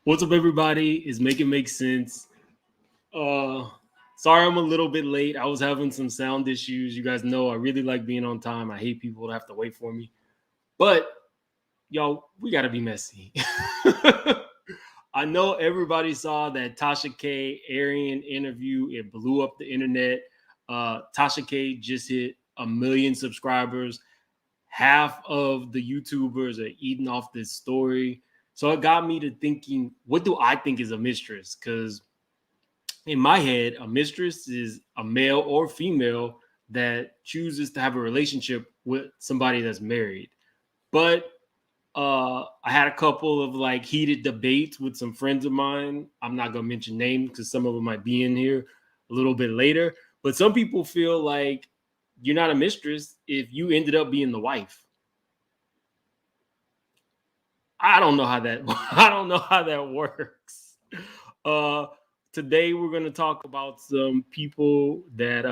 What's up, everybody? Is Make It Make Sense. Uh, Sorry I'm a little bit late. I was having some sound issues. You guys know I really like being on time. I hate people to have to wait for me. But y'all, we gotta be messy. I know everybody saw that Tasha K Arian interview. It blew up the internet. Tasha K just hit 1 million subscribers. Half of the YouTubers are eating off this story. So it got me to thinking, what do I think is a mistress? Because in my head, a mistress is a male or female that chooses to have a relationship with somebody that's married. But I had a couple of like heated debates with some friends of mine. I'm not gonna mention names because some of them might be in here a little bit later. But some people feel like you're not a mistress if you ended up being the wife. I don't know how that I don't know how that works. Uh Today we're going to talk about some people that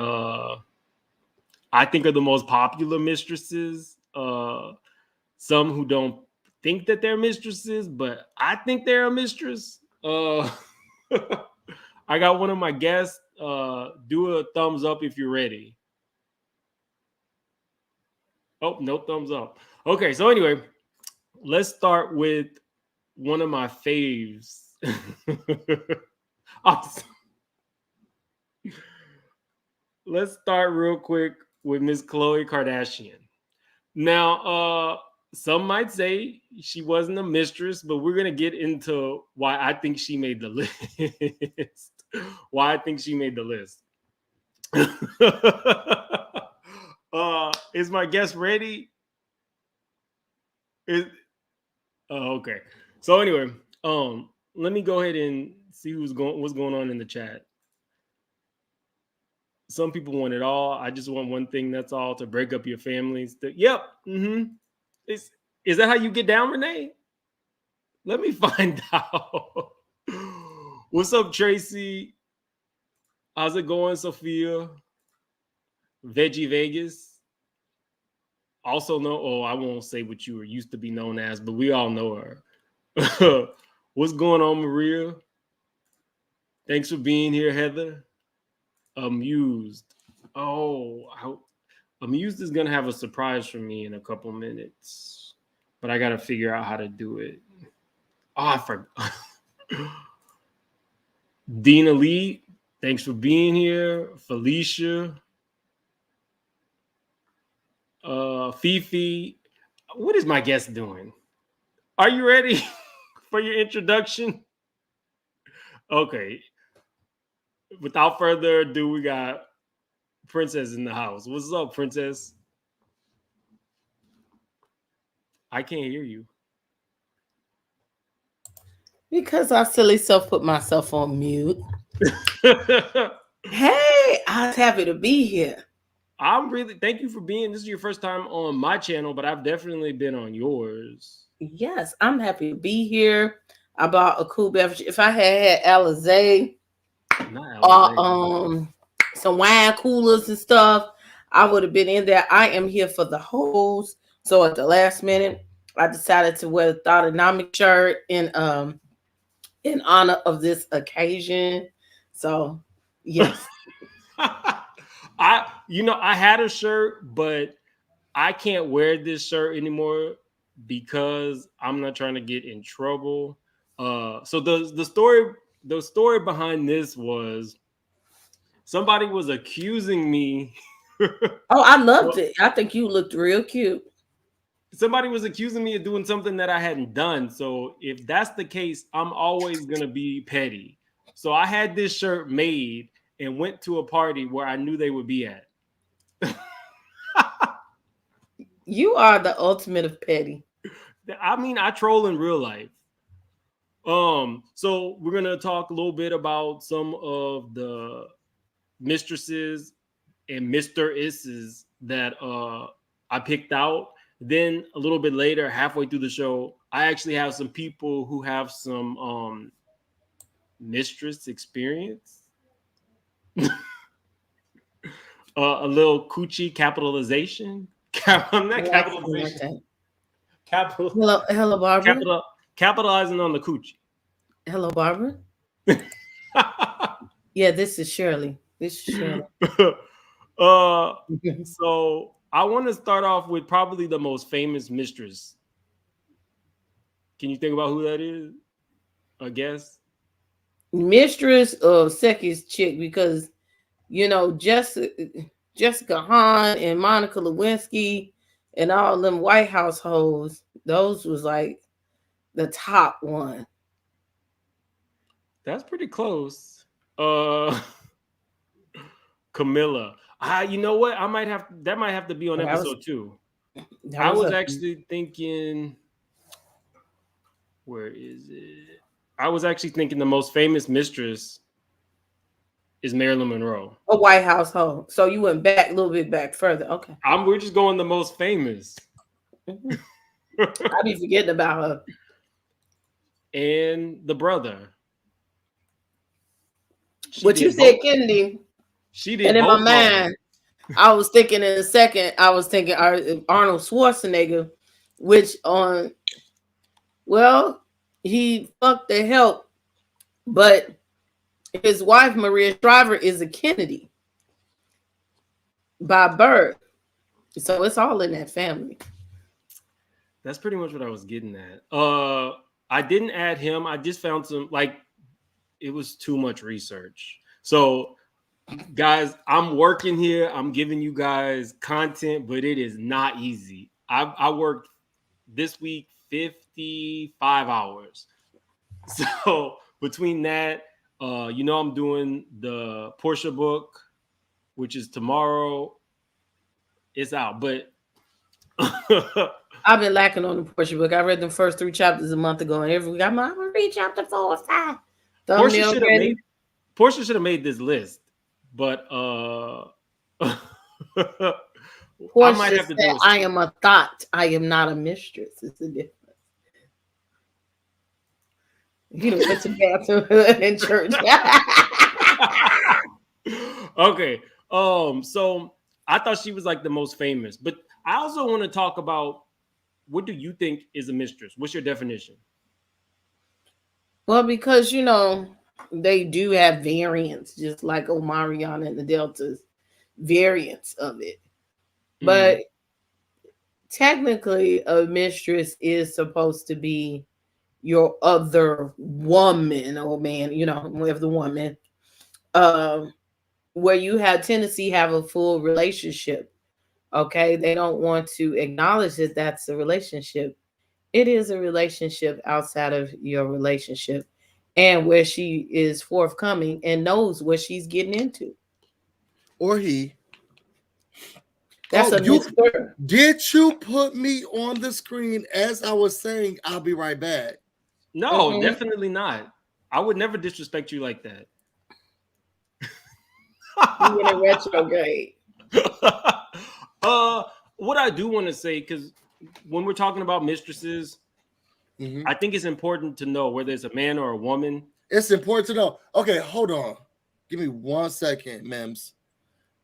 I think are the most popular mistresses. Some who don't think that they're mistresses, but I think they're a mistress. I got one of my guests. Do a thumbs up if you're ready. Oh, no thumbs up. Okay, so anyway, let's start with one of my faves. Let's start real quick with Miss Khloe Kardashian. Now, some might say she wasn't a mistress, but we're gonna get into why I think she made the list. Why I think she made the list. Is my guest ready? Is okay. So anyway, let me go ahead and see what's going on in the chat. Some people want it all. I just want one thing. That's all, to break up your families. Yep. Mm-hmm. Is that how you get down, Renee? Let me find out. What's up, Tracy? How's it going, Sophia? Veggie Vegas. Also know. Oh, I won't say what you were used to be known as, but we all know her. What's going on, Maria? Thanks for being here, Heather. Amused. Amused is gonna have a surprise for me in a couple minutes, but I gotta figure out how to do it. Oh, I forgot. Dina Lee, thanks for being here. Felicia, Fifi, what is my guest doing? Are you ready for your introduction? Okay. Without further ado, we got Princess in the house. What's up, Princess? I can't hear you. Because I silly self put myself on mute. Hey, I was happy to be here. Thank you for being. This is your first time on my channel, but I've definitely been on yours. Yes, I'm happy to be here. I bought a cool beverage. If I had Alizé or some wine coolers and stuff, I would have been in there. I am here for the host. So at the last minute, I decided to wear the Thoughtnomic shirt in honor of this occasion. So yes. I had a shirt, but I can't wear this shirt anymore because I'm not trying to get in trouble. So the story behind this was somebody was accusing me. Oh, I loved it. I think you looked real cute. Somebody was accusing me of doing something that I hadn't done. So if that's the case, I'm always gonna be petty. So I had this shirt made and went to a party where I knew they would be at. You are the ultimate of petty. I mean, I troll in real life. So we're gonna talk a little bit about some of the mistresses and mistresses that I picked out. Then a little bit later, halfway through the show, I actually have some people who have some mistress experience. A little coochie capitalization. Not capitalization. Hello, Barbara. Capitalizing on the coochie. Hello, Barbara. Yeah, this is Shirley. This is Shirley. uh, so I want to start off with probably the most famous mistress. Can you think about who that is? I guess. Mistress of Seki's chick because Jessica Hahn and Monica Lewinsky and all them White House hoes. Those was like the top one. That's pretty close. Uh, Camilla. You know what? That might have to be on That was episode 2. that I was was a actually thinking, where is it? I was actually thinking the most famous mistress is Marilyn Monroe. White House hoe. So you went back a little bit back further. Okay. We're just going the most famous. Mhm. I be forgetting about her. And the brother. She But you did said both. Kennedy, She and did in my both of them. mind, I was thinking in a second, I was thinking Arnold Schwarzenegger, which well, he fucked the help, but his wife Maria Shriver is a Kennedy by birth, so it's all in that family. That's pretty much what I was getting at. I didn't add him. I just found some it was too much research. So guys, I'm working here. I'm giving you guys content, but it is not easy. I worked this week 55 hours. So between that, I'm doing the Portia book, which is tomorrow. It's out, but I've been lacking on the Portia book. I read the first 3 chapters a month ago, and every week I'm gonna read chapter 4 or 5. Portia Thumbnail should have ready. made Portia should have made this list, but I might Portia have to do said, it. "I am a thought. I am not a mistress." It's a difference. You know, went to bathroom in church. Okay. So I thought she was like the most famous, but I also want to talk about what do you think is a mistress? What's your definition? Well, because they do have variants, just like Omarion and the Deltas, variants of it. Mm-hmm. But technically, a mistress is supposed to be your other woman or man, whatever the woman, um, where you have Tennessee have a full relationship. Okay, they don't want to acknowledge that that's a relationship. It is a relationship outside of your relationship, and where she is forthcoming and knows what she's getting into. Or he. That's Oh, a Mister. did you put me on the screen as I was saying I'll be right back? No, Mhm. definitely not. I would never disrespect you like that. You in a retrograde. uh, what I do want to say, because when we're talking about mistresses, Mhm. I think it's important to know whether it's a man or a woman. It's important to know. Okay, hold on. Give me 1 second, Mems.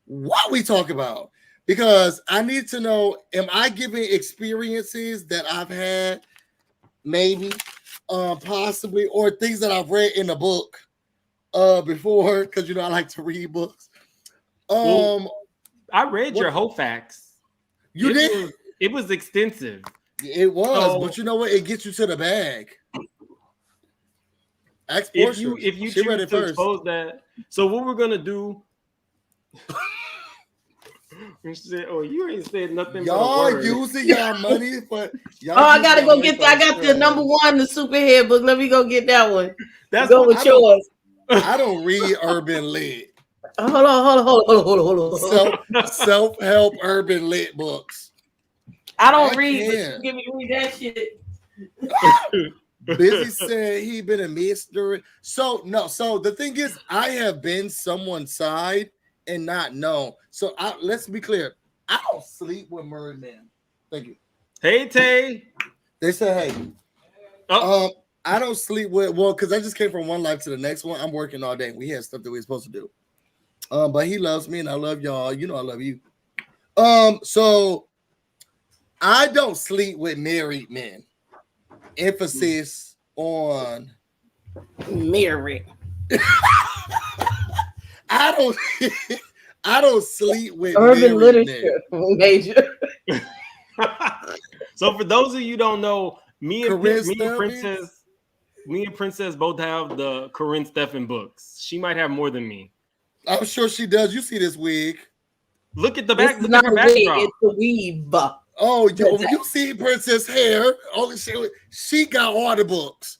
What we talk about? Because I need to know, am I giving experiences that I've had, maybe, possibly, or things that I've read in a book before? Because I like to read books. Well, I read what your whole facts. you did? It was extensive. It was, So but you know what? It gets you to the bag. Ask if Portia. you She read choose it to first. expose that, so what we're gonna do? We said, oh, you ain't said nothing but a Y'all word. using y'all money for y'all. Oh, I using gotta y'all go money get for that. I got the number experiments. 1, the superhead book. Let me go get that one. That's Go what with I don't. yours. I don't read urban lit. Hold on, hold on. Self-help urban lit books. I don't I read, but you can't. give me read that shit. Busy said he been a mister. So no. So the thing is, I have been someone's side and not known. So let's be clear. I don't sleep with married men. Thank you. Hey Tay. They say, hey, Oh, I don't sleep with because I just came from one life to the next one. I'm working all day. We had stuff that we are supposed to do. But he loves me and I love y'all. You know I love you. So I don't sleep with married men. Emphasis on Married. I don't I don't sleep with Urban married literature major. So for those of you who don't know, Corinne me and Stephens? Princess both have the Corinne Stephan books. She might have more than me. I'm sure she does. You see this wig. Look at the This back. is Look not at a her wig, backdrop. it's a weave. Oh, you see Princess hair. Oh, she got all the books.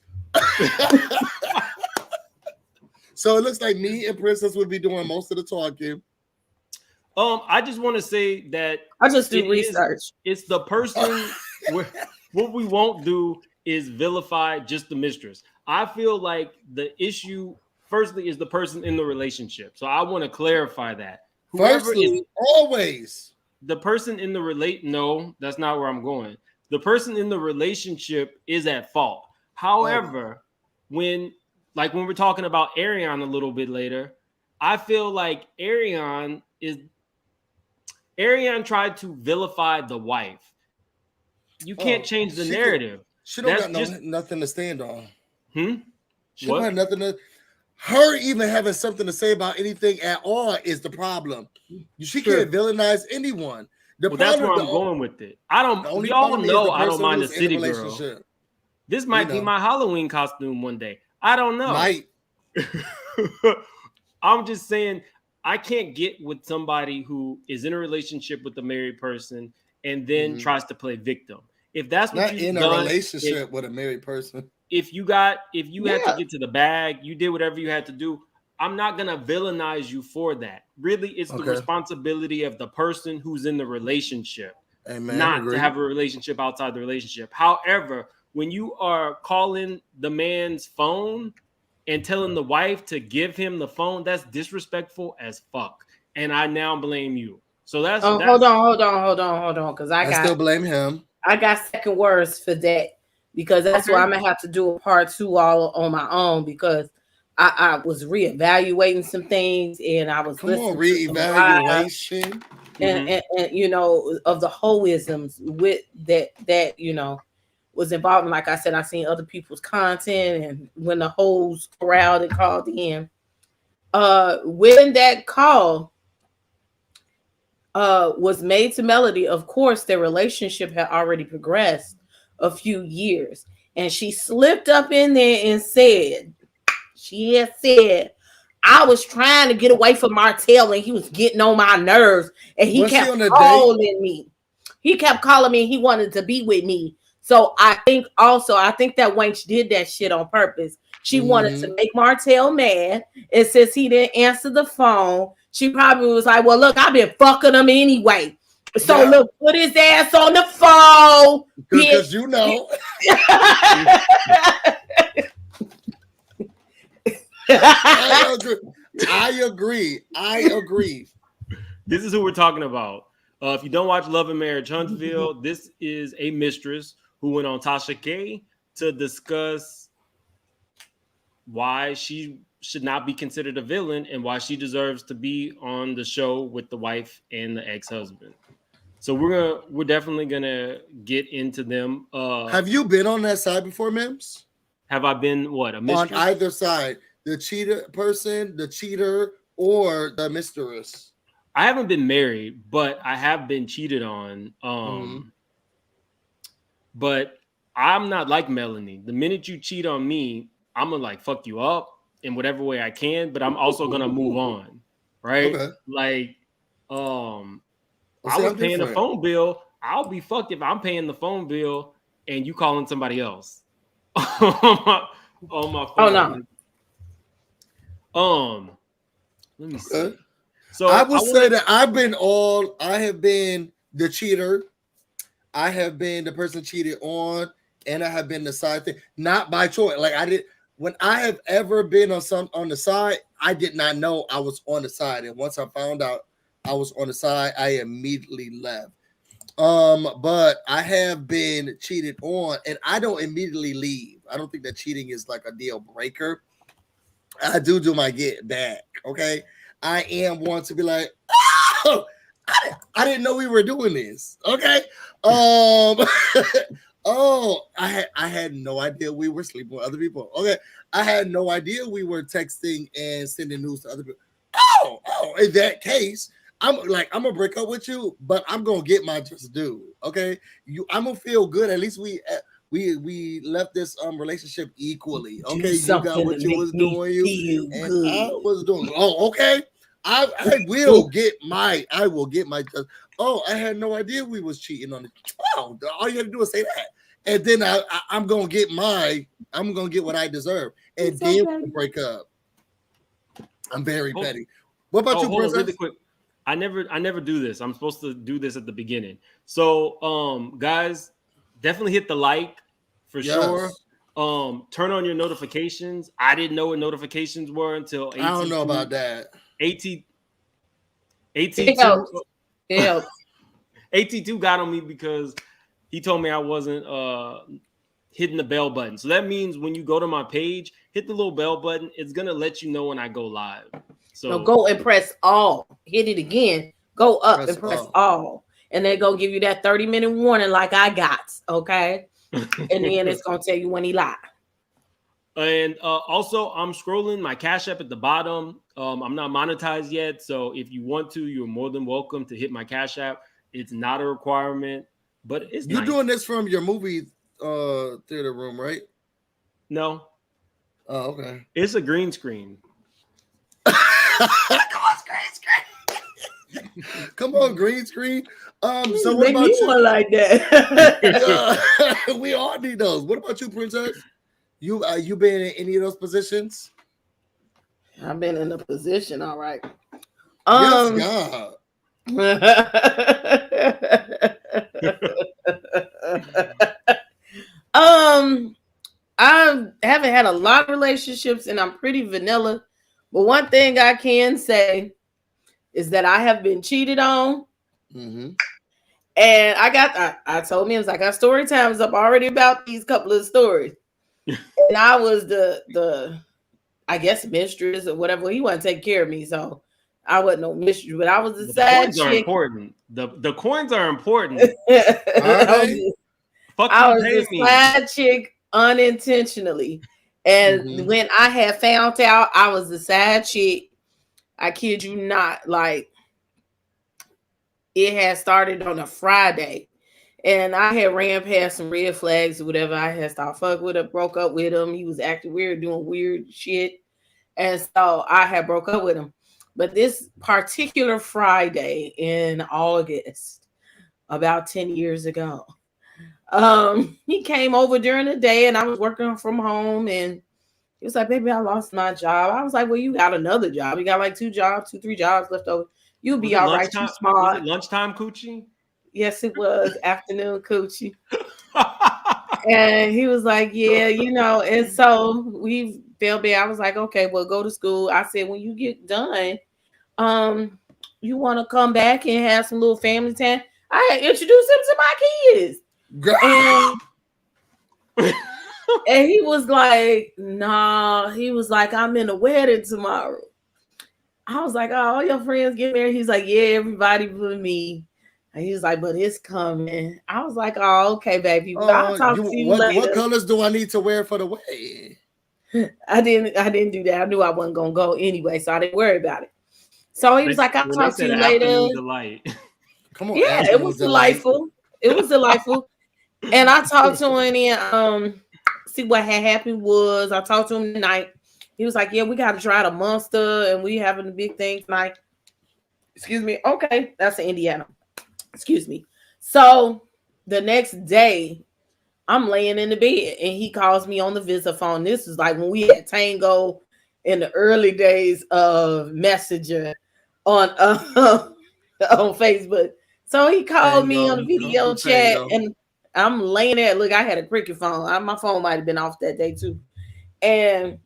So it looks like me and Princess would be doing most of the talking. I just want to say that I just do research. It's the person. What we won't do is vilify just the mistress. I feel like the issue, firstly, is the person in the relationship. So I want to clarify that. Whoever Firstly, is always the person in the no, that's not where I'm going. The person in the relationship is at fault. However, when we're talking about Ariane a little bit later, I feel like Ariane tried to vilify the wife. You can't change the narrative. She don't got nothing to stand on. She don't have nothing to. Her even having something to say about anything at all is the problem. She can't villainize anyone. That's where I'm going with it. I don't. Y'all know I don't mind a city girl. This might be my Halloween costume one day. I don't know. Might. I'm just saying I can't get with somebody who is in a relationship with a married person and then tries to play victim. If that's what not in a relationship with a married person. If you had to get to the bag, you did whatever you had to do. I'm not gonna villainize you for that. Really, it's the responsibility of the person who's in the relationship, not to have a relationship outside the relationship. However, when you are calling the man's phone and telling the wife to give him the phone, that's disrespectful as fuck. And I now blame you. So that's hold on, because I still blame him. I got second words for that because that's why I'm gonna have to do a part 2 all on my own because I was reevaluating some things and I was listening to reevaluation and you know of the hoisms with that you know was involved. And like I said, I seen other people's content and when the hoes crowd and called in, when that call was made to Melody, of course their relationship had already progressed a few years, and she slipped up in there and said, I was trying to get away from Martell and he was getting on my nerves and he kept calling me. He kept calling me and he wanted to be with me. So I think that Wench did that shit on purpose. She wanted to make Martell mad, and since he didn't answer the phone, she probably was like, well, look, I've been fucking him anyway. So look, put his ass on the phone. Because you know. I agree. This is who we're talking about. If you don't watch Love and Marriage Huntsville, this is a mistress who went on Tasha K to discuss why she should not be considered a villain and why she deserves to be on the show with the wife and the ex-husband. So we're definitely gonna get into them. Have you been on that side before, Mims? Have I been what, a mistress? On either side, the cheater person, the cheater, or the mistress? I haven't been married, but I have been cheated on. But I'm not like Melanie. The minute you cheat on me, I'm gonna like fuck you up in whatever way I can, but I'm also gonna move on, right? Okay. Like, I was paying the phone bill. I'll be fucked if I'm paying the phone bill and you calling somebody else on my phone. Oh no. Let me see. So I would say that I have been the cheater. I have been the person cheated on, and I have been the side thing, not by choice. Like when I have ever been on the side, I did not know I was on the side. And once I found out I was on the side, I immediately left. But I have been cheated on, and I don't immediately leave. I don't think that cheating is like a deal breaker. I do my get back. Okay. I am one to be like, oh, I didn't know we were doing this. Okay. Oh, I had no idea we were sleeping with other people. Okay, I had no idea we were texting and sending news to other people. Oh, in that case, I'm gonna break up with you, but I'm gonna get my just due. Okay, I'm gonna feel good. At least we left this relationship equally. Do Okay, you got something what to you make was me doing, you feel and I good. was doing. Oh, okay. I will get my just. Oh, I had no idea we was cheating on it. Oh, all you have to do is say that, and then I'm gonna get what I deserve, and then we'll break up. I'm very petty. What about you, hold on, Princess? really quick. I never do this. I'm supposed to do this at the beginning. So, guys, definitely hit the like for sure. Turn on your notifications. I didn't know what notifications were until I don't know about that. AT2 Yeah. AT2 got on me because he told me I wasn't hitting the bell button. So that means when you go to my page, hit the little bell button. It's gonna let you know when I go live. So no, go and press all. Hit it again. Go up and press all. And they're gonna give you that 30-minute warning like I got. Okay. And then it's gonna tell you when he lied. And also, I'm scrolling my Cash App at the bottom. I'm not monetized yet, so if you want to, you're more than welcome to hit my Cash App. It's not a requirement, but it's you're nice. Doing this from your movie theater room, right? No. Oh, okay. It's a green screen. Come on, green screen. Come on, green screen. So what about you? One like that? We all need those. What about you, Princess? You been in any of those positions? I've been in a position, all right. Yes, God. I haven't had a lot of relationships and I'm pretty vanilla. But one thing I can say is that I have been cheated on. Mm-hmm. And I told me, I was like, our story time is up already about these couple of stories. And I was the I guess mistress or whatever. He wasn't taking care of me, so I wasn't no mistress, but I was the sad coins chick. Are important. The coins are important. I was the sad chick unintentionally. And when I had found out I was the sad chick, I kid you not, like it had started on a Friday. And I had ran past some red flags or whatever. I had started fucking with him, broke up with him. He was acting weird, doing weird shit. And so I had broke up with him. But this particular Friday in August, about 10 years ago, he came over during the day and I was working from home and he was like, baby, I lost my job. I was like, well, you got another job. You got like 3 jobs left over. You'll be all right. You smart. Was it lunchtime coochie? Yes, it was afternoon coochie. And he was like, yeah, and so we fell back. I was like, okay, well, go to school. I said, when you get done, you want to come back and have some little family time? I introduced him to my kids. And he was like, nah. He was like, I'm in a wedding tomorrow. I was like, oh, all your friends get married? He's like, yeah, everybody but me. And he was like, but it's coming. I was like, oh, okay, baby. I'll talk to you later. What colors do I need to wear for the wedding? I didn't do that. I knew I wasn't gonna go anyway, so I didn't worry about it. So he was like, I'll talk to you later. Come on, yeah, it was delightful. It was delightful. And I talked to him and see what had happened was I talked to him tonight. He was like, yeah, we got to try the Monster and we having a big thing tonight. Excuse me. Okay, that's in Indiana. Excuse me. So the next day, I'm laying in the bed and he calls me on the visitor phone. This is like when we had Tango in the early days of Messenger on Facebook. So he called me on the video chat and I'm laying there. Look, I had a cricket phone. My phone might have been off that day too. And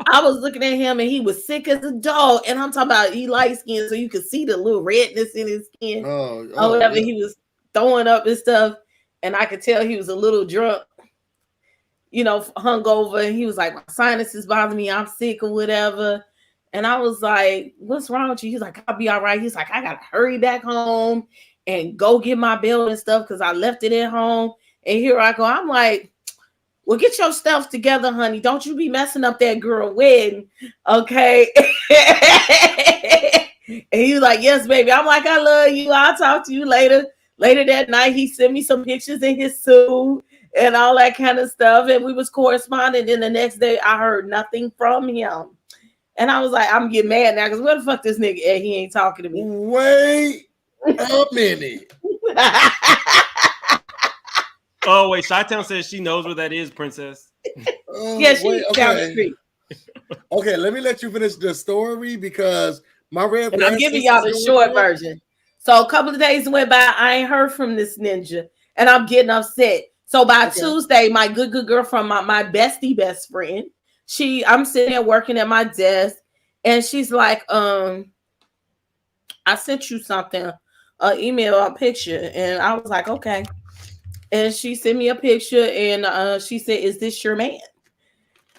I was looking at him and he was sick as a dog. And I'm talking about he light skin, so you could see the little redness in his skin. Or whatever. Yeah. He was throwing up and stuff. And I could tell he was a little drunk, hungover. And he was like, my sinuses bother me. I'm sick or whatever. And I was like, what's wrong with you? He's like, I'll be all right. He's like, I got to hurry back home and go get my belt and stuff because I left it at home. And here I go. I'm like, well, get your stuff together, honey. Don't you be messing up that girl wedding, okay? And he was like, yes, baby. I'm like, I love you. I'll talk to you later. Later that night, he sent me some pictures in his suit and all that kind of stuff. And we was corresponding. Then the next day, I heard nothing from him. And I was like, I'm getting mad now because where the fuck this nigga at? He ain't talking to me. Wait a minute. Oh wait, Chi-Town says she knows where that is, Princess. Yeah, she's down the street. Okay, let me let you finish the story because my red. And I'm giving y'all the short version. So a couple of days went by, I ain't heard from this ninja, and I'm getting upset. So by Tuesday, my good girl from my bestie best friend, I'm sitting there working at my desk, and she's like, I sent you something, an email, a picture, and I was like, okay. And she sent me a picture, and she said, "Is this your man?"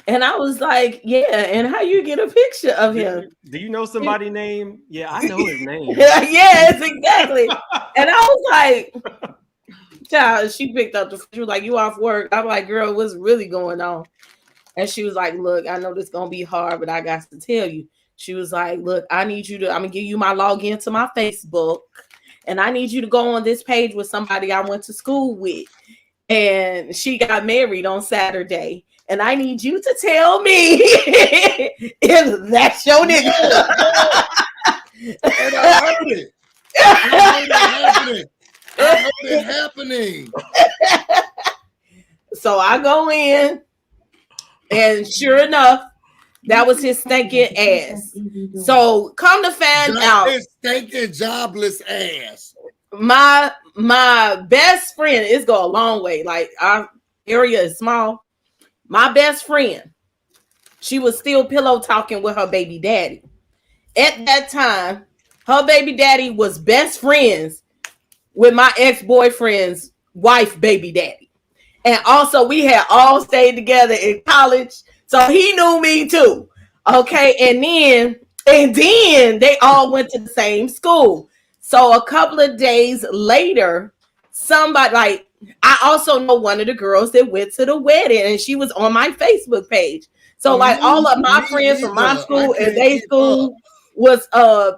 And I was like, "Yeah." And how you get a picture of him? Do you know somebody named? Yeah, I know his name. Yes, exactly. And I was like, "Child," she picked up she was like, "You off work?" I'm like, "Girl, what's really going on?" And she was like, "Look, I know this is gonna be hard, but I got to tell you." She was like, "Look, I need you to. I'm gonna give you my login to my Facebook. And I need you to go on this page with somebody I went to school with. And she got married on Saturday. And I need you to tell me if that's your nigga." And I heard it. I heard it happening. So I go in, and sure enough, that was his stinking ass. So come to find out, his stinking jobless ass. My best friend, it's go a long way. Like our area is small. My best friend, she was still pillow talking with her baby daddy. At that time, her baby daddy was best friends with my ex-boyfriend's wife, baby daddy. And also we had all stayed together in college. So he knew me too. Okay. And then they all went to the same school. So a couple of days later, somebody, like, I also know one of the girls that went to the wedding, and she was on my Facebook page. So like all of my friends from my school and they school was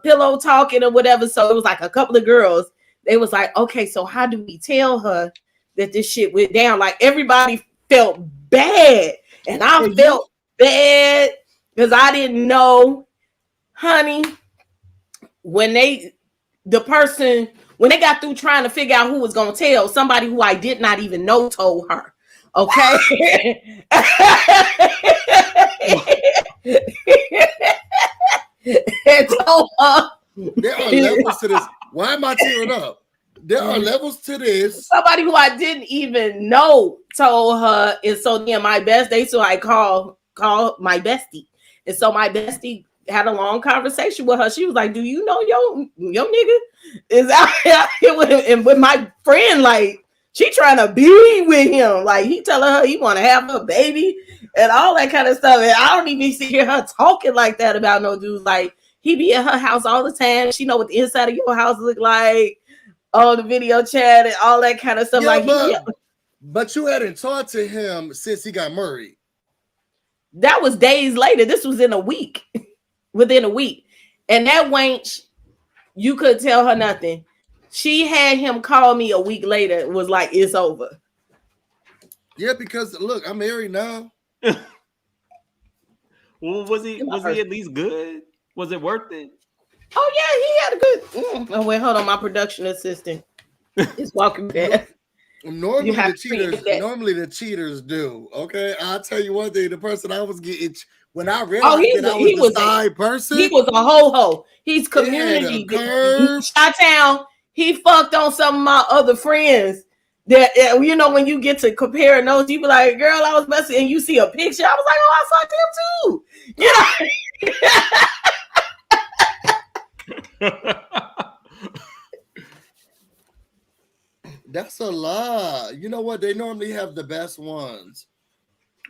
pillow talking or whatever. So it was like a couple of girls. They was like, okay, so how do we tell her that this shit went down? Like everybody felt bad, and I felt bad because I didn't know, honey. When they got through trying to figure out who was gonna tell, somebody who I did not even know told her. Okay. And told her. There are levels to this. Why am I tearing up? There are levels to this. Somebody who I didn't even know told her. And so then I call my bestie. And so my bestie had a long conversation with her. She was like, "Do you know your nigga is out here with him?" And with my friend, like, she trying to be with him. Like, he telling her he want to have a baby and all that kind of stuff. And I don't even hear her talking like that about no dude. Like, he be at her house all the time. She know what the inside of your house look like on the video chat and all that kind of stuff. Yeah, but you hadn't talked to him since he got married. That was days later. This was in a week. Within a week. And that wench, you could tell her nothing. She had him call me a week later. It was like, it's over. Yeah, because look, I'm married now. Well, was he at least good? Was it worth it? Oh yeah, he had a good. Oh wait, hold on. My production assistant is walking back. Normally the cheaters do. Okay, I'll tell you one thing. The person I was getting when I realized he was the side person, he was a ho-ho. He's community. Chi-Town. He fucked on some of my other friends. That you know, when you get to comparing those, you be like, "Girl, I was messing," and you see a picture. I was like, "Oh, I fucked him too." That's a lie. You know what? They normally have the best ones.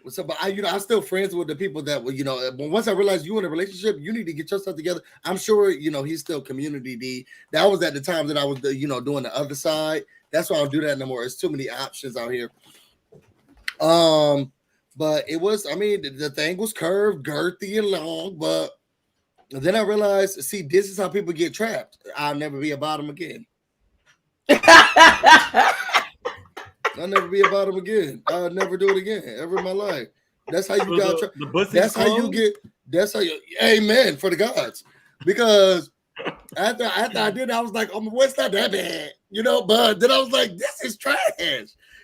So, but I'm still friends with the people that were, but once I realized you in a relationship, you need to get yourself together. I'm sure, he's still community D. That was at the time that I was, doing the other side. That's why I don't do that no more. There's too many options out here. But it was, the thing was curved, girthy, and long. But then I realized, see, this is how people get trapped. I'll never be a bottom again. I'll never be about him again. I'll never do it again ever in my life. That's how you got. That's how you get. That's how you. Amen for the gods. Because after I did, I was like, "Oh, what's not that bad?" But then I was like, "This is trash.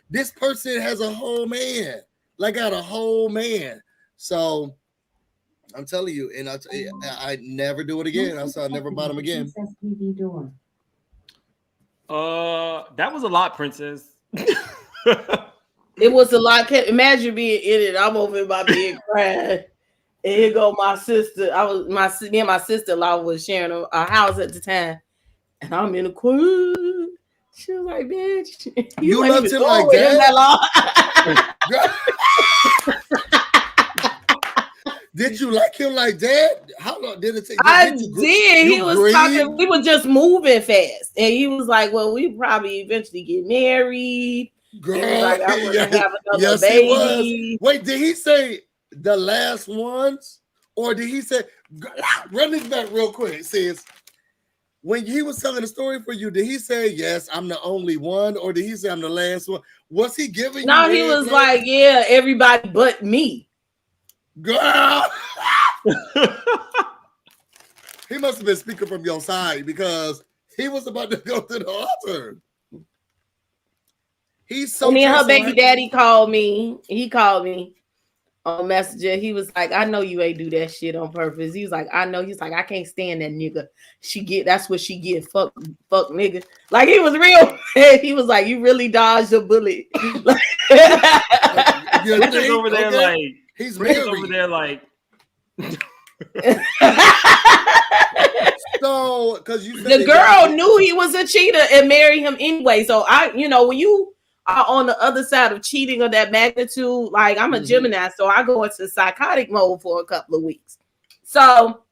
This person has a whole man. Got a whole man." So I'm telling you, and I never do it again. I'll never bottom again. That was a lot, Princess. It was a lot. Imagine being in it. I'm over my bed crying. And here go my sister. Me and my sister-in-law was sharing a house at the time. And I'm in the corner. She was like, bitch. You loved him like that? Did you like him like that? How long did it take? I did. He was talking. We were just moving fast. And he was like, well, we probably eventually get married. Girl, like, I want to have another baby. Wait, did he say the last ones? Or did he say, run this back real quick, sis. When he was telling the story for you, did he say, yes, I'm the only one? Or did he say, I'm the last one? Was he giving you? No, he was like, yeah, everybody but me. Girl. He must have been speaking from your side because he was about to go to the altar. He's so. Me and her baby daddy called me. He called me on Messenger. He was like, I know you ain't do that shit on purpose. He was like, I know. He's like, I can't stand that nigga. That's what she get. Fuck nigga. Like, he was real. He was like, you really dodged a bullet. He's over there like he's married. Over there like. So, because you the girl knew he was a cheater and married him anyway. So when you are on the other side of cheating of that magnitude, like I'm a Gemini, so I go into psychotic mode for a couple of weeks. So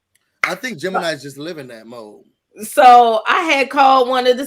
I think Gemini's just live in that mode. So I had called one of the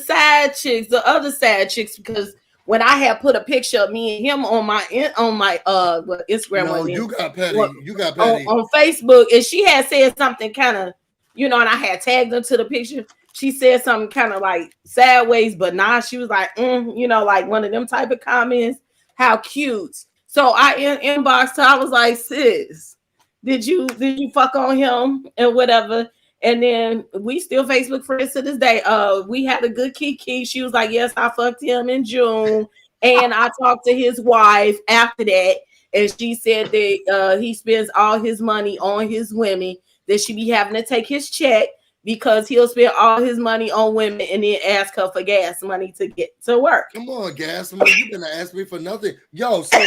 other side chicks, because when I had put a picture of me and him on my Instagram, no, you got petty. On Facebook, and she had said something kind of, and I had tagged her to the picture. She said something kind of like sideways, but nah, she was like, like one of them type of comments. How cute. So I inboxed her. I was like, sis, did you fuck on him and whatever? And then we still Facebook friends to this day. We had a good kiki. She was like, yes, I fucked him in June. And I talked to his wife after that. And she said that he spends all his money on his women, that she be having to take his check because he'll spend all his money on women and then ask her for gas money to get to work. Come on, gas money. You're going to ask me for nothing. Yo, so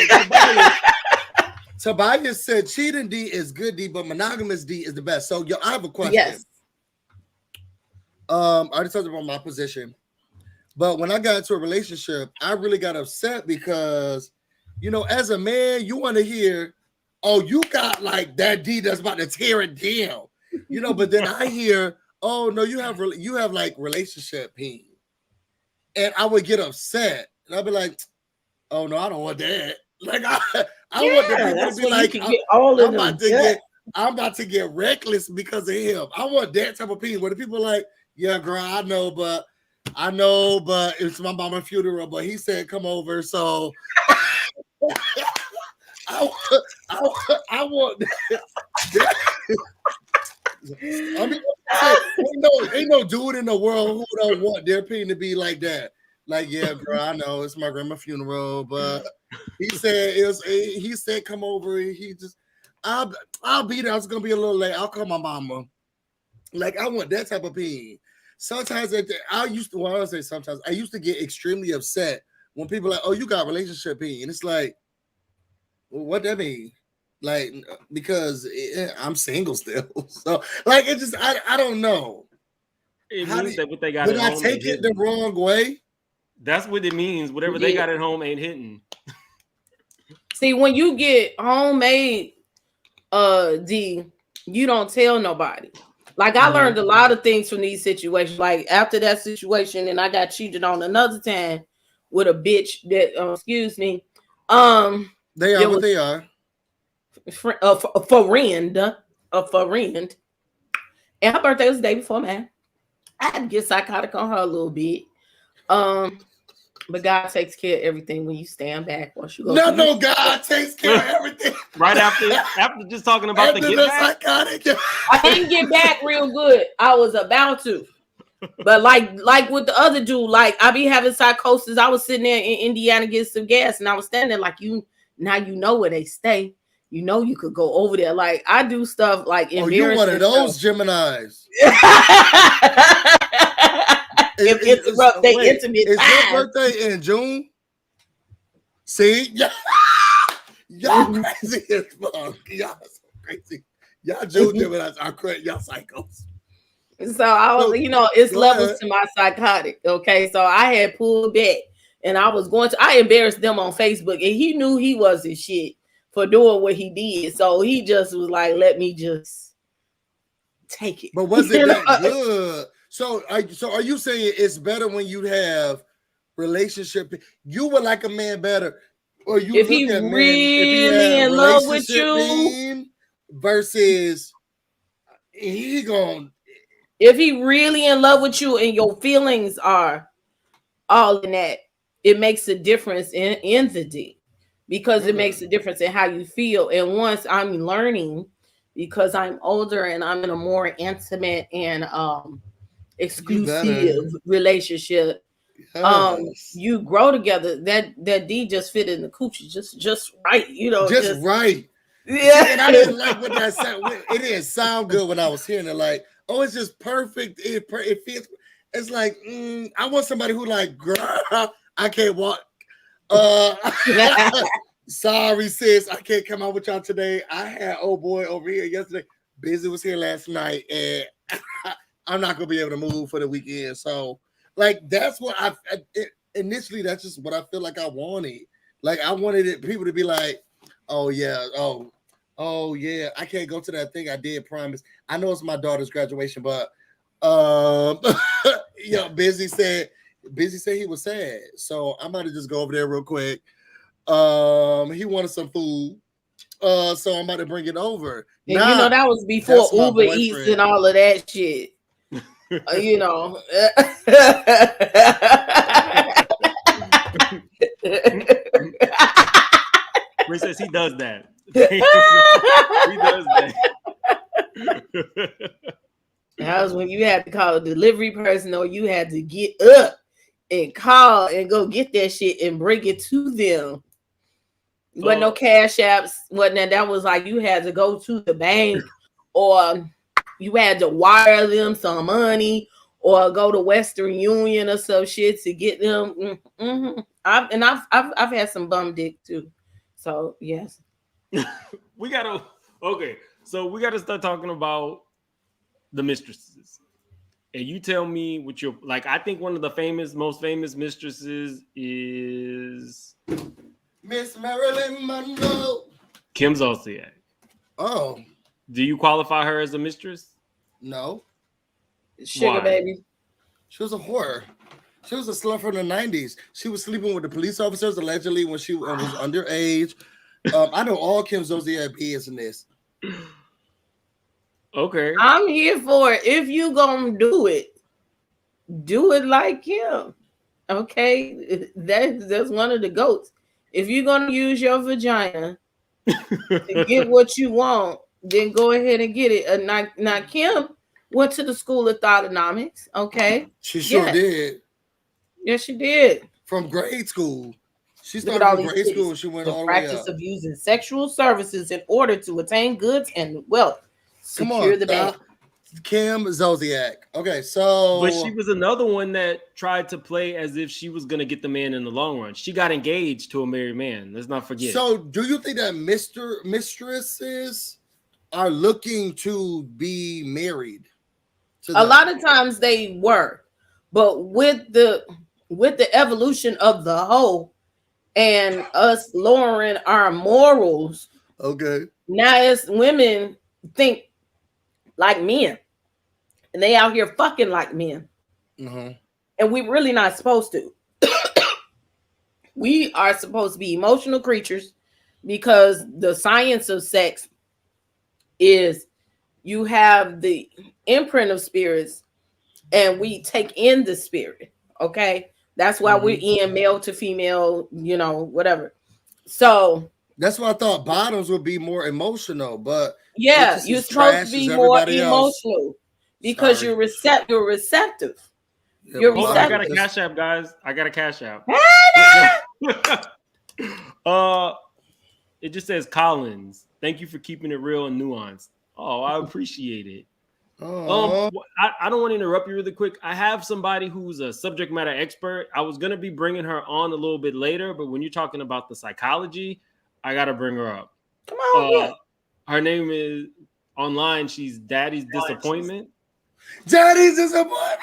Tobias said cheating D is good D, but monogamous D is the best. So, yo, I have a question. Yes. I already talked about my position, but when I got into a relationship, I really got upset because, as a man, you want to hear, oh, you got like that D that's about to tear it down, but then I hear, oh no, you have like relationship pain, and I would get upset, and I'd be like, oh no, I don't want that. Like I want the people to be like, I'm about to get reckless because of him. I want that type of pain where the people are like, yeah, girl, I know, but it's my mama's funeral. But he said, come over. So I want that. Ain't no dude in the world who don't want their pain to be like that. Like, yeah, girl, I know it's my grandma's funeral, but he said come over. I'll be there. It's gonna be a little late. I'll call my mama. Like, I want that type of pain. Sometimes I used to get extremely upset when people are like, oh, you got relationship pain. And it's like, well, what that mean? Like, because I'm single still. So, like, it just, I don't know. It means that what they got at home. Did I take it the wrong way? That's what it means. Whatever they got at home ain't hitting. See, when you get homemade, you don't tell nobody. Like I learned a lot of things from these situations. Like after that situation, and I got cheated on another time with a bitch that, excuse me, They are what they are. a friend, a friend, and her birthday was the day before, man. I had to get psychotic on her a little bit. But God takes care of everything when you stand back. Once you go, no, God takes care of everything. Right after just talking about the get back. Psychotic. I didn't get back real good. I was about to, but like with the other dude, like I be having psychosis. I was sitting there in Indiana getting some gas, and I was standing there like now you know where they stay. You know you could go over there. Like I do stuff like embarrassing. Oh, you one of those Geminis. Interrupt they intimate. Is your birthday in June? See, y'all crazy as fuck. Y'all so crazy. Y'all June Geminis are crazy. Y'all psychos. So I was, it's levels to my psychotic. Okay, so I had pulled back, and I was I embarrassed them on Facebook, and he knew he wasn't shit for doing what he did. So he just was like, "Let me just take it." But was it that good? So are you saying it's better when you have relationship? You would like a man better, or you if he really in love with you versus he gonna. If he really in love with you and your feelings are all in that, it makes a difference in the D, because it makes a difference in how you feel. And once I'm learning, because I'm older and I'm in a more intimate and exclusive relationship, you grow together. That D just fit in the coochie just right, just right. Yeah. And I didn't like what that sound. It didn't sound good when I was hearing it. Like, oh, it's just perfect. It fits. It's like I want somebody who like, girl, I can't walk. Sorry, sis, I can't come out with y'all today. I had old boy over here yesterday. Busy was here last night, and I'm not gonna be able to move for the weekend. So, like, that's what initially. That's just what I feel like I wanted. Like, I wanted people to be like, oh yeah, oh yeah, I can't go to that thing I did promise. I know it's my daughter's graduation, but Busy said he was sad, so I'm about to just go over there real quick. He wanted some food, so I'm about to bring it over. And that was before Uber Eats and all of that shit. Princess, he does that. He does that. That was when you had to call a delivery person, or you had to get up and call and go get that shit and bring it to them. But no cash apps, whatnot. That was like you had to go to the bank, or you had to wire them some money, or go to Western Union or some shit to get them. I've had some bum dick too. So yes. we gotta start talking about the mistresses. And you tell me what your like. I think one of the most famous mistresses is Miss Marilyn Monroe. Kim Zolciak. Oh. Do you qualify her as a mistress? No. Sugar baby. She was a whore. She was a slut from the 90s. She was sleeping with the police officers allegedly when she was underage. I know all Kim Zolciak business. Okay. I'm here for it. If you gonna do it like him. Okay. That's one of the goats. If you're gonna use your vagina to get what you want, then go ahead and get it. Now Kim went to the School of Thotonomics. Okay. She sure did. Yes, she did. From grade school. She started from grade school. She went all the way up. Practice of using sexual services in order to attain goods and wealth. Secure the bank. Kim Zolciak. Okay, so but she was another one that tried to play as if she was gonna get the man in the long run. She got engaged to a married man. Let's not forget. So, do you think that mistresses are looking to be married? A lot of times they were, but with the evolution of the hoe, and us lowering our morals. Okay. Now as women think like men, and they out here fucking like men, and we really not supposed to. We are supposed to be emotional creatures because the science of sex is you have the imprint of spirits and we take in the spirit. Okay. That's why we're in male to female, whatever. So that's why I thought bottoms would be more emotional, but yeah, you're supposed to be more emotional because you're receptive. You're receptive. I got a cash app, guys. I got a cash app. It just says Collins. Thank you for keeping it real and nuanced. Oh, I appreciate it. I don't want to interrupt you really quick. I have somebody who's a subject matter expert. I was gonna be bringing her on a little bit later, but when you're talking about the psychology, I gotta bring her up. Come on, her name is online. She's Daddy's Disappointment. Daddy's Disappointment.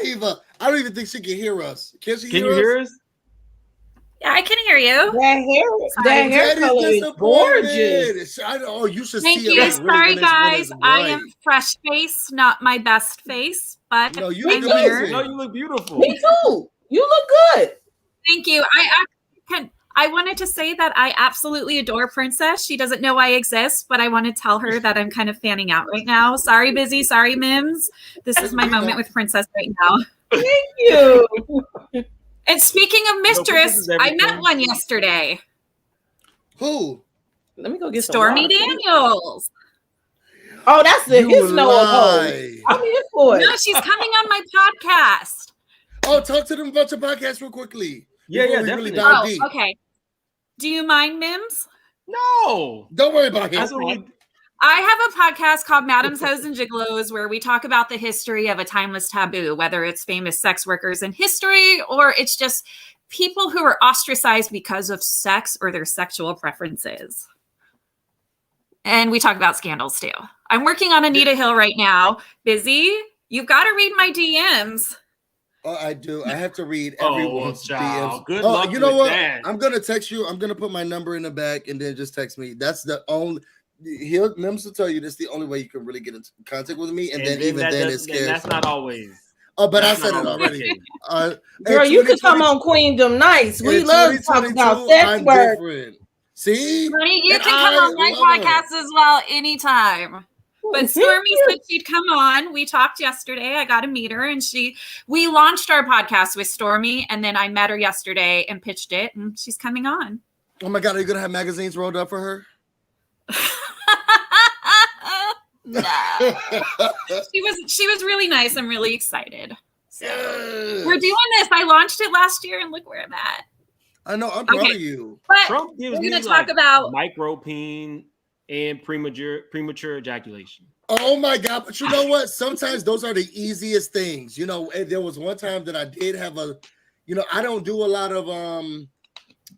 Eva, I don't even think she can hear us. Can she? Can you hear us? Yeah, I can hear you. That hair color is gorgeous. You should Thank see you. it. Sorry, guys. I am fresh face, not my best face, but no, you I'm look here. No, you look beautiful. Me too. You look good. Thank you. I wanted to say that I absolutely adore Princess. She doesn't know I exist, but I want to tell her that I'm kind of fanning out right now. Sorry, Busy. Sorry, Mims. This is my moment with Princess right now. Thank you. And speaking of Mistress, I met one yesterday. Who? Let me go get Stormy Daniels. Oh, that's his Noah. I'm here for it. No, she's coming on my podcast. Oh, talk to them about your podcast real quickly. Yeah, definitely. Really okay. Do you mind, Mims? No. Don't worry about him. I have a podcast called Madam's Hoes and Gigolos where we talk about the history of a timeless taboo, whether it's famous sex workers in history or it's just people who are ostracized because of sex or their sexual preferences. And we talk about scandals too. I'm working on Anita Hill right now. Busy. You've got to read my DMs. Oh, I do. I have to read everyone's DMs. Good luck. You know what? That. I'm gonna text you. I'm gonna put my number in the back and then just text me. That's the only. Mims will tell you that's the only way you can really get in contact with me, and then it's scary. That's not always. Oh, but I said it already. Girl, you could come on Queendom Nights. We love to talk about sex work. See, honey, you can come on my podcast as well anytime. But Stormy said she'd come on. We talked yesterday. I got to meet her, and we launched our podcast with Stormy, and then I met her yesterday and pitched it, and she's coming on. Oh my God, are you gonna have magazines rolled up for her? No. She was really nice. I'm really excited. So we're doing this. I launched it last year, and look where I'm at. I know. I'm proud of you. But Trump gives we're me going to talk about micropene and premature ejaculation. Oh my God. But you know what? Sometimes those are the easiest things. You know, there was one time that I did have I don't do a lot of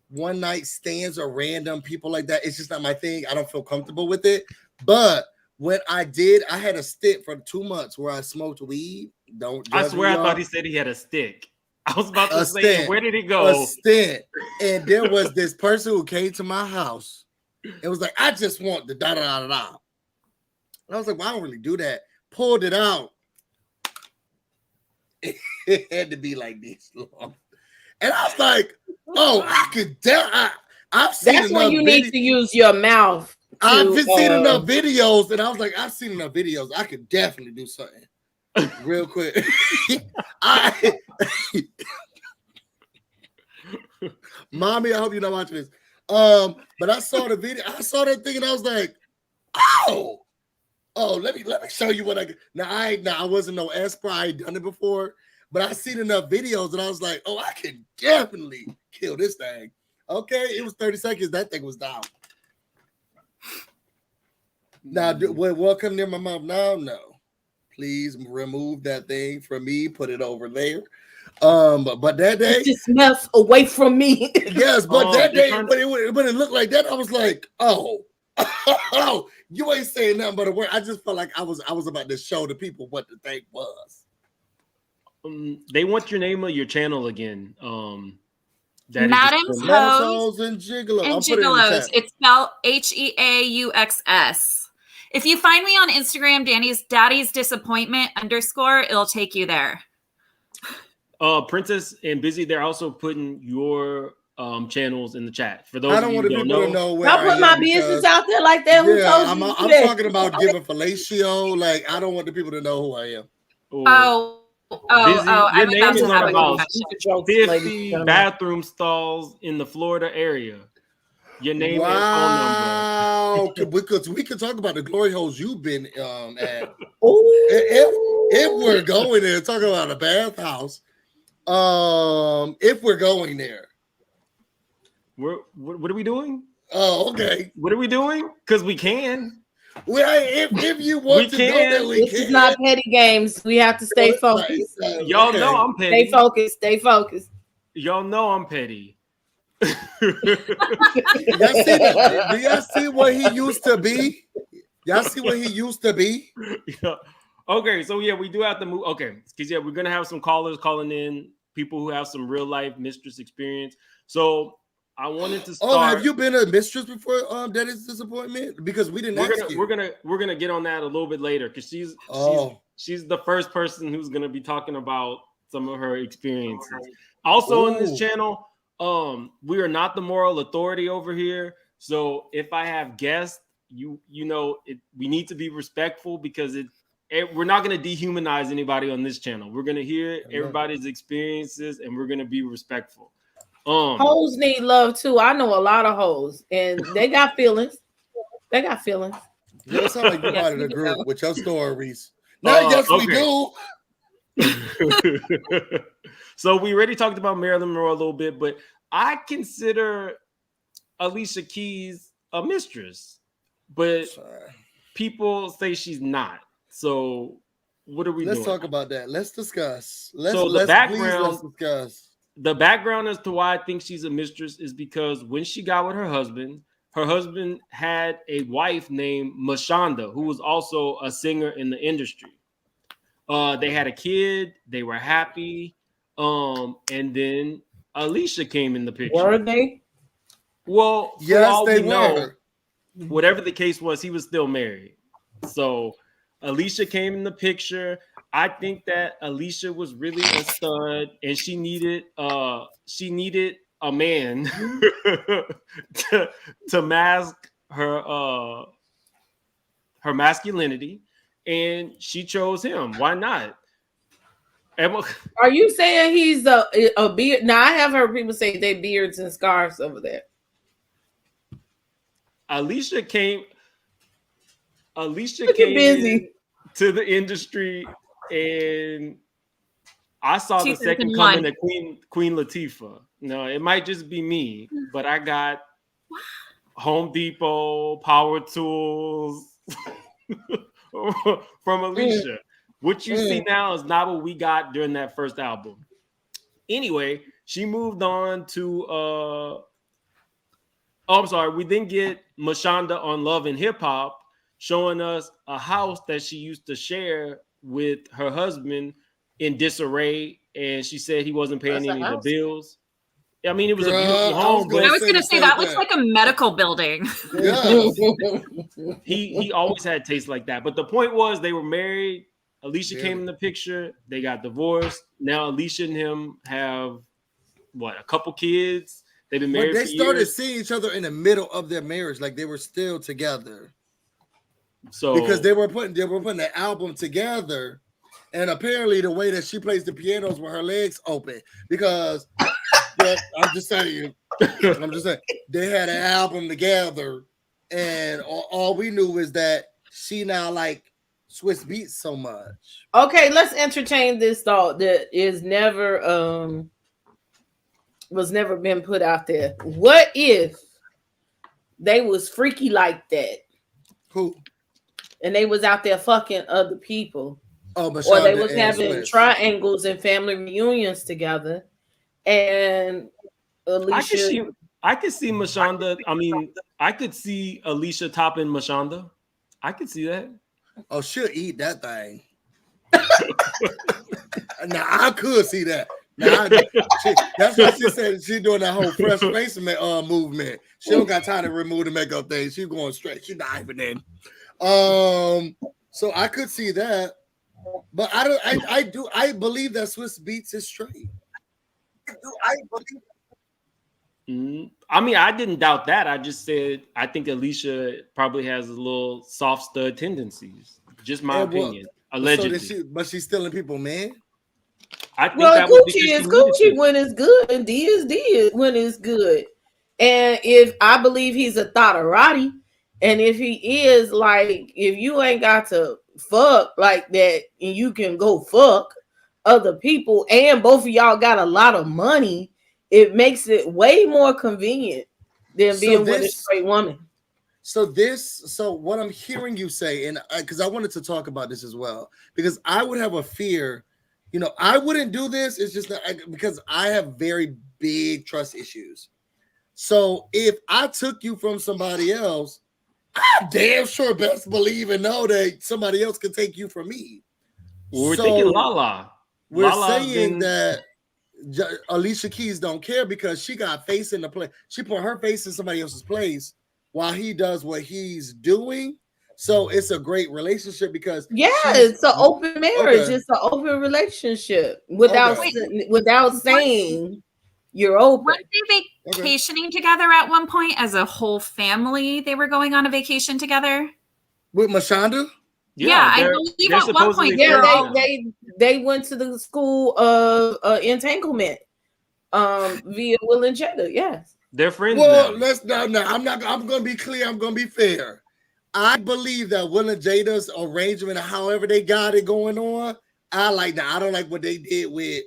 one night stands or random people like that. It's just not my thing. I don't feel comfortable with it. But when I did, I had a stint for 2 months where I smoked weed. I swear I thought he said he had a stick. I was about to say, where did it go? A stint. And there was this person who came to my house. It was like, I just want the da-da-da-da-da. And I was like, well, I don't really do that. Pulled it out. It had to be like this long. And I was like, oh, I could tell. I've seen that's when you need to use your mouth. I've been seeing enough videos, and I was like, I've seen enough videos. I could definitely do something real quick. Mommy, I hope you're not watching this. But I saw the video. I saw that thing, and I was like, oh, let me show you what I got. Now I wasn't no expert. I ain't done it before, but I seen enough videos, and I was like, oh, I can definitely kill this thing. Okay, it was 30 seconds. That thing was down. Now, will come near my mouth now? No. Please remove that thing from me. Put it over there. But that day, it just smells away from me. Yes, but that day, but it looked like that. I was like, oh, you ain't saying nothing but a word. I just felt like I was about to show the people what the thing was. They want your name of your channel again. Madam's Madam's Hose Hoes and Gigolo. and I'll put it in the Gigolos. chat. It's spelled Heauxs. If you find me on Instagram, Daddy's Disappointment _ it'll take you there. Princess and Busy, they're also putting your channels in the chat. For those I of don't you want who the don't people know, to know where Y'all I put am my because- business out there like that. Who Yeah, told I'm you to do I'm that? talking about giving fellatio. Like, I don't want the people to know who I am. Oh, Busy, your I'm name about is to have a about confession. 50 bathroom stalls in the Florida area. Your name and phone number. Wow, because we could talk about the glory holes you've been at. Ooh. If we're going there, talking about a bathhouse. If we're going there. What are we doing? Oh, okay. What are we doing? Because we can. Well, if you want to go there, we This can. is not petty games. We have to stay focused. Y'all Okay. know I'm petty. Stay focused. Stay focused. Y'all know I'm petty. Do y'all see what he used to be? Y'all see what he used to be? Yeah. Okay, so yeah, we do have to move. Okay, because yeah, we're gonna have some callers calling in, people who have some real life mistress experience. So I wanted to start. Oh, have you been a mistress before? Daddy's Disappointment? Because we didn't ask you. We're gonna get on that a little bit later because she's the first person who's gonna be talking about some of her experiences. Also on this channel, we are not the moral authority over here. So if I have guests, we need to be respectful because we're not going to dehumanize anybody on this channel. We're going to hear everybody's experiences and we're going to be respectful. Hoes need love too. I know a lot of hoes and they got feelings. They got feelings. You know, sound like you're part of the group with your stories. No, yes, we do. So we already talked about Marilyn Monroe a little bit, but I consider Alicia Keys a mistress, but people say she's not. So what are we doing? Let's talk about that. Let's discuss. The background as to why I think she's a mistress is because when she got with her husband had a wife named Mashonda, who was also a singer in the industry. They had a kid. They were happy. And then Alicia came in the picture. Were they? Well, yes, they were. Whatever the case was, he was still married. So Alicia came in the picture. I think that Alicia was really a stud, and she needed a man to mask her masculinity, and she chose him. Why not? Are you saying he's a beard? Now I have heard people say they beards and scarves over there. Alicia came busy to the industry, and I saw the second 2001. coming of Queen Latifah. No, it might just be me, but I got Home Depot, power tools from Alicia. What you see now is not what we got during that first album. Anyway, she moved on to I'm sorry. We then get Mashonda on Love and Hip Hop, showing us a house that she used to share with her husband in disarray, and she said he wasn't paying any of the bills. I mean, it was a beautiful home, but I was going to say that looks like a medical building. Yeah. he always had taste like that. But the point was, they were married. Alicia came in the picture. They got divorced. Now Alicia and him have a couple kids. They've been married. But they started years. seeing each other in the middle of their marriage, like they were still together. So because they were putting the album together, and apparently the way that she plays the pianos with her legs open, because I'm just saying they had an album together, and all we knew is that she now like Swiss beats so much. Okay, let's entertain this thought that is never was never been put out there. What if they was freaky like that? Who? And they was out there fucking other people. Oh, or they was having triangles and family reunions together. And Alicia, I could see Mashonda. I mean, I could see Alicia topping Mashonda. I could see that. Oh, she'll eat that thing. Now I could see that. Now, that's why she said she's doing that whole fresh face movement. She don't got time to remove the makeup thing. She's going straight. She's diving in. So I could see that, but I believe that Swiss Beats is straight. I believe. I mean, I didn't doubt that. I just said I think Alicia probably has a little soft stud tendencies. Just my opinion. Allegedly, but she's stealing people, man. I think well, that Gucci is Gucci when it's good, and D is D when it's good. And if I believe he's a thotterati, and if he is like, if you ain't got to fuck like that, and you can go fuck other people, and both of y'all got a lot of money, it makes it way more convenient than being with a straight woman. So what I'm hearing you say, and because I wanted to talk about this as well, because I would have a fear. You know, I wouldn't do this. It's just because I have very big trust issues. So if I took you from somebody else, I damn sure best believe and know that somebody else can take you from me. Well, we're thinking Lala. We're saying that Alicia Keys don't care because she got face in the place. She put her face in somebody else's place while he does what he's doing. So it's a great relationship because it's an open marriage. Okay. It's an open relationship without saying you're open. Weren't they vacationing together at one point as a whole family? They were going on a vacation together with Mashonda. Yeah, I believe at one point. Yeah, they went to the school of entanglement via Will and Jada. Yes, they're friends. Well, I'm going to be clear. I'm going to be fair. I believe that Will and Jada's arrangement, however they got it going on, I like that. I don't like what they did with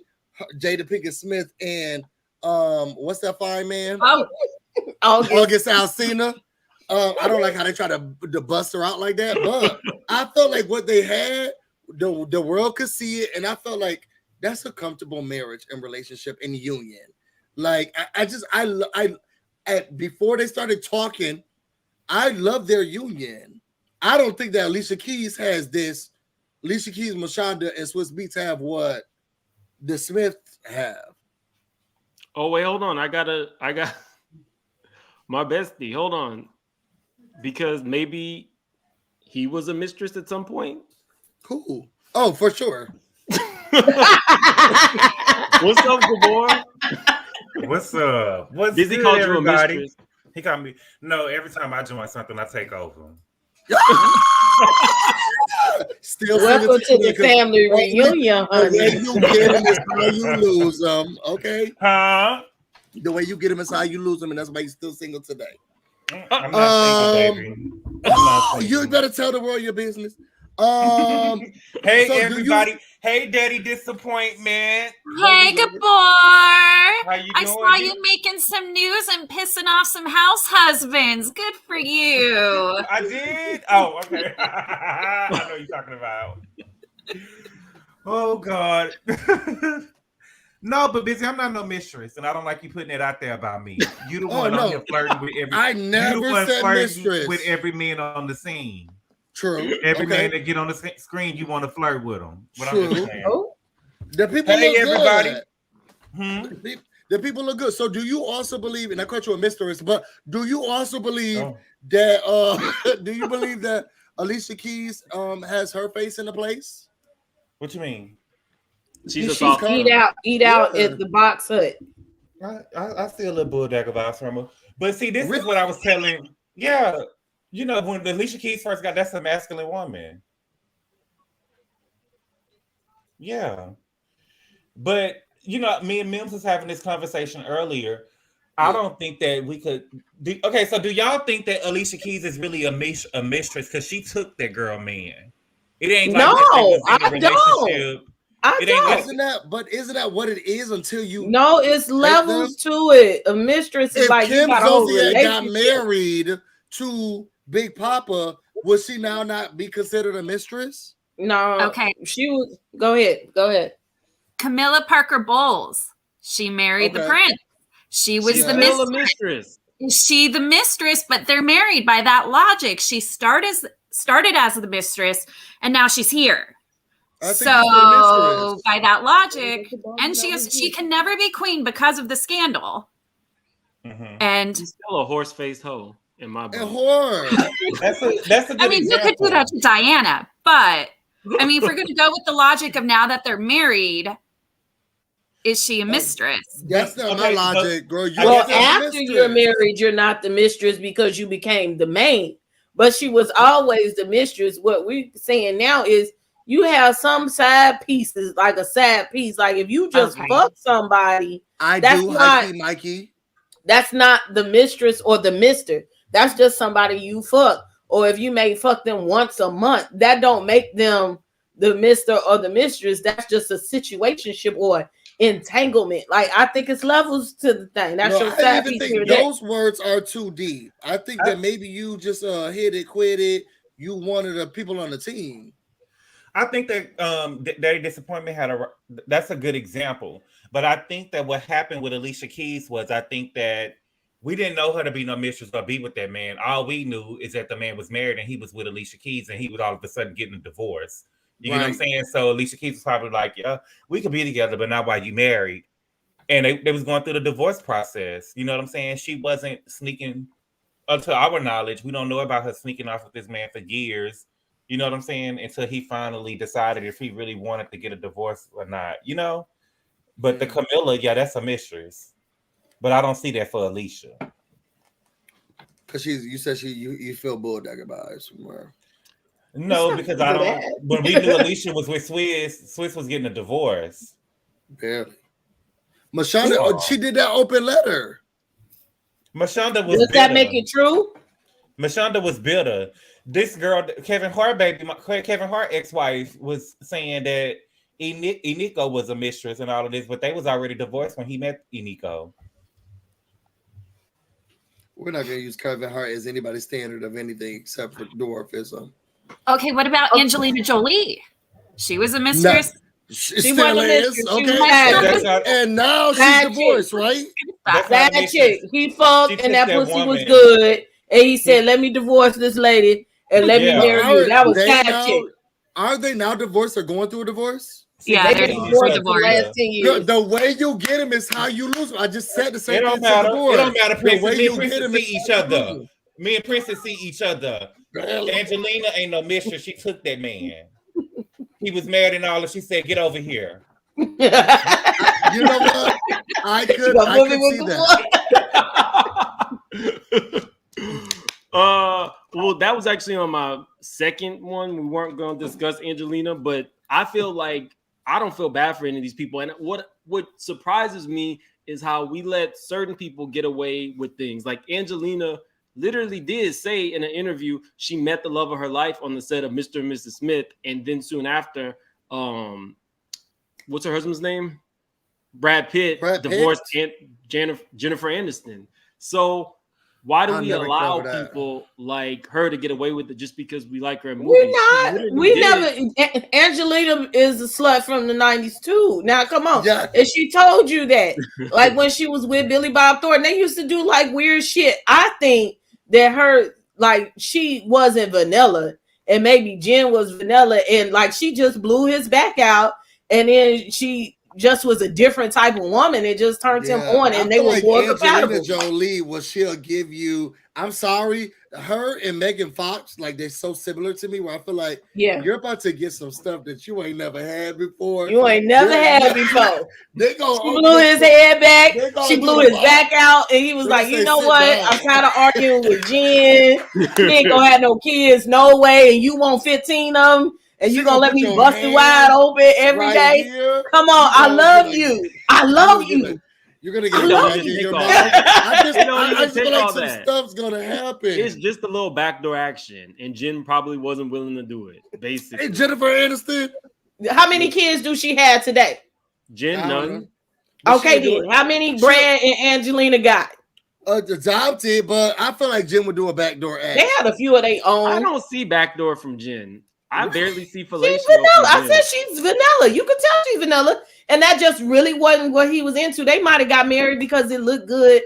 Jada Pinkett Smith and what's that fine man? August Alsina. I don't like how they try to bust her out like that, but I felt like what they had, the world could see it, and I felt like that's a comfortable marriage and relationship and union. Like before they started talking, I love their union. I don't think that Alicia Keys has this. Alicia Keys, Mashonda, and Swiss Beats have what the Smiths have. Oh wait, hold on. I got my bestie. Hold on, because maybe he was a mistress at some point. Cool. Oh, for sure. What's up, Gabor? What's up? What's Dizzy good, called everybody? You a mistress. He called me. No, every time I join something, I take over. Still welcome to the family reunion, honey. The way you get them is how you lose them. Okay. Huh? The way you get them is how you lose them, and that's why you're still single today. I'm not single, baby. I'm not single. You better tell the world your business. Hey, so everybody. Hey, Daddy Disappointment. Hey, good boy. How you doing? I saw you making some news and pissing off some house husbands. Good for you. I did? Oh, okay. I know what you're talking about. Oh, God. No, but Busy, I'm not no mistress, and I don't like you putting it out there about me. You the one on here flirting with every. I never said mistress. With every man on the scene. True. Every man that get on the screen, you want to flirt with them. True. The people hey, look everybody. Good. The people look good. So, do you also believe? And I caught you a mistress, but do you also believe that? Do you believe that Alicia Keys has her face in the place? What you mean? She's eat out at the box hut. I see a little bulldog vibes from her. But see, this is what I was telling. Yeah. You know, when Alicia Keys first got, that's a masculine woman. Yeah. But, you know, me and Mims was having this conversation earlier. I don't think that we could. Okay, so do y'all think that Alicia Keys is really a mistress because she took that girl man? It ain't like I don't. Isn't that what it is until you? No, it's levels to it. A mistress is like Kim Zolciak got married to Big Papa, would she now not be considered a mistress? No. Okay. She was. Go ahead. Camilla Parker Bowles. She married the prince. She was the mistress. She the mistress, but they're married by that logic. She started as the mistress, and now she's here. I think So he's the mistress. by that logic, and she can never be queen because of the scandal. And She's still a horse-faced hoe in my A book. whore. That's a good I mean, example. you could do that to Diana, but I mean, if we're going to go with the logic of now that they're married, is she a mistress? That's not my Okay, logic, girl. You Well, are the after you're mistress. married, you're not the mistress because you became the maid. But she was always the mistress. What we're saying now is you have some side pieces, like a side piece. Like if you just fuck somebody, I that's do, not Mikey. that's not the mistress or the mister. That's just somebody you fuck. Or if you may fuck them once a month, that don't make them the mister or the mistress. That's just a situationship or entanglement. Like I think it's levels to the thing. That's No, your I side even piece think here. That. those words are too deep. I think that maybe you just hit it, quit it. You wanted the people on the team. I think that Daddy Disappointment that's a good example. But I think that what happened with Alicia Keys was I think that we didn't know her to be no mistress or be with that man. All we knew is that the man was married and he was with Alicia Keys and he was all of a sudden getting a divorce. You know what I'm saying? So Alicia Keys was probably like, yeah, we could be together, but not while you married. And they was going through the divorce process. You know what I'm saying? She wasn't sneaking, to our knowledge, we don't know about her sneaking off with this man for years. You know what I'm saying? Until he finally decided if he really wanted to get a divorce or not, you know? But the Camilla, yeah, that's a mistress. But I don't see that for Alicia. Because you said you feel bulldog about it somewhere. No, because I don't. When we knew Alicia was with Swiss was getting a divorce. Barely. Mashonda, she did that open letter. Mashonda was. Does that make it true? Mashonda was bitter. This girl, Kevin Hart ex-wife, was saying that Iniko was a mistress and all of this, but they was already divorced when he met Iniko. We're not going to use Kevin Hart as anybody's standard of anything except for dwarfism. Okay, what about Angelina Jolie? She was a mistress. No, she still is. Okay. And now she's divorced, right? That chick. He fucked and that pussy was good. And he said, let me divorce this lady and let me marry you. That was that chick. Are they now divorced or going through a divorce? Yeah, they're divorced for the last 10 years. The way you get him is how you lose him. I just said the same thing. It don't matter. Princess, me and Princess see each other. Me and Princess see each other. Angelina ain't no mistress. She took that man. He was married and all, and she said, "Get over here." You know what? I could see that. Well, that was actually on my second one. We weren't going to discuss Angelina, but I feel like I don't feel bad for any of these people. And what surprises me is how we let certain people get away with things. Like Angelina literally did say in an interview she met the love of her life on the set of Mr. and Mrs. Smith, and then soon after, what's her husband's name? Brad Pitt divorced Jennifer Aniston. So why do we allow people like her to get away with it just because we like her in movies? Angelina is a slut from the 90s too. Now, come on. Yeah. And she told you that. Like when she was with Billy Bob Thornton, they used to do like weird shit. I think that her, like, she wasn't vanilla. And maybe Jen was vanilla. And like she just blew his back out. And then she just was a different type of woman. It just turned him on, and they were more compatible. Angelina Jolie, she'll give you. I'm sorry, her and Megan Fox, like they're so similar to me. Where I feel like, you're about to get some stuff that you ain't never had before. You ain't never had before. She blew his head back. She blew his back out, and he was like, "You know what? I'm kind of arguing with Jen. He ain't gonna have no kids, no way, and you want 15 of them." And you gonna let me bust it wide open every day? Here. Come on, I love you. I love you. You're gonna get back in your mouth. I just feel like some stuff's gonna happen. It's just a little backdoor action, and Jen probably wasn't willing to do it. Basically, hey, Jennifer Aniston. How many kids do she have today? Jen, none. Okay, then how many Brad and Angelina got? Adopted, but I feel like Jen would do a backdoor act. They had a few of their own. I don't see backdoor from Jen. I barely see fellatio. She's vanilla. I said she's vanilla. You could tell she's vanilla, and that just really wasn't what he was into. They might have got married because it looked good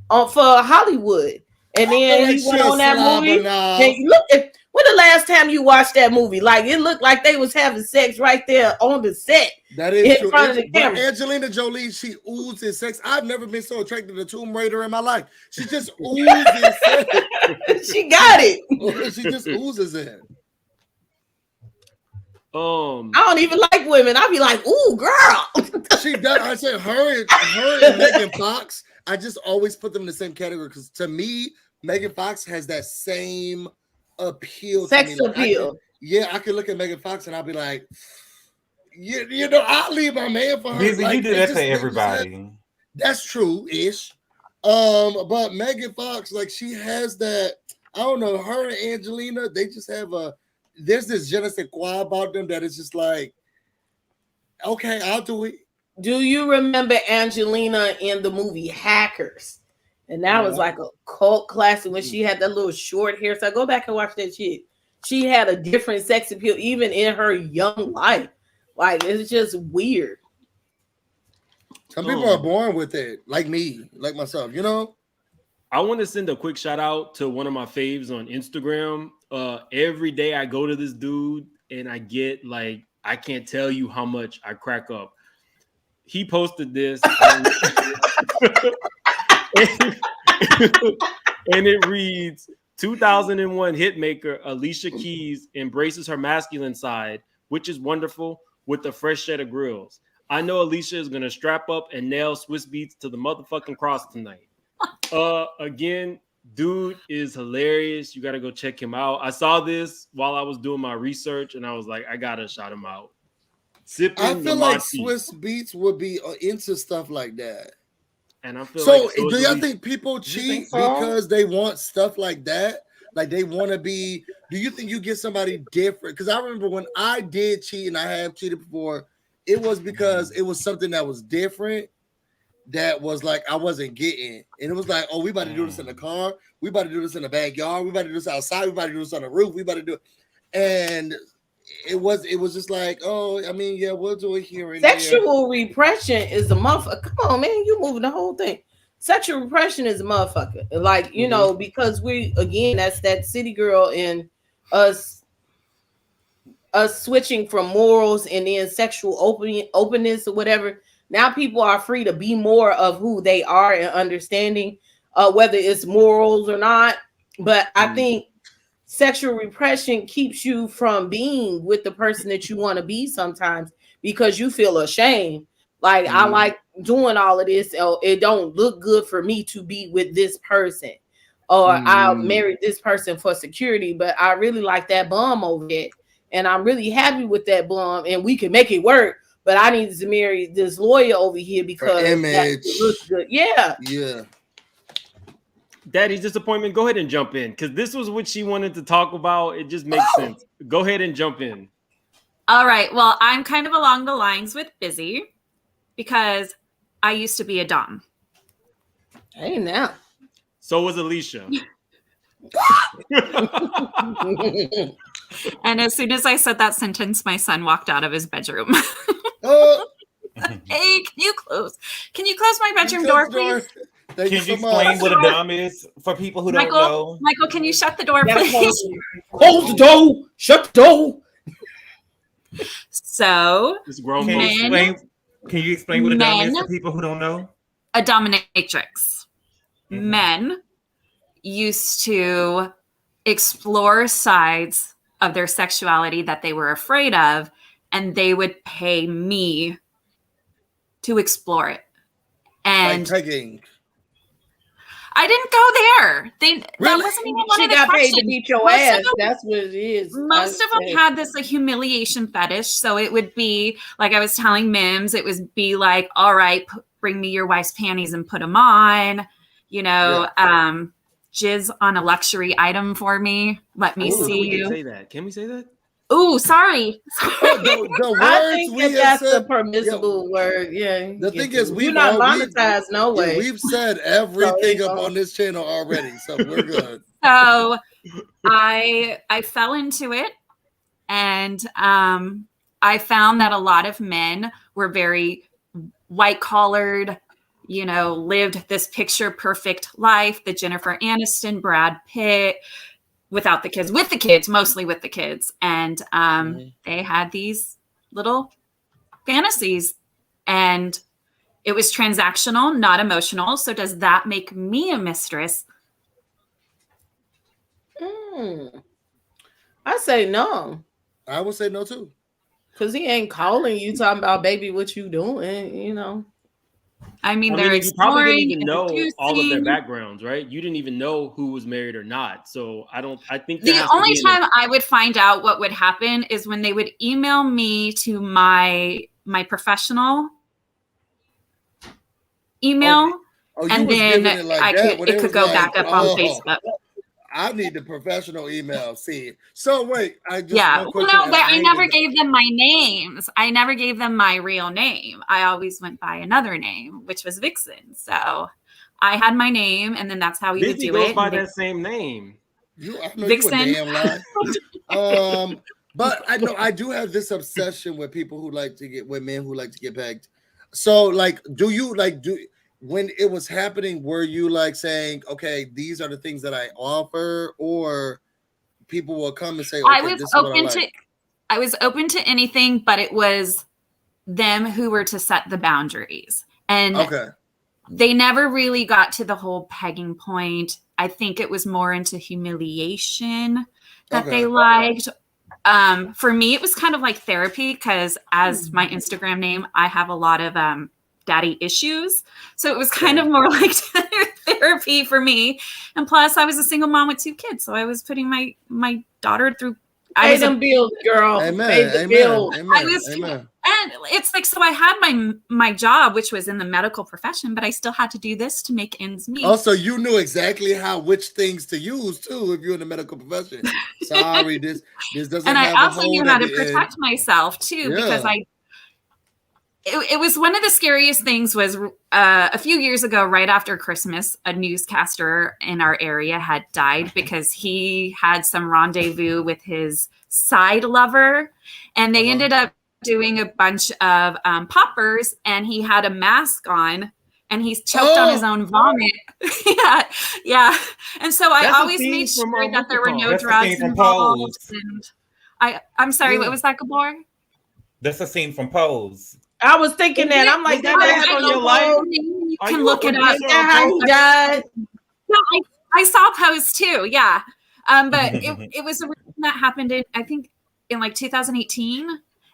for Hollywood, and then he went on that movie. And look, When the last time you watched that movie? Like, it looked like they was having sex right there on the set. That is true. Front of the But camera. Angelina Jolie, she oozes sex. I've never been so attracted to Tomb Raider in my life. She just oozes sex. She got it. She just oozes it. I don't even like women. I'll be like, ooh, girl. She does. I say her and Megan Fox. I just always put them in the same category because to me, Megan Fox has that same appeal. Sex to me. appeal. I could look at Megan Fox and I'll be like, you know, I'll leave my man for her. Busy, like, you do that to everybody. That's true-ish. But Megan Fox, like, she has that. I don't know. Her and Angelina, they just have there's this je ne sais quoi about them that is just like, okay, I'll do it. Do you remember Angelina in the movie Hackers? And that was like a cult classic when she had that little short hair. So go back and watch that shit. She had a different sex appeal even in her young life. Like, it's just weird. Some people are born with it, like me, like myself, you know? I want to send a quick shout out to one of my faves on Instagram. Every day I go to this dude and I get like, I can't tell you how much I crack up. He posted this and it reads, 2001 hitmaker Alicia Keys embraces her masculine side, which is wonderful, with a fresh set of grills. I know Alicia is going to strap up and nail Swiss Beats to the motherfucking cross tonight. Again, dude is hilarious. You got to go check him out. I saw this while I was doing my research and I was like, I got to shout him out. Sipping I feel like Swiss Beats would be into stuff like that. And I feel so. Like do y'all think people cheat because they want stuff like that? Like they want to be? Do you think you get somebody different? Because I remember when I did cheat, and I have cheated before. It was because it was something that was different. That was like I wasn't getting, and it was like, oh, we about to do this in the car. We about to do this in the backyard. We about to do this outside. We about to do this on the roof. We about to do it, and it was just like, oh, I mean, yeah, we'll do it here and Sexual repression is a motherfucker. Come on, man, you moving the whole thing. Sexual repression is a motherfucker. Like, you know, because we, again, that's that city girl in us switching from morals and then sexual openness or whatever. Now people are free to be more of who they are and understanding whether it's morals or not. But I think sexual repression keeps you from being with the person that you want to be sometimes because you feel ashamed. Like, I like doing all of this. It don't look good for me to be with this person. Or I married this person for security, but I really like that bum over there. And I'm really happy with that bum and we can make it work. But I need to marry this lawyer over here because it looks good. Yeah. Yeah. Daddy's disappointment. Go ahead and jump in because this was what she wanted to talk about. It just makes sense. Go ahead and jump in. All right. Well, I'm kind of along the lines with Busy because I used to be a dom. Hey, now. So was Alicia. And as soon as I said that sentence, my son walked out of his bedroom. Hey, can you close my bedroom door, please? Can you explain what a dom is for people who don't know? Michael, can you shut the door, please? Close the door. Shut the door. So, can you explain what a dom is for people who don't know? A dominatrix. Men used to explore sides of their sexuality that they were afraid of, and they would pay me to explore it. And like pegging. I didn't go there. That wasn't even one of the questions. Paid to beat your ass. That's what it is. Most of them had this humiliation fetish. So it would be like I was telling Mims, it would be like, all right, bring me your wife's panties and put them on. You know, jizz on a luxury item for me. Let me see you. Can we say that? Ooh, sorry. The I think words that's a permissible word. Yeah. The thing is, we're not monetized no way. We've said everything up on this channel already, so we're good. So I fell into it, and I found that a lot of men were very white collared, you know, lived this picture perfect life, the Jennifer Aniston, Brad Pitt, without the kids, with the kids, mostly with the kids. And they had these little fantasies, and it was transactional, not emotional. So does that make me a mistress? I say no. I would say no too. Because he ain't calling you talking about, baby, what you doing, you know. I mean, they're you probably didn't even know introducing. all of their backgrounds, right? You didn't even know who was married or not. So I think The only time I would find out what would happen is when they would email me to my professional email, and then it could go back up on Facebook. I need the professional email. See, so wait, I just I never gave them my names. I never gave them my real name. I always went by another name, which was Vixen. So I had my name, and then that's how we would do goes it. By that same name, Vixen. You a damn lie. But I know I do have this obsession with people who like to get women who like to get pegged. So, like, when it was happening, were you like saying, okay, these are the things that I offer, or people will come and say, okay, I was open to anything, but it was them who were to set the boundaries. And they never really got to the whole pegging point. I think it was more into humiliation that they liked. For me, it was kind of like therapy, because as my Instagram name, I have a lot of daddy issues. So it was kind of more like therapy for me. And plus, I was a single mom with 2 kids. So I was putting my daughter through. Pay them bills, girl. Pay the bills. And it's like, so I had my job, which was in the medical profession, but I still had to do this to make ends meet. Also, you knew exactly which things to use too if you're in the medical profession. Sorry, this doesn't. And I also knew how to protect myself too, because it was one of the scariest things was a few years ago, right after Christmas, a newscaster in our area had died because he had some rendezvous with his side lover, and they ended up doing a bunch of poppers, and he had a mask on, and he's choked on his own vomit. yeah. And so I always made sure that there were no drugs involved. And I'm sorry, what was that, Gabor? That's a scene from Pose. I was thinking that. I'm like, that happened on your life. You can look it up. I saw Pose too. Yeah. But it was a reason that happened in like 2018.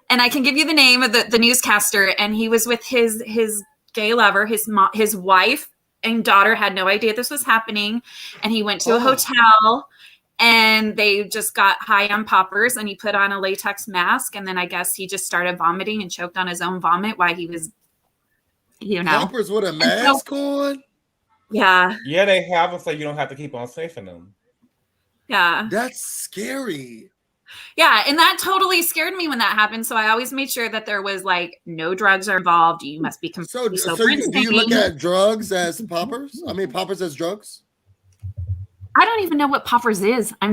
And I can give you the name of the newscaster. And he was with his gay lover, his wife and daughter had no idea this was happening. And he went to a hotel, and they just got high on poppers, and he put on a latex mask. And then I guess he just started vomiting and choked on his own vomit while he was, Poppers with a mask on? Yeah. Yeah, they have them so you don't have to keep on sniffing them. Yeah. That's scary. Yeah, and that totally scared me when that happened. So I always made sure that there was like no drugs are involved. You must be completely sober. So do you look at drugs as poppers? I mean, poppers as drugs? I don't even know what poppers is. I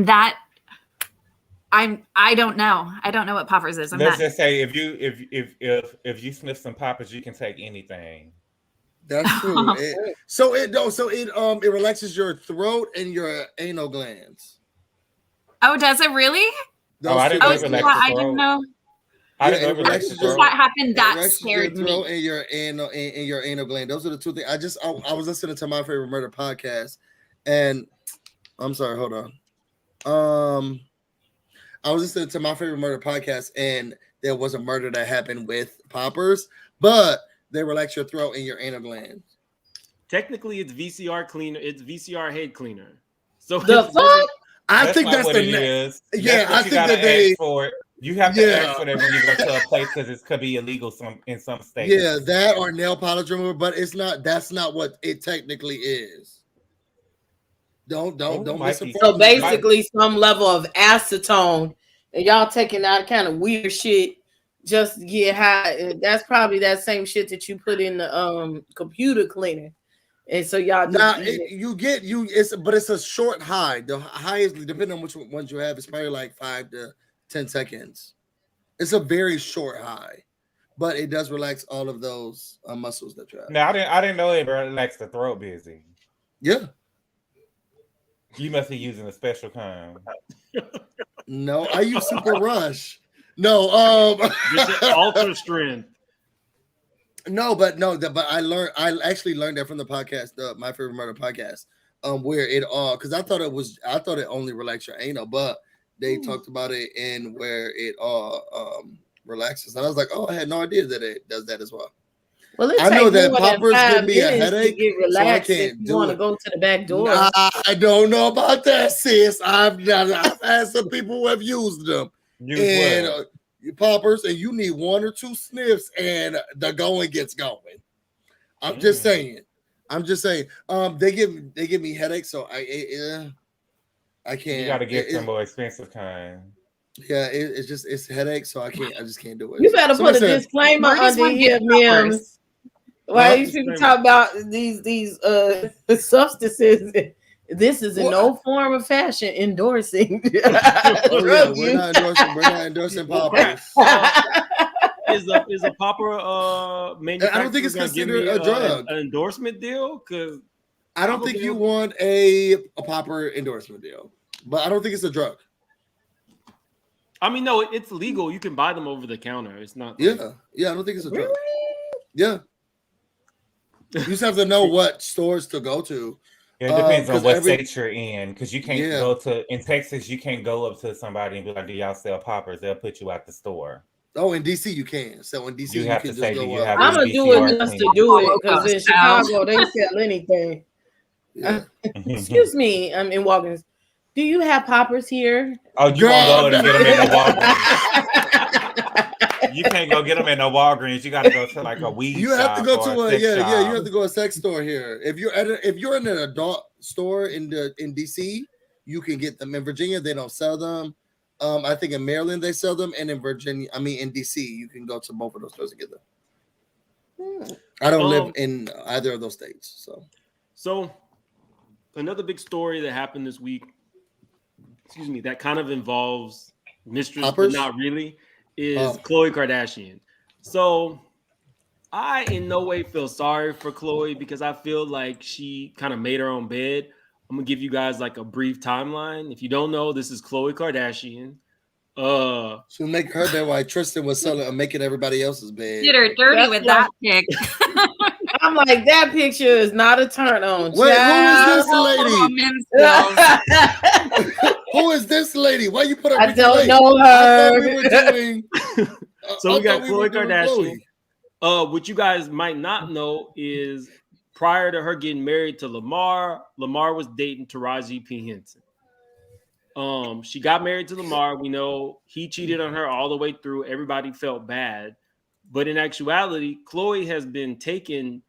don't know. I don't know what poppers is. Let's just say if you sniff some poppers, you can take anything. That's true. It relaxes your throat and your anal glands. Oh, does it really? I didn't know. I didn't know that happened. That scared me. And your anal gland. Those are the 2 things. I was listening to My Favorite Murder podcast, and I'm sorry, hold on. I was listening to My Favorite Murder podcast, and there was a murder that happened with poppers, but they relax your throat and your anal glands. Technically, it's VCR cleaner. It's VCR head cleaner. So the fuck? I think that's what it is. Yeah, I think that they for it. You have to ask for that when you go to a place because it could be illegal in some states. Yeah, that or nail polish remover, but it's not. That's not what it technically is. Don't misinform. So basically, some level of acetone, and y'all taking that kind of weird shit just to get high. That's probably that same shit that you put in the computer cleaner. And so y'all but it's a short high. The highest, depending on which ones you have, it's probably like 5 to 10 seconds. It's a very short high, but it does relax all of those muscles that you have. Now I didn't know it relaxed the throat busy. Yeah. You must be using a special kind. No, I use Super Rush. No, Just ultra strength. but I actually learned that from the podcast, My Favorite Murder podcast, where it because I thought it only relaxed your anal, but they talked about it in where it relaxes, and I was like, oh, I had no idea that it does that as well. Well, it I know takes that more than poppers 5 give me a minutes to headache, get so I relaxed if can't you do want to it. go to the back door. I don't know about that, sis. I've had some people who have used them and poppers, and you need 1 or 2 sniffs, and the going gets going. I'm just saying. They give me headaches, so I can't. You got to get some more expensive kind. Yeah, it's headaches, so I just can't do it. You better Somebody put a said, disclaimer Marty's under one here, big Mims. peppers. Why these people talk about these substances? This is in no form of fashion endorsing. oh yeah, we're not endorsing poppers. Is a popper manufacturer? I don't think it's gonna give considered me a drug. An endorsement deal? Because I don't think you want a popper endorsement deal, but I don't think it's a drug. I mean, no, it's legal. You can buy them over the counter. It's not. Yeah, I don't think it's a drug. Really? Yeah. You just have to know what stores to go to. It depends on what state you're in, because you can't go to in Texas. You can't go up to somebody and be like, "Do y'all sell poppers?" They'll put you out the store. Oh, in DC you can. So in DC you have to can say, just "Do go you up. have?" I'm gonna do it just to do it, because in Chicago they sell anything. Yeah. Excuse me, I'm in Walgreens. Do you have poppers here? Oh, you won't go and get them in the Walgreens. You can't go get them in no Walgreens. You got to go to like a weed. You have to go to a You have to go to a sex store here. If you're in an adult store in DC, you can get them. In Virginia, they don't sell them. I think in Maryland they sell them, and in DC, you can go to both of those stores and get them. I don't live in either of those states, so another big story that happened this week. Excuse me, that kind of involves Mistress, but not really, is Khloe Kardashian. So I in no way feel sorry for Khloe, because I feel like she kind of made her own bed. I'm gonna give you guys like a brief timeline. If you don't know, this is Khloe Kardashian. So make her bed while Tristan was making everybody else's bed. Did her dirty with that pic. I'm like, that picture is not a turn on. Wait, who is this lady? Why you put her? I don't know her. We were doing, so we got Khloe Kardashian. What you guys might not know is prior to her getting married to Lamar was dating Taraji P. Henson. She got married to Lamar. We know he cheated on her all the way through. Everybody felt bad. But in actuality, Khloe has been taking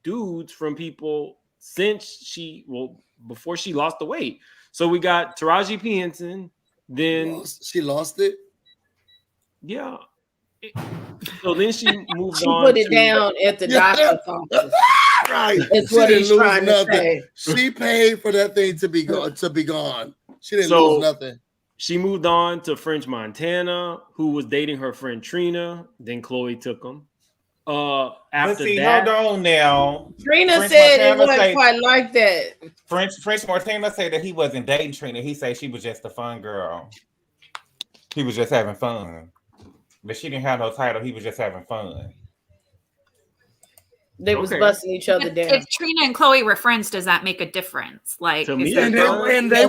dudes from people since before she lost the weight. So we got Taraji P. Henson. Then she lost it. Yeah. So then she moved she on. Put it down at the doctor's office. Right. That's what he's trying to say. She paid for that thing to be gone. She didn't lose nothing. She moved on to French Montana, who was dating her friend Trina. Then Khloe took him. After that, hold on now. Trina French said Montana it wasn't quite like that. French Montana said that he wasn't dating Trina. He said she was just a fun girl. He was just having fun. But she didn't have no title. He was just having fun. They was busting each other down. If Trina and Khloe were friends, does that make a difference? Like, and they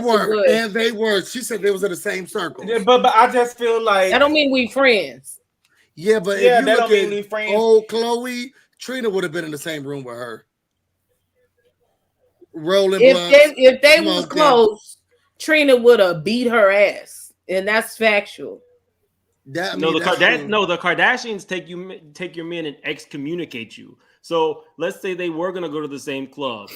were. She said they was in the same circle. Yeah, but I just feel like I don't mean we friends. Yeah, but if you look at old Khloe, Trina would have been in the same room with her. Rolling if they was close, Trina would have beat her ass, and that's factual. The Kardashians take your men and excommunicate you. So let's say they were gonna go to the same club.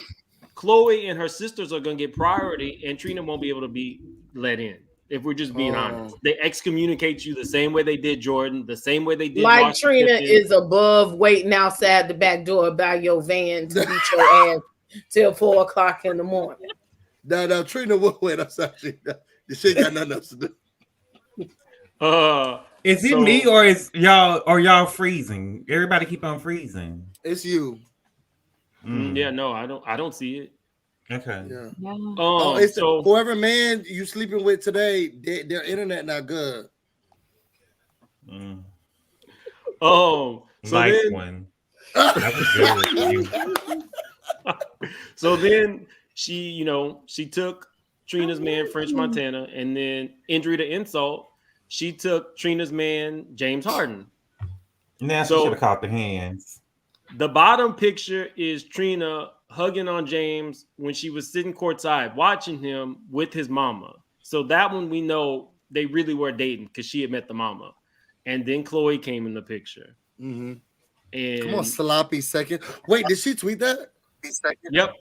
Khloe and her sisters are gonna get priority, and Trina won't be able to be let in. If we're just being honest, they excommunicate you the same way they did Jordan, the same way they did. Like Trina is above waiting outside the back door by your van to beat your ass till 4 o'clock in the morning. No, Trina will wait outside. She ain't got nothing else to do. Is it me or is y'all freezing? Everybody keep on freezing. It's you. Yeah, no, I don't see it. Okay. Yeah. Yeah. It's So whoever man you sleeping with today, their internet not good. Mm. so Nice then one. That was good. You. so then she took Trina's man French Montana, and then injury to insult, she took Trina's man James Harden. Now she should So have caught the hands. the bottom picture is Trina hugging on James when she was sitting courtside watching him with his mama. So that one we know they really were dating because she had met the mama. And then Chloe came in the picture. Mm-hmm. And Come on, sloppy second. Wait, did she tweet that? Yep.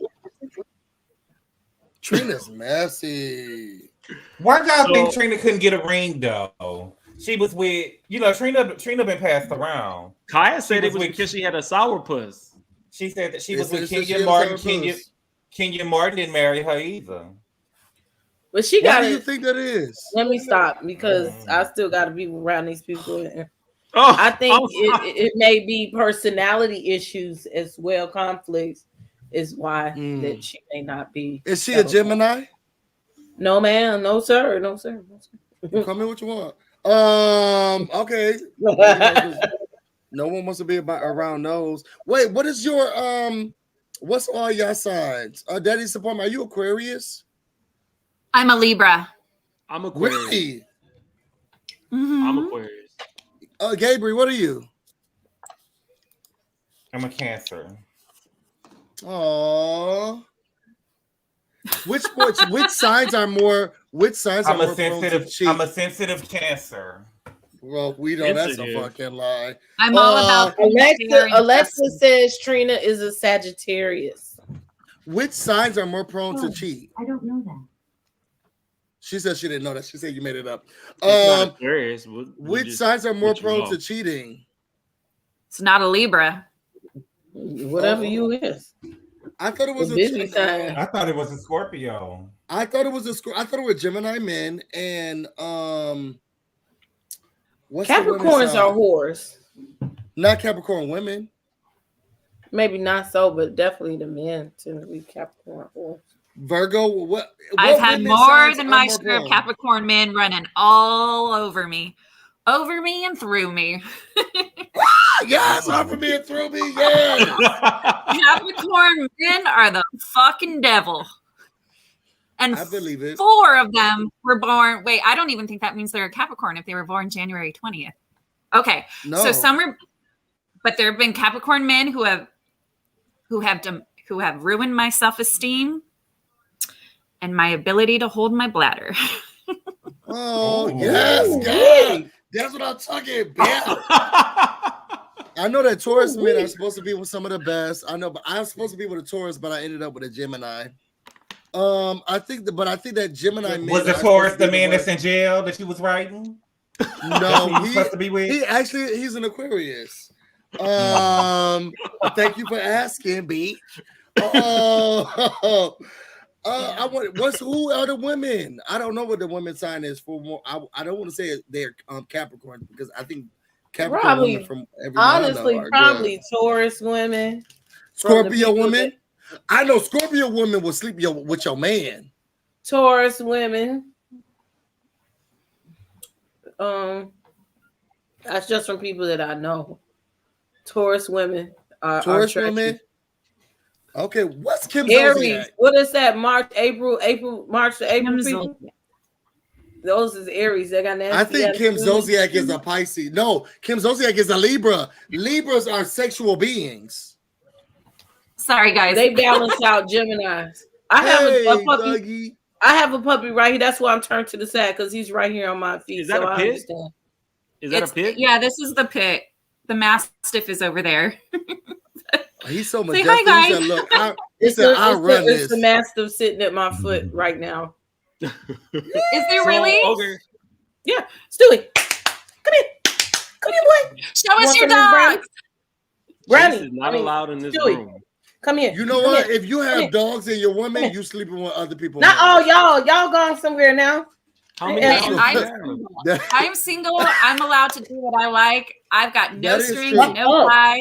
Trina's messy. Why y'all So- think Trina couldn't get a ring though? She was with, Trina been passed around. Kaya said She it was was with- because she had a sourpuss. She said that she They was said with she had Kenya a Martin. sourpuss. Kenya Martin didn't marry her either. But she Why got do you it. think that is? Let me stop because I still got to be around these people. Oh, I think I'm sorry. it may be personality issues as well. Conflicts is why that she may not be. Is she a Gemini? No, ma'am. No, sir. No, sir. No, sir. Come in what you want. Okay. Well, 'cause no one wants to be around those. Wait, what is your what's all your signs? Daddy support. Are you Aquarius? I'm a Libra. I'm Aquarius. Really? I'm Mhm. Aquarius. Gabriel, what are you? I'm a Cancer. Aww. Which signs are more prone to cheat? I'm a sensitive Cancer. Well, we know that's a Sensitive. fucking lie. I'm all about Alexa says Trina is a Sagittarius. Which signs are more prone to Oh. cheat? I don't know that. She said she didn't know that. She said you made it up. It's not Aquarius. Which signs are more put you prone off. to cheating? It's not a Libra. Whatever you is. I thought it was The a busy sign. I thought it was a Scorpio. I thought it was I thought it were Gemini men and what's the women's Capricorns sign? are whores. Not Capricorn women. Maybe not so, but definitely the men tend to be Capricorn whores. Virgo. What I've had women's more signs than are my more share of prone? Capricorn men running all over me and through me. Yes, over me and through me. Yes. Capricorn men are the fucking devil. And I believe it. 4 of them were born. Wait, I don't even think that means they're a Capricorn if they were born January 20th. Okay. No. So some are, but there have been Capricorn men who have ruined my self-esteem and my ability to hold my bladder. Oh, Ooh. yes, God. That's what I'm talking about. I know that Taurus men are supposed to be with some of the best. I know, but I'm supposed to be with a Taurus, but I ended up with a Gemini. I think that Gemini men Was the are Taurus supposed to the be man worst. that's in jail that you was writing? No, Who you supposed to be with? he's an Aquarius. Thank you for asking, B. I want who are the women? I don't know what the women sign is for. More, I don't want to say they're Capricorn because I think Capricorn Probably, women from everyone I know honestly, are probably good. Taurus women. Scorpio women. I know Scorpio women will sleep with your man. Taurus women. That's just from people that I know. Taurus women are Taurus treacherous. women. Okay, what's Kim Aries. Zodiac? What is that? March to April Kim's people? Those is Aries. They got nasty. I think Kim attitude. Zodiac is a Pisces. No, Kim Zodiac is a Libra. Libras are sexual beings. Sorry, guys. They balance out Geminis. I have a puppy. Dougie. I have a puppy right here. That's why I'm turned to the side because he's right here on my feet. Is that so a I pit? understand. Is that a pit? Yeah, this is the pit. The Mastiff is over there. He's so Say majestic. hi, He said, guys. look, he said, I'll run It's the this. Mastiff sitting at my foot right now. Is there really? Okay. Yeah, Stewie, come here, boy. Show us Want your some of dog. this Brownie, This is not allowed in this Stewie, room. come here. You know Come what? here. If you Come have here. dogs and you're woman, you sleeping with other people. Not all y'all. Y'all going somewhere now. How many Hey, dogs I'm do you have? I'm single. I'm allowed to do what I like. I've got no That is strings, true. no ties.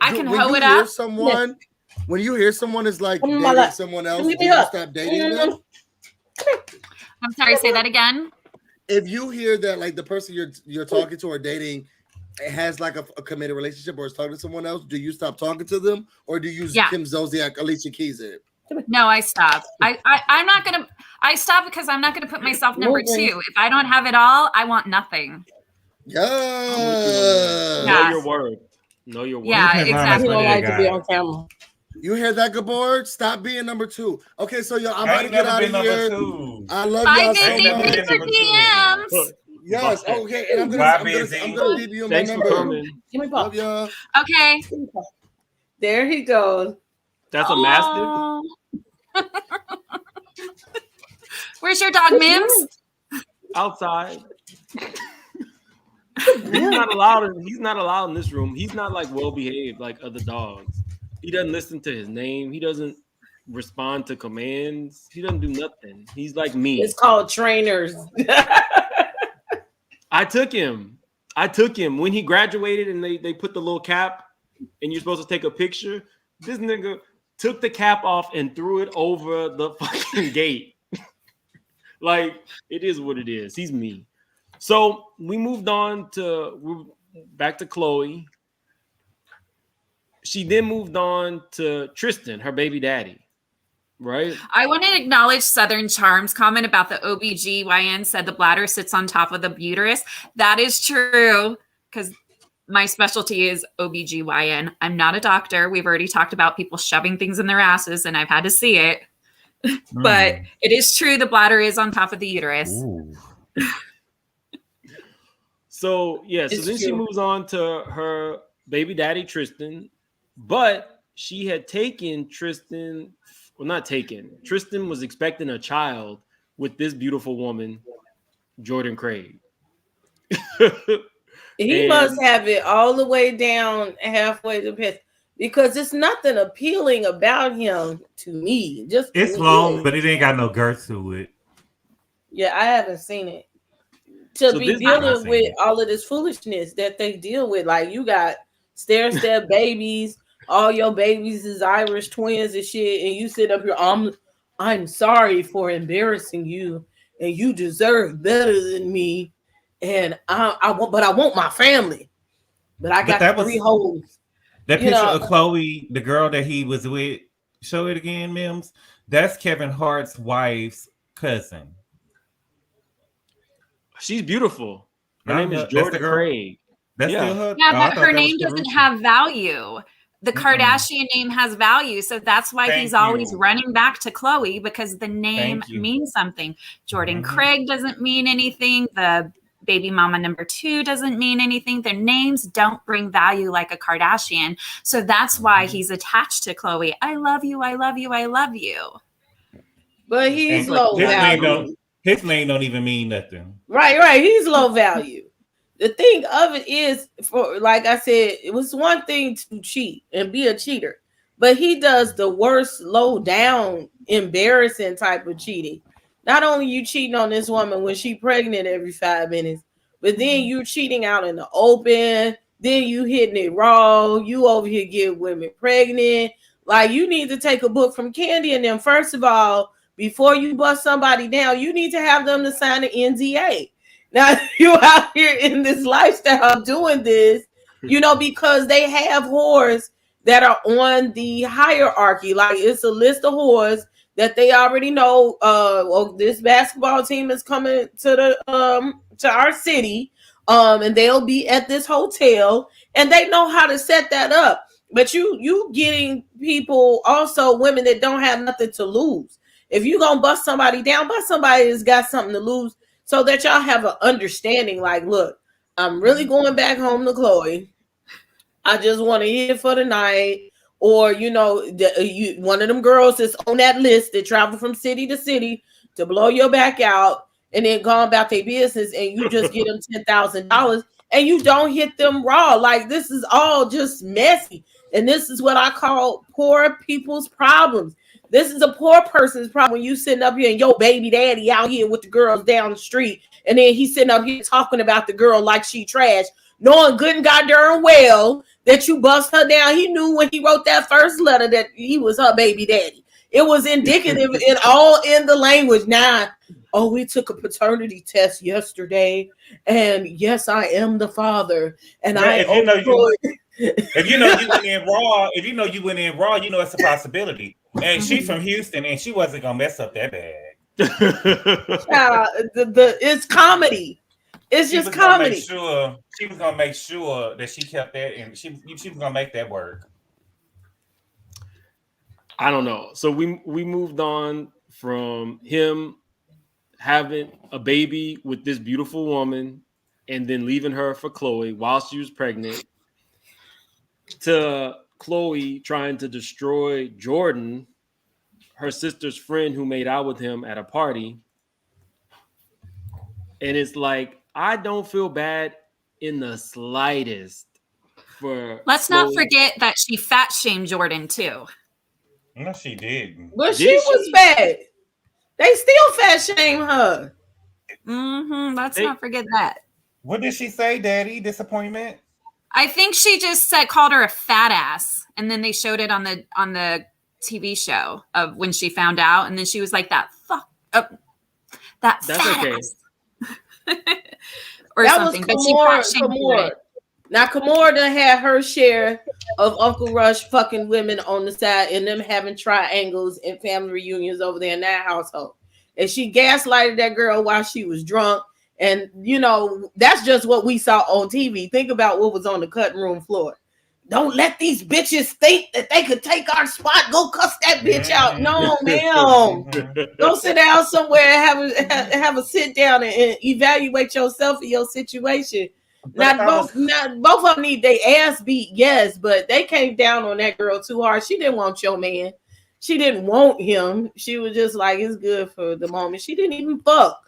I can When hoe you it hear up. someone, When you hear someone is like Come on, dating like, someone else, give do me you up. stop dating them? I'm sorry, say that again. If you hear that like the person you're talking to or dating has like a committed relationship or is talking to someone else, do you stop talking to them or do you use Yeah. Kim Zolciak, Alicia Keys it? No, I stop. I'm not gonna. I stop because I'm not gonna put myself number Moving. 2. If I don't have it all, I want nothing. Yeah. I'm with you on that. Know Yeah. your worth. Know your worth. Yeah, Depends on how much He exactly. don't money like they to be got. on camera. You hear that, Gabor? Stop being number 2. Okay, so y'all, I'm I about to ain't get never out been of number here. 2. I love Bye, y'all so ain't never baby. much. been Thanks for number 2. DMs. Yes. Bye. Okay, and I'm Bye, gonna busy. leave you my Thanks for number. coming. Give me Love pop. y'all. Okay. There he goes. That's a mastiff. Aw. Where's your dog, Mims? Outside. He's not allowed. He's not allowed in this room. He's not like well behaved like other dogs. He doesn't listen to his name. He doesn't respond to commands. He doesn't do nothing. He's like me. It's called trainers. I took him. When he graduated and they put the little cap and you're supposed to take a picture. This nigga took the cap off and threw it over the fucking gate. Like, it is what it is. He's me. So we moved on we're back to Chloe. She then moved on to Tristan, her baby daddy. Right? I want to acknowledge Southern Charm's comment about the OBGYN said the bladder sits on top of the uterus. That is true because my specialty is OBGYN. I'm not a doctor. We've already talked about people shoving things in their asses and I've had to see it. But it is true the bladder is on top of the uterus. Ooh. So then she moves on to her baby daddy Tristan, but she had taken Tristan. Well, not taken. Tristan was expecting a child with this beautiful woman, Jordan Craig. He must have it all the way down halfway to piss because there's nothing appealing about him to me. Just It's long, but it ain't got no girth to it. Yeah, I haven't seen it. To be dealing with all of this foolishness that they deal with, like you got stair-step babies, all your babies is Irish twins and shit, and you sit up here, I'm sorry for embarrassing you, and you deserve better than me, and I want my family, but I got 3 holes. That picture of Chloe, the girl that he was with, show it again, Mims. That's Kevin Hart's wife's cousin. She's beautiful. Her name is Jordan Craig. That's still her? Yeah, but her name doesn't have value. The Kardashian name has value, so that's why he's always running back to Chloe because the name means something. Jordan Craig doesn't mean anything. The baby mama number 2 doesn't mean anything. Their names don't bring value like a Kardashian, so that's why he's attached to Chloe. I love you. I love you. I love you. But he's low value. His name don't even mean nothing. Right. He's low value. The thing of it is, for like I said, it was one thing to cheat and be a cheater, but he does the worst, low down, embarrassing type of cheating. Not only you cheating on this woman when she pregnant every 5 minutes, but then you cheating out in the open. Then you hitting it raw. You over here get women pregnant. Like you need to take a book from Candy and them. First of all, before you bust somebody down, you need to have them to sign an NDA. Now you out here in this lifestyle doing this, because they have whores that are on the hierarchy. Like it's a list of whores that they already know. This basketball team is coming to our city, and they'll be at this hotel, and they know how to set that up. But you getting people, also women that don't have nothing to lose. If you gonna bust somebody down, bust somebody that's got something to lose, so that y'all have an understanding. Like, look, I'm really going back home to Chloe. I just want to hit for the night, or one of them girls that's on that list that travel from city to city to blow your back out, and then go about their business, and you just get them $10,000, and you don't hit them raw. Like this is all just messy, and this is what I call poor people's problems. This is a poor person's problem when you sitting up here and your baby daddy out here with the girls down the street, and then he's sitting up here talking about the girl like she trash, knowing good and goddamn well that you bust her down. He knew when he wrote that first letter that he was her baby daddy. It was indicative in the language. Now, oh, we took a paternity test yesterday, and yes, I am the father. And if you know you went in raw, you know it's a possibility. And she's from Houston, and she wasn't gonna mess up that bad. It's comedy. It's just comedy. She was gonna make sure that she kept that, and she was gonna make that work. I don't know. So we moved on from him having a baby with this beautiful woman and then leaving her for Chloe while she was pregnant, to Chloe trying to destroy Jordan, her sister's friend who made out with him at a party. And it's like, I don't feel bad in the slightest for Let's Chloe. not forget that she fat shamed Jordan too. No, she did. But she was bad. They still fat shame her. Let's not forget that. What did she say, Daddy? Disappointment? I think she just called her a fat ass, and then they showed it on the TV show of when she found out, and then she was like, "That That's fat okay. ass," or that something. Was Kimora. Now Kimora done had her share of Uncle Rush fucking women on the side and them having triangles and family reunions over there in that household. And she gaslighted that girl while she was drunk. And, you know, that's just what we saw on TV. Think about what was on the cutting room floor. Don't let these bitches think that they could take our spot. Go cuss that bitch out. No, ma'am. Go sit down somewhere and have a sit down and evaluate yourself and your situation. Both of them need their ass beat, yes, but they came down on that girl too hard. She didn't want your man. She didn't want him. She was just like, it's good for the moment. She didn't even fuck.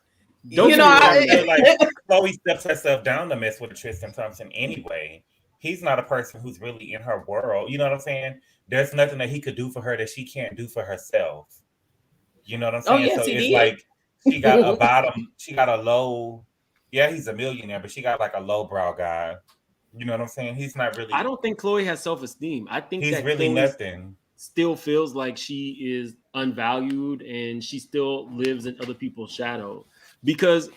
Chloe steps herself down to mess with Tristan Thompson anyway. He's not a person who's really in her world. You know what I'm saying? There's nothing that he could do for her that she can't do for herself. You know what I'm saying? Oh, yes, so he it's did. like she got a bottom, she got a low. Yeah, he's a millionaire, but she got like a lowbrow guy. You know what I'm saying? He's not really. I don't think Chloe has self-esteem. I think he's that really Chloe nothing. Still feels like she is unvalued and she still lives in other people's shadow, because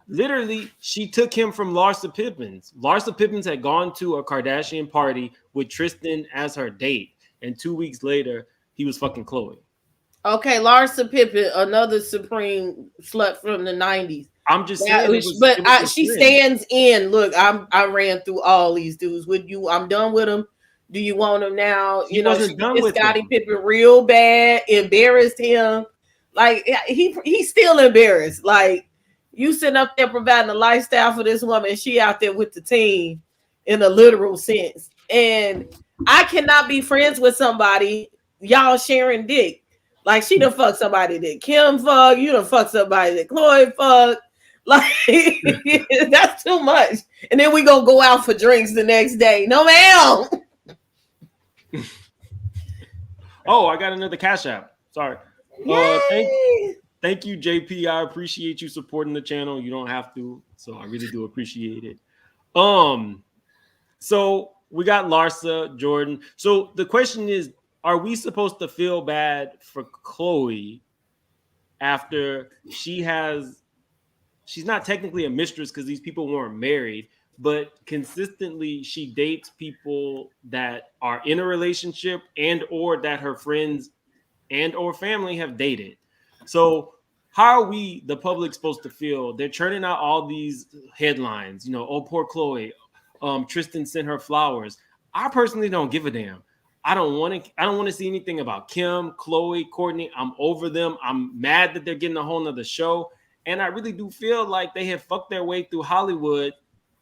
literally she took him from Larsa Pippins. Larsa Pippins had gone to a Kardashian party with Tristan as her date, and 2 weeks later he was fucking Chloe. Okay, Larsa Pippen, another supreme slut from the 90s. I'm just saying, she stands in. Look, I ran through all these dudes with you. I'm done with them. Do you want him now? She wasn't done with Scottie Pippen real bad, embarrassed him. Like he's still embarrassed. Like you sitting up there providing a lifestyle for this woman, and she out there with the team in a literal sense. And I cannot be friends with somebody y'all sharing dick. Like she done fuck somebody that Kim fuck, you done fuck somebody that Chloe fuck. Like that's too much. And then we gonna go out for drinks the next day. No, ma'am. Oh, I got another Cash App. Sorry. Thank you, JP. I appreciate you supporting the channel. You don't have to, so I really do appreciate it. So we got Larsa, Jordan. So the question is, are we supposed to feel bad for Chloe after she's not technically a mistress because these people weren't married, but consistently she dates people that are in a relationship and or that her friends and or family have dated. So how are we, the public, supposed to feel? They're churning out all these headlines, you know, oh, poor Chloe. Tristan sent her flowers. I personally don't give a damn. I don't want to see anything about Kim, Chloe, Courtney. I'm over them. I'm mad that they're getting a whole nother show. And I really do feel like they have fucked their way through Hollywood,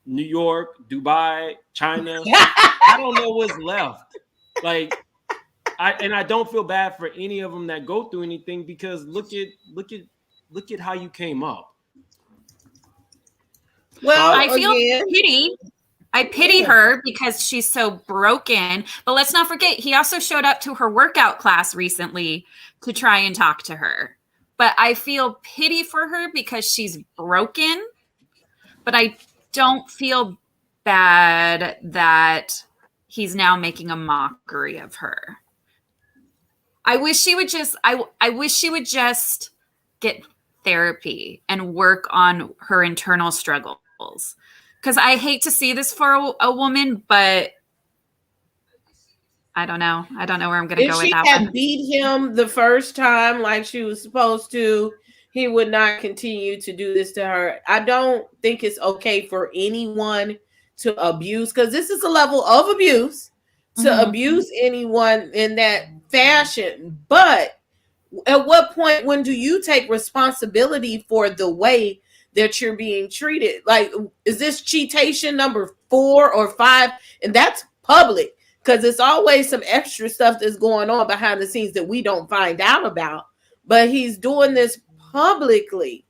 New York, Dubai, China. I don't know what's left. Like, I don't feel bad for any of them that go through anything, because look at how you came up. Well, I feel pity. I pity her because she's so broken. But let's not forget, he also showed up to her workout class recently to try and talk to her. But I feel pity for her because she's broken. But I don't feel bad that he's now making a mockery of her. I wish she would just I wish she would just get therapy and work on her internal struggles. Because I hate to see this for a woman, but I don't know. I don't know where I'm going to If go with she that had one. beat him the first time like she was supposed to, he would not continue to do this to her. I don't think it's okay for anyone to abuse, because this is a level of abuse, to abuse anyone in that fashion. But at what point, when do you take responsibility for the way that you're being treated? Like, is this cheatation number 4 or 5? And that's public, because it's always some extra stuff that's going on behind the scenes that we don't find out about. But he's doing this publicly,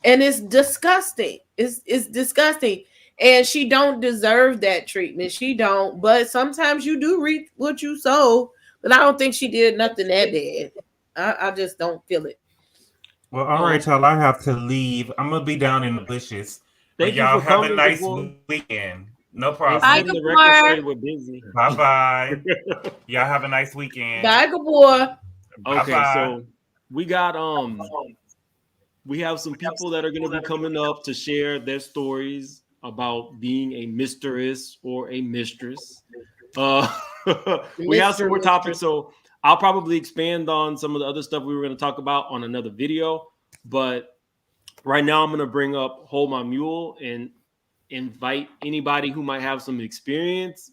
and it's disgusting. It's disgusting. And she don't deserve that treatment. She don't. But sometimes you do reap what you sow. But I don't think she did nothing that bad. I just don't feel it. Well, all right, y'all. I have to leave. I'm gonna be down in the bushes. But Thank you y'all for have a coming, nice Gabor. weekend. No And problem. Bye, setting the Gabor. record straight, we're busy. Bye bye. Y'all have a nice weekend. Bye, Gabor. Okay, Bye-bye. so we got we have some people that are going to be coming up to share their stories about being a mistress or a mistress. We have some more topics, so I'll probably expand on some of the other stuff we were going to talk about on another video. But right now, I'm going to bring up Hold My Mule and invite anybody who might have some experience,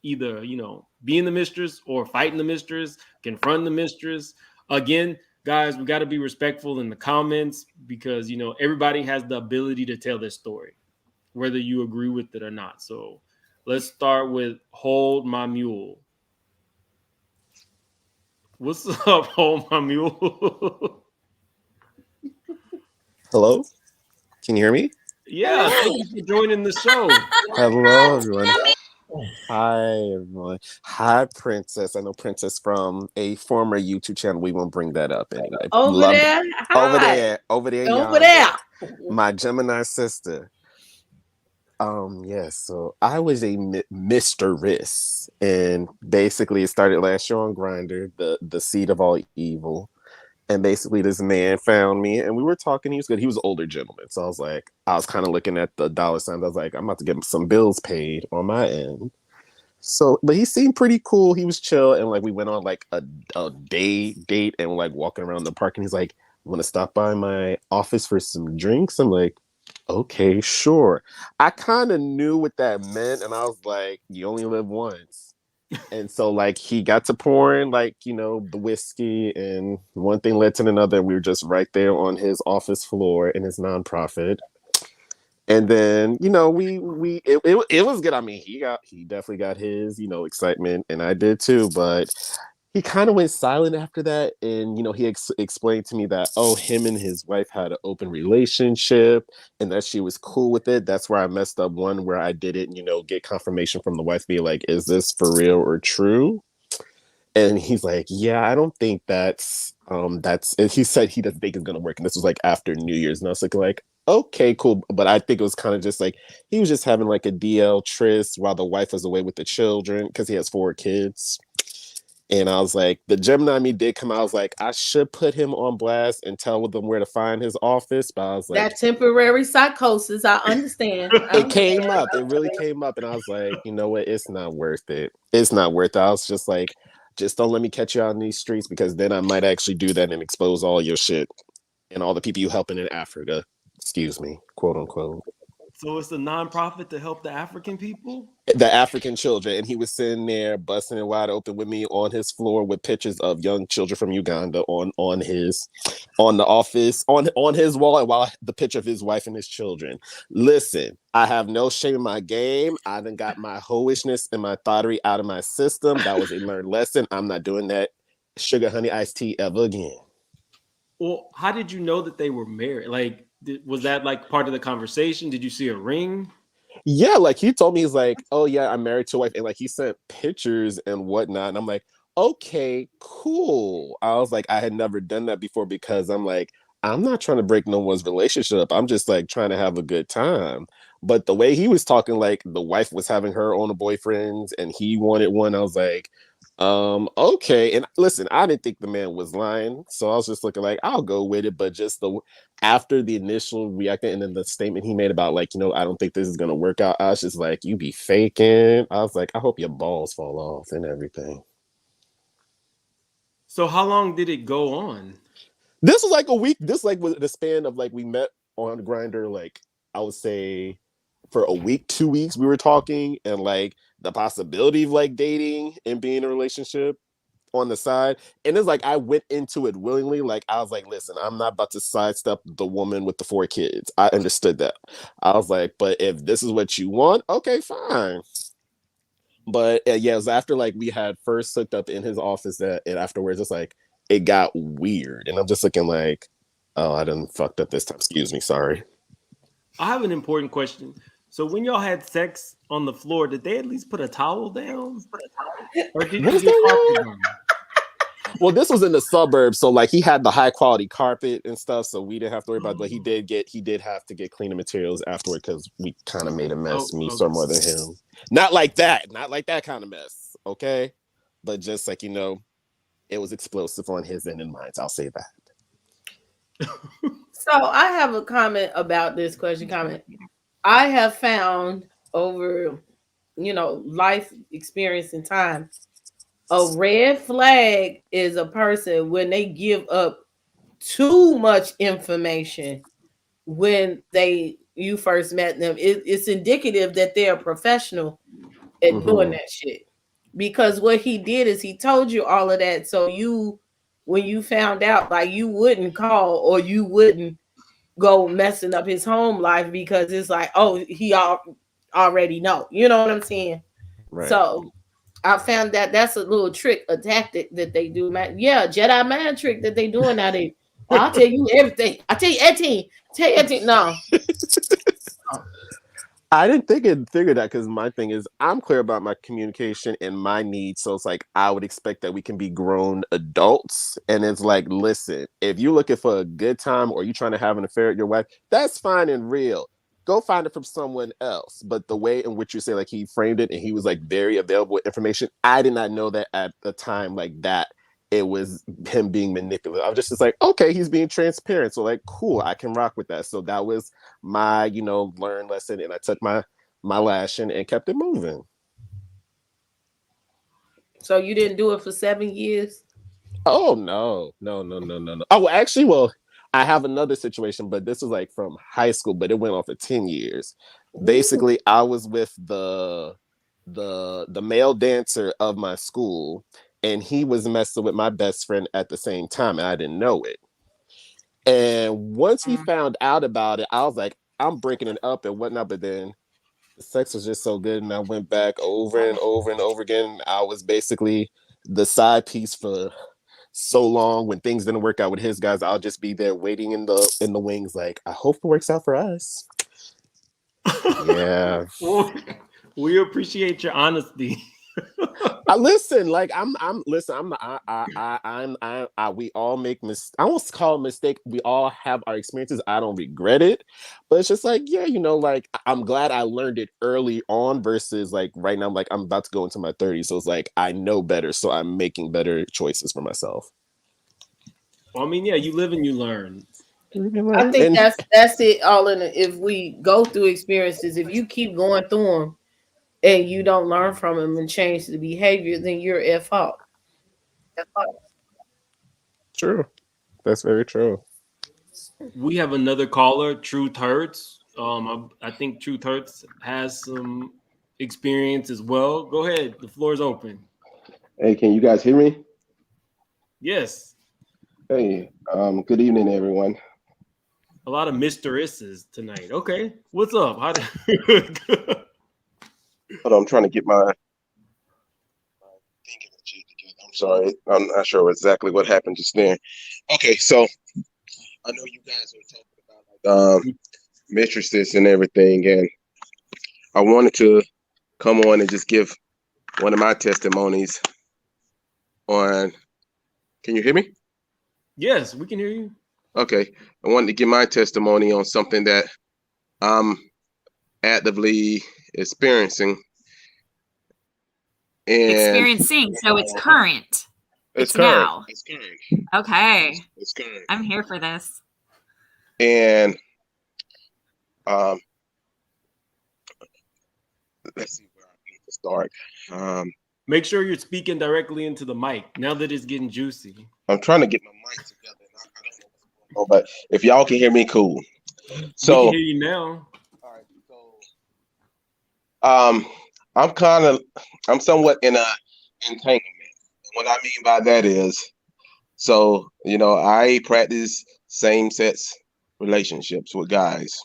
either, you know, being the mistress or fighting the mistress, confronting the mistress. Again, guys, we got to be respectful in the comments, because, you know, everybody has the ability to tell their story, whether you agree with it or not. So let's start with Hold My Mule. What's up, Hold My Mule? Hello? Can you hear me? Yeah, thank you for joining the show. Hello, everyone. Hi, everyone. Hi, Princess. I know Princess from a former YouTube channel. We won't bring that up anyway. Over Love there? it. Hi. Over there. Over yonder. there. My Gemini sister. Yes. So I was a mistress, and basically it started last year on Grindr, the seed of all evil. And basically this man found me and we were talking. He was good. He was an older gentleman. So I was kind of looking at the dollar signs. I was like, I'm about to get some bills paid on my end. So, but he seemed pretty cool. He was chill. And like, we went on like a date and like walking around the park, and he's like, want to stop by my office for some drinks? I'm like, okay, sure. I kind of knew what that meant. And I was like, you only live once. And so like he got to pouring like, you know, the whiskey, and one thing led to another. We were just right there on his office floor in his nonprofit. And then, you know, it was good. I mean, he definitely got his, you know, excitement, and I did too, but he kind of went silent after that. And, you know, he explained to me that, oh, him and his wife had an open relationship and that she was cool with it. That's where I messed up, one where I didn't, you know, get confirmation from the wife, be like, is this for real or true? And he's like, yeah, I don't think that's, and he said he doesn't think it's going to work. And this was like after New Year's. And I was like, okay, cool. But I think it was kind of just like, he was just having like a DL tryst while the wife was away with the children, because he has 4 kids. And I was like, the Gemini me did come out. I was like, I should put him on blast and tell them where to find his office. But I was like, that temporary psychosis, I understand. it came up. It really came up. And I was like, you know what? It's not worth it. It's not worth it. I was just like, just don't let me catch you out in these streets, because then I might actually do that and expose all your shit and all the people you helping in Africa. Excuse me, quote unquote. So it's a nonprofit to help the African people? The African children. And he was sitting there busting it wide open with me on his floor with pictures of young children from Uganda on the office, on his wall, and while the picture of his wife and his children. Listen, I have no shame in my game. I done got my hoishness and my thottery out of my system. That was a learned lesson. I'm not doing that sugar honey iced tea ever again. Well, how did you know that they were married? Like, was that like part of the conversation? Did you see a ring? Yeah, like he told me, he's like, oh yeah, I'm married to a wife, and like he sent pictures and whatnot, and I'm like, okay, cool. I was like, I had never done that before, because I'm like, I'm not trying to break no one's relationship. I'm just like trying to have a good time. But the way he was talking, like the wife was having her own boyfriends and he wanted one, I was like, okay. And listen, I didn't think the man was lying, so I was just looking like, I'll go with it. But just after the initial reaction and then the statement he made about like, I don't think this is gonna work out, I was just like, you be faking. I was like, I hope your balls fall off and everything. So how long did it go on? This was like a week. This like was the span of like we met on Grindr, like I would say for a week, 2 weeks we were talking, and like the possibility of like dating and being in a relationship on the side. And it's like I went into it willingly. Like I was like, listen, I'm not about to sidestep the woman with the 4 kids. I understood that. I was like, but if this is what you want, okay, fine. But yeah, it was after like we had first hooked up in his office and afterwards it's like it got weird. And I'm just looking like, oh, I done fucked up this time. Excuse me, sorry. I have an important question. So when y'all had sex on the floor, did they at least put a towel down? Or did you get carpet down? Well, this was in the suburbs, so like he had the high quality carpet and stuff, so we didn't have to worry about it. But he did have to get cleaning materials afterward because we kind of made a mess, me so more than him. Not like that kind of mess, okay? But just like, it was explosive on his end and mine, I'll say that. So I have a comment about this question. I have found over, life experience and time, a red flag is a person when they give up too much information when you first met them. It's indicative that they're a professional at doing that shit. Because what he did is he told you all of that. So when you found out, like, you wouldn't call or you wouldn't go messing up his home life because it's like, oh, he already know. You know what I'm saying? Right. So I found that that's a little trick, a tactic that they do. Yeah, Jedi mind trick that they doing now. I'll tell you everything. I tell you everything. No. I didn't figure that because my thing is I'm clear about my communication and my needs. So it's like I would expect that we can be grown adults. And it's like, listen, if you're looking for a good time or you're trying to have an affair with your wife, that's fine and real. Go find it from someone else. But the way in which you say like he framed it and he was like very available with information, I did not know that at the time like that it was him being manipulative. I was just like, okay, he's being transparent. So like, cool, I can rock with that. So that was my, learned lesson. And I took my lashing and kept it moving. So you didn't do it for 7 years? Oh, no. Oh, actually, I have another situation, but this was like from high school, but it went on for 10 years. Ooh. Basically, I was with the male dancer of my school, and he was messing with my best friend at the same time, and I didn't know it. And once he found out about it, I was like, I'm breaking it up and whatnot, but then the sex was just so good, and I went back over and over and over again. I was basically the side piece for so long. When things didn't work out with his guys, I'll just be there waiting in the wings, like, I hope it works out for us. Yeah. Well, we appreciate your honesty. Listen, like we all make mistakes. I won't call it a mistake. We all have our experiences. I don't regret it, but it's just like, yeah, like I'm glad I learned it early on versus like right now, like I'm about to go into my 30s. So it's like, I know better. So I'm making better choices for myself. Well, I mean, yeah, you live and you learn. I think that's it all in it. If we go through experiences, if you keep going through them, and you don't learn from them and change the behavior, then you're at fault. True. That's very true. We have another caller, Truth Hurts. I think Truth Hurts has some experience as well. Go ahead. The floor is open. Hey, can you guys hear me? Yes. Hey, good evening, everyone. A lot of Mistresses tonight. Okay. What's up? Hold on, I'm trying to get my thinking together. I'm sorry. I'm not sure exactly what happened just then. Okay, so I know you guys are talking about mistresses and everything, and I wanted to come on and just give one of my testimonies on. Can you hear me? Yes, we can hear you. Okay, I wanted to give my testimony on something that I'm actively experiencing. And Experiencing, so it's current. it's current. Now. It's current. Okay. It's current. I'm here for this. And let's see where I need to start. Make sure you're speaking directly into the mic now that it's getting juicy. I'm trying to get my mic together. I don't know what's going on, but if y'all can hear me, cool. So we can hear you now. All right. So I'm somewhat in a entanglement. What I mean by that is, so I practice same-sex relationships with guys.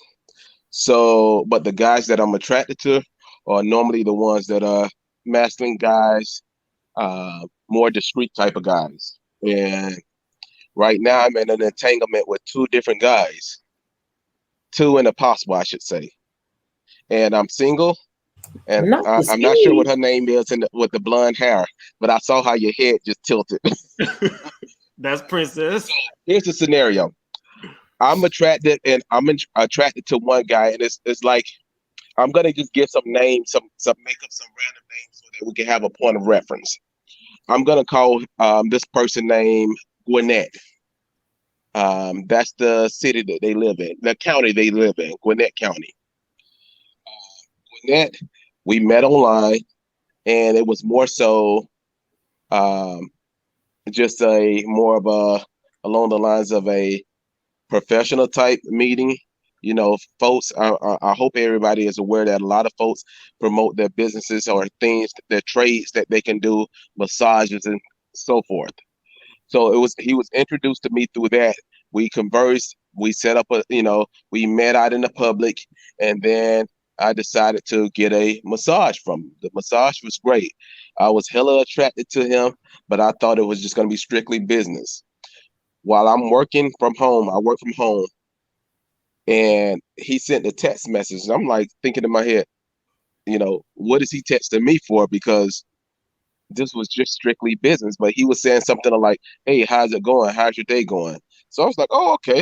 So, but the guys that I'm attracted to are normally the ones that are masculine guys, more discreet type of guys. And right now I'm in an entanglement with two different guys. Two and a possible, I should say. And I'm single. And I'm not sure what her name is with the blonde hair, but I saw how your head just tilted. That's Princess. So here's the scenario. I'm attracted to one guy, and it's like I'm gonna just give some names, make up some random names so that we can have a point of reference. I'm gonna call this person named Gwinnett. That's the city that they live in, the county they live in, Gwinnett County. Gwinnett, we met online, and it was more so just more of along the lines of a professional type meeting. Folks, I hope everybody is aware that a lot of folks promote their businesses or things, their trades that they can do, massages and so forth. So he was introduced to me through that. We conversed, we set up we met out in the public, and then I decided to get a massage from him. The massage was great. I was hella attracted to him, but I thought it was just going to be strictly business. While I'm working from home, I work from home, and he sent a text message. And I'm like thinking in my head, what is he texting me for? Because this was just strictly business. But he was saying something like, "Hey, how's it going? How's your day going?" So I was like, "Oh, okay.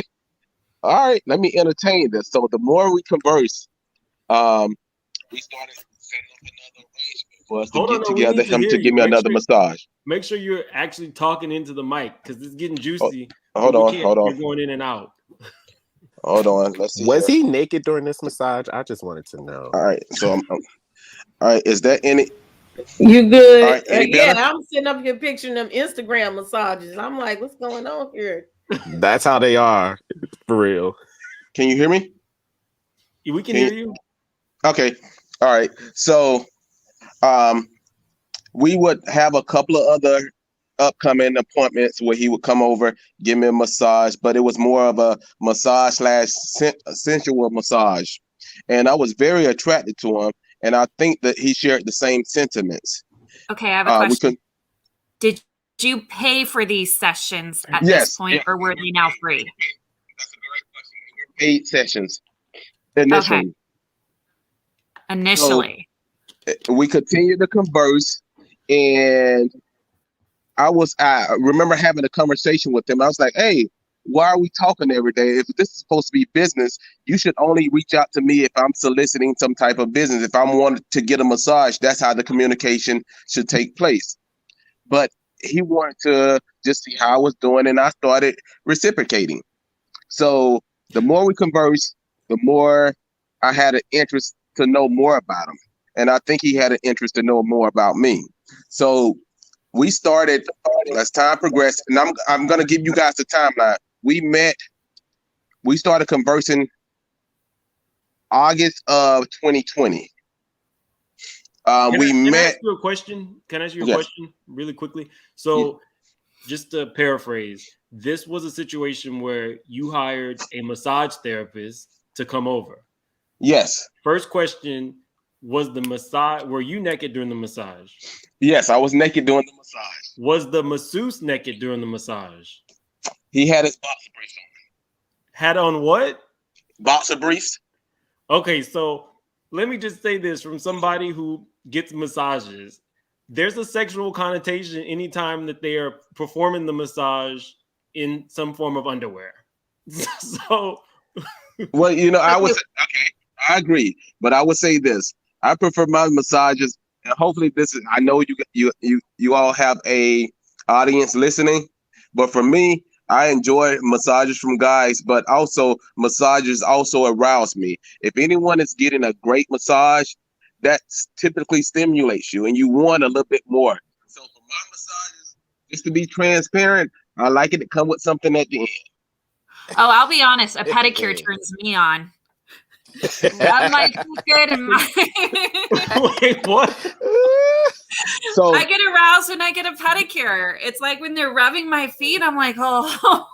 All right, let me entertain this." So the more we converse, we started setting up another arrangement for us to get together, him to give me another massage. Make sure you're actually talking into the mic because it's getting juicy. Hold on. You're going in and out. Hold on. Let's see. Was he naked during this massage? I just wanted to know. All right. So all right. Is that any? You good? All right, Yeah, I'm sitting up here picturing them Instagram massages. I'm like, what's going on here? That's how they are, for real. Can you hear me? We can hear you. Okay. All right. So, we would have a couple of other upcoming appointments where he would come over, give me a massage, but it was more of a massage / sensual massage. And I was very attracted to him. And I think that he shared the same sentiments. Okay, I have a question. Did you pay for these sessions at this point, or were they now free? That's a great question. We were paid sessions initially. Okay. Initially. So we continued to converse, and I remember having a conversation with him. I was like, "Hey, why are we talking every day? If this is supposed to be business, you should only reach out to me if I'm soliciting some type of business. If I'm wanting to get a massage, that's how the communication should take place." But he wanted to just see how I was doing, and I started reciprocating. So the more we conversed, the more I had an interest to know more about him. And I think he had an interest to know more about me. So we started, as time progressed, and I'm going to give you guys the timeline. We started conversing August of 2020. Can I ask you a question? Can I ask you a question really quickly? So just to paraphrase, this was a situation where you hired a massage therapist to come over. Yes. First question, were you naked during the massage? Yes, I was naked during the massage. Was the masseuse naked during the massage? He had his boxer briefs on. Had on what? Boxer briefs. Okay, so let me just say this from somebody who gets massages. There's a sexual connotation anytime that they are performing the massage in some form of underwear. So well, I was okay. I agree, but I would say this: I prefer my massages, and hopefully, this is. I know you all have a audience listening, but for me, I enjoy massages from guys, but also massages also arouse me. If anyone is getting a great massage, that typically stimulates you, and you want a little bit more. So for my massages, just to be transparent, I like it to come with something at the end. Oh, I'll be honest. A pedicure turns me on. Rub my feet good and Wait, what? So I get aroused when I get a pedicure. It's like when they're rubbing my feet, I'm like, oh.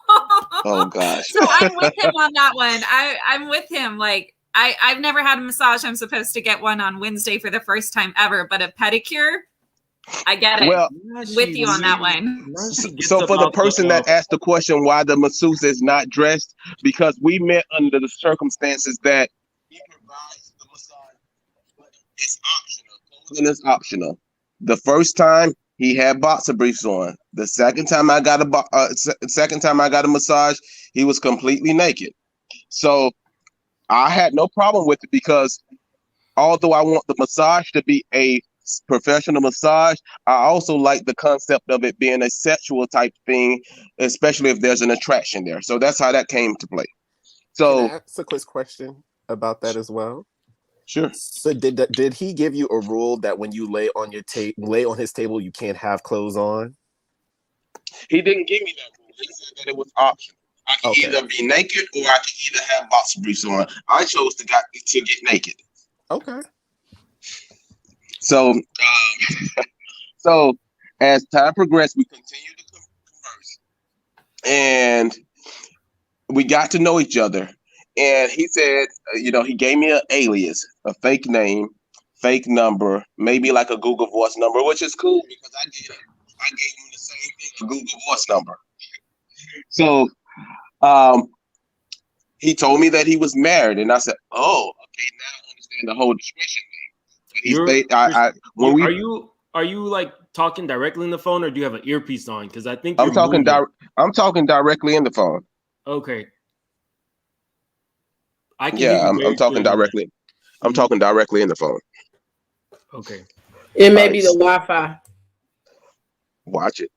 oh gosh. So I'm with him on that one. I'm with him. Like I've never had a massage. I'm supposed to get one on Wednesday for the first time ever, but a pedicure, I get it. Well, with you on that one. so for the person that asked the question why the masseuse is not dressed, because we met under the circumstances that he provides the massage, but it's optional. Clothing is optional. The first time he had boxer briefs on. The second time I got a massage, he was completely naked. So I had no problem with it because although I want the massage to be a professional massage, I also like the concept of it being a sexual type thing, especially if there's an attraction there. So that's how that came to play. So Can I ask a quick question about that as well? Sure. So did he give you a rule that when you lay on his table, you can't have clothes on? He didn't give me that rule. He said that it was optional. I can either be naked or I can either have boxer briefs on. I chose to get naked. Okay. So, so as time progressed, we continued to converse, and we got to know each other. And he said, he gave me an alias, a fake name, fake number, maybe like a Google Voice number, which is cool because I gave him the same thing, a Google Voice number. So, he told me that he was married, and I said, "Oh, okay, now I understand the whole discretion thing." Are you like talking directly in the phone, or do you have an earpiece on? Because I think I'm talking directly in the phone. Okay. I'm talking directly. I'm talking directly in the phone. Okay. It may be the Wi-Fi. Watch it.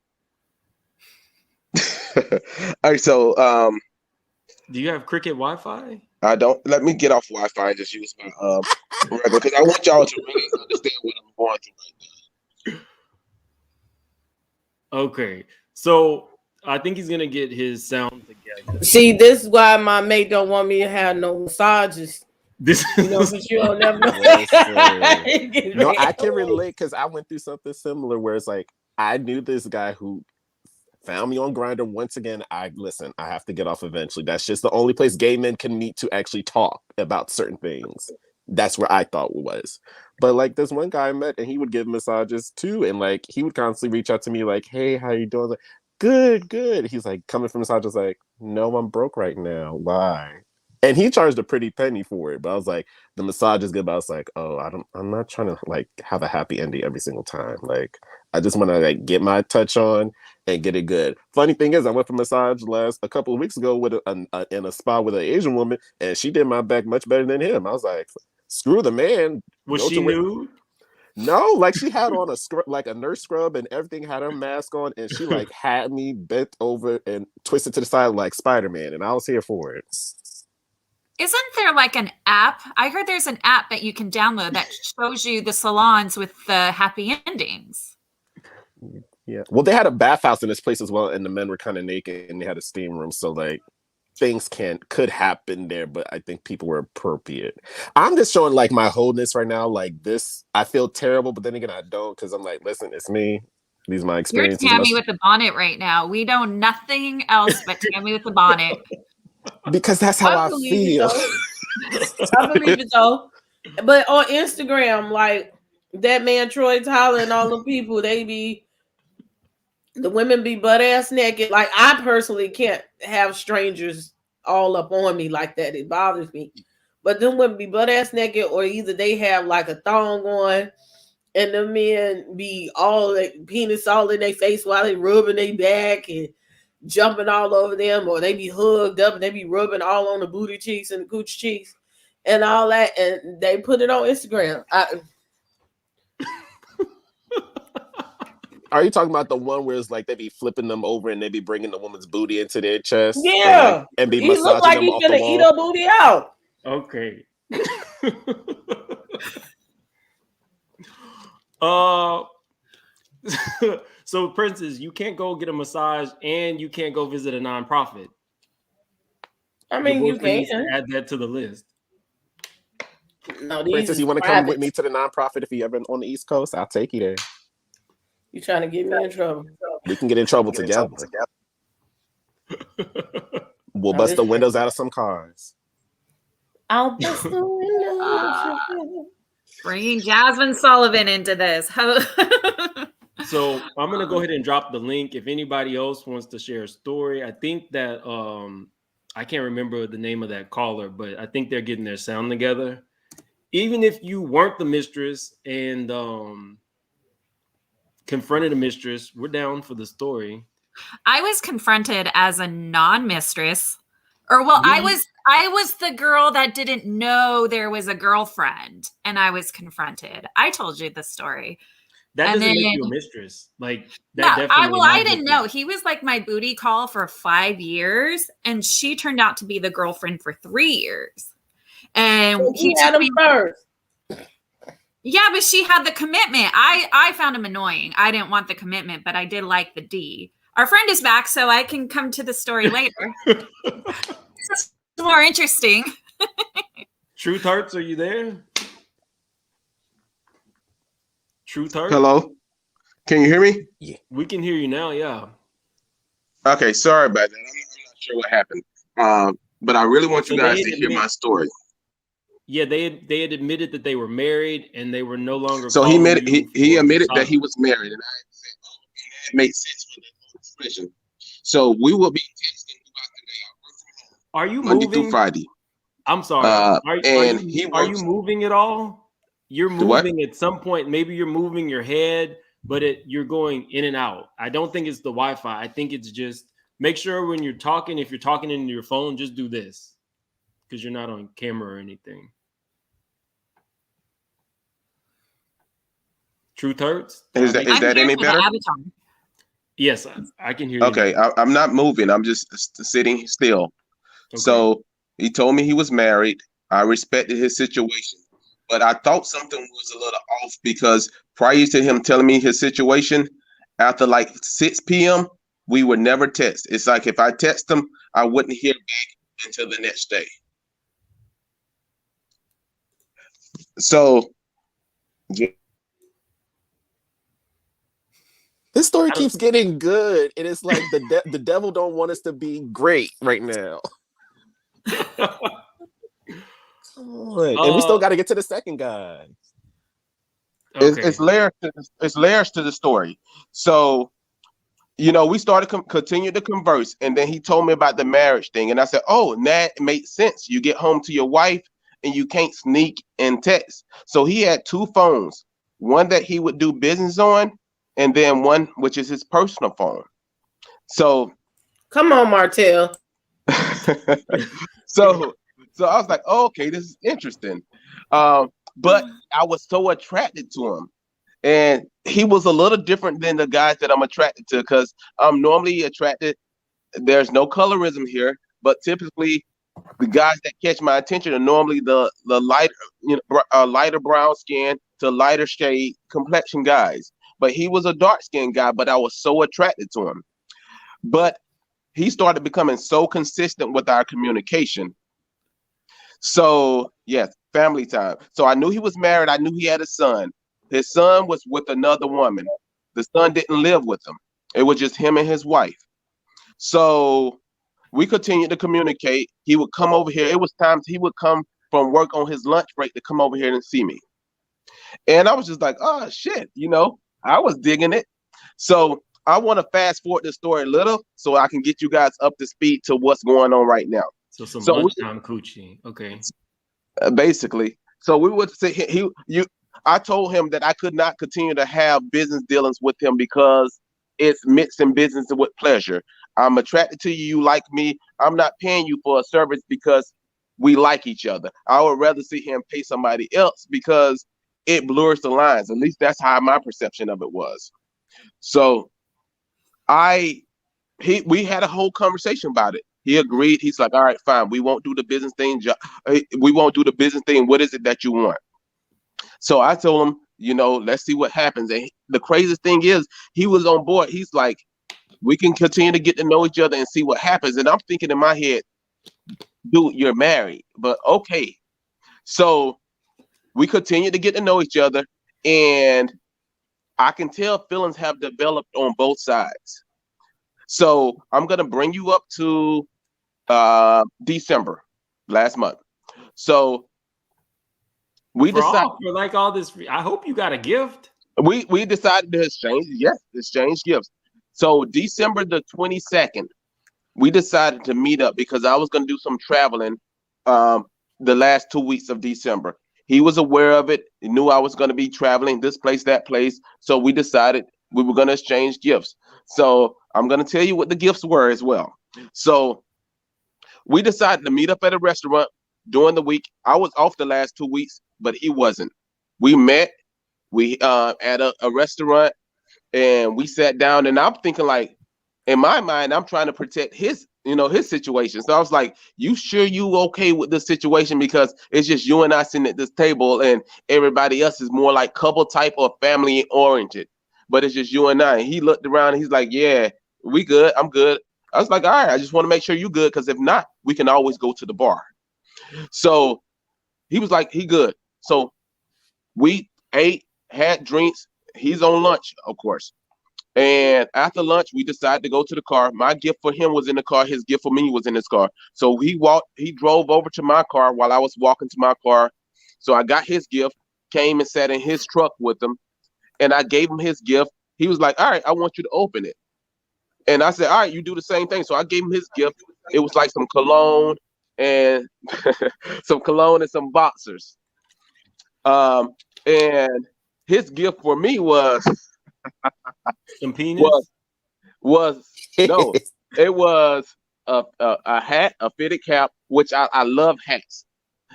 All right, so do you have Cricket Wi-Fi? I don't. Let me get off Wi-Fi and just use my regular, because I want y'all to really understand what I'm going through right now. Okay, so I think he's gonna get his sound together. See, this is why my mate don't want me to have no massages. But you don't never know. No, I can relate because I went through something similar where it's like I knew this guy who found me on Grindr. Once again, I have to get off eventually. That's just the only place gay men can meet to actually talk about certain things. That's where I thought it was. But like this one guy I met, and he would give massages too, and like he would constantly reach out to me like, "Hey, how you doing?" Like, good. He's like coming from massages like, "No, I'm broke right now. Why?" And he charged a pretty penny for it. But I was like, the massage is good. But I was like, oh, I'm not trying to like have a happy ending every single time. Like, I just want to like get my touch on and get it good. Funny thing is, I went for massage a couple of weeks ago with in a spa with an Asian woman, and she did my back much better than him. I was like, screw the man. Was she nude? No, like she had on a nurse scrub and everything, had her mask on, and she like had me bent over and twisted to the side like Spider-Man, and I was here for it. Isn't there like an app? I heard there's an app that you can download that shows you the salons with the happy endings. Yeah. Well, they had a bathhouse in this place as well, and the men were kind of naked, and they had a steam room, so like things could happen there, but I think people were appropriate. I'm just showing like my wholeness right now. Like this, I feel terrible, but then again, I don't, because I'm like, listen, it's me. These are my experiences. You're Tammy with the bonnet right now. We know nothing else but Tammy with the bonnet. Because that's how I feel. I believe it though. But on Instagram, like that man Troy Tyler and all the people, the women be butt ass naked. Like I personally can't have strangers all up on me like that. It bothers me. But them women be butt ass naked, or either they have like a thong on, and the men be all like penis all in their face while they rubbing their back and jumping all over them, or they be hugged up and they be rubbing all on the booty cheeks and the cooch cheeks. and all that, and they put it on Instagram. Are you talking about the one where it's like they be flipping them over and they be bringing the woman's booty into their chest? Yeah, and be he massaging looked like them he's off gonna the eat wall? her booty out. Okay. So, Princess, you can't go get a massage and you can't go visit a nonprofit. I mean, Your you boyfriend needs to can. add that to the list. No, these Princess, is you want to come with private. me to the nonprofit if you ever on the East Coast? I'll take you there. You trying to get me in trouble? We can get in trouble together. We'll No, bust this the is- windows out of some cars. I'll bust the window. Bringing Jasmine Sullivan into this. So I'm gonna go ahead and drop the link. If anybody else wants to share a story, I think that I can't remember the name of that caller, but I think they're getting their sound together. Even if you weren't the mistress and confronted a mistress, we're down for the story. I was confronted as a non-mistress, or well, Really? I was the girl that didn't know there was a girlfriend, and I was confronted. I told you the story. That And doesn't make then- you a mistress. Like No, that definitely. I didn't know. He was like my booty call for 5 years, and she turned out to be the girlfriend for 3 years. And He he had took him me. first. Yeah, but she had the commitment. I found him annoying. I didn't want the commitment, but I did like the D. Our friend is back, so I can come to the story later. It's more interesting. Truth Hurts, are you there? Truth Hurts? Hello, can you hear me? We can hear you now, yeah. Okay, sorry about that. I'm not sure what happened. But I really want you So guys they to hear admit- my story. Yeah, they had admitted that they were married and they were no longer. So he calling admitted you he for admitted that massage. he was married, and I said, "Oh, and that made sense for the whole expression." So we will be texting throughout the day. I work from home Are you Monday through moving? Friday. I'm sorry. And he Are you works- moving at all? You're The what? moving at some point. Maybe you're moving your head, but you're going in and out. I don't think it's the Wi-Fi. I think it's just make sure when you're talking, if you're talking into your phone, just do this because you're not on camera or anything. Truth Hurts? Is that I'm here any for the better? avatar. Yes, I can hear you. Okay, I'm not moving. I'm just sitting still. Okay. So he told me he was married. I respected his situation, but I thought something was a little off because prior to him telling me his situation, after like 6 p.m., we would never text. It's like if I text him, I wouldn't hear back until the next day. So This story keeps getting good, and it's like the devil don't want us to be great right now. Come on. And we still got to get to the second guy. Okay. it's layers to the story. So, you know, we started continue to converse, and then he told me about the marriage thing, and I said, "Oh, that makes sense. You get home to your wife, and you can't sneak and text." So he had 2 phones, one that he would do business on, and then one which is his personal phone. So, Come on, Martell. so I was like, oh, okay, this is interesting. But I was so attracted to him. And he was a little different than the guys that I'm attracted to because I'm normally attracted. There's no colorism here, but typically the guys that catch my attention are normally the lighter, lighter brown skin to lighter shade complexion guys. But he was a dark skinned guy, but I was so attracted to him. But he started becoming so consistent with our communication. So, yes, family time. So I knew he was married. I knew he had a son. His son was with another woman. The son didn't live with him. It was just him and his wife. So we continued to communicate. He would come over here. It was times he would come from work on his lunch break to come over here and see me. And I was just like, oh, shit, I was digging it. So I want to fast forward the story a little so I can get you guys up to speed to what's going on right now. So lunchtime coochie. Okay. Basically. So we would say I told him that I could not continue to have business dealings with him because it's mixing business with pleasure. I'm attracted to you. You like me. I'm not paying you for a service because we like each other. I would rather see him pay somebody else because it blurs the lines. At least that's how my perception of it was. So we had a whole conversation about it. He agreed. He's like, all right, fine. We won't do the business thing. We won't do the business thing. What is it that you want? So I told him, let's see what happens. And the craziest thing is he was on board. He's like, we can continue to get to know each other and see what happens. And I'm thinking in my head, dude, you're married, but okay. So we continue to get to know each other, and I can tell feelings have developed on both sides. So I'm gonna bring you up to December last month. So we decided for like all this. I hope you got a gift. We decided to exchange gifts. So December the 22nd, we decided to meet up because I was going to do some traveling the last 2 weeks of December. He was aware of it. He knew I was going to be traveling this place, that place. So we decided we were going to exchange gifts. So I'm going to tell you what the gifts were as well. So we decided to meet up at a restaurant during the week. I was off the last 2 weeks, but he wasn't. We met. We at a restaurant, and we sat down, and I'm thinking, like, in my mind, I'm trying to protect his situation. So I was like, you sure you okay with this situation? Because it's just you and I sitting at this table, and everybody else is more like couple type or family oriented, but it's just you and I. And he looked around and he's like, yeah, we good. I'm good. I was like, all right, I just want to make sure you good, because if not, we can always go to the bar. So he was like, he good. So we ate, had drinks. He's on lunch, of course. And after lunch, we decided to go to the car. My gift for him was in the car. His gift for me was in his car. So he drove over to my car while I was walking to my car. So I got his gift, came and sat in his truck with him, and I gave him his gift. He was like, all right, I want you to open it. And I said, all right, you do the same thing. So I gave him his gift. It was like some cologne and some boxers. And his gift for me was some penis. No, it was a hat, a fitted cap, which I love hats,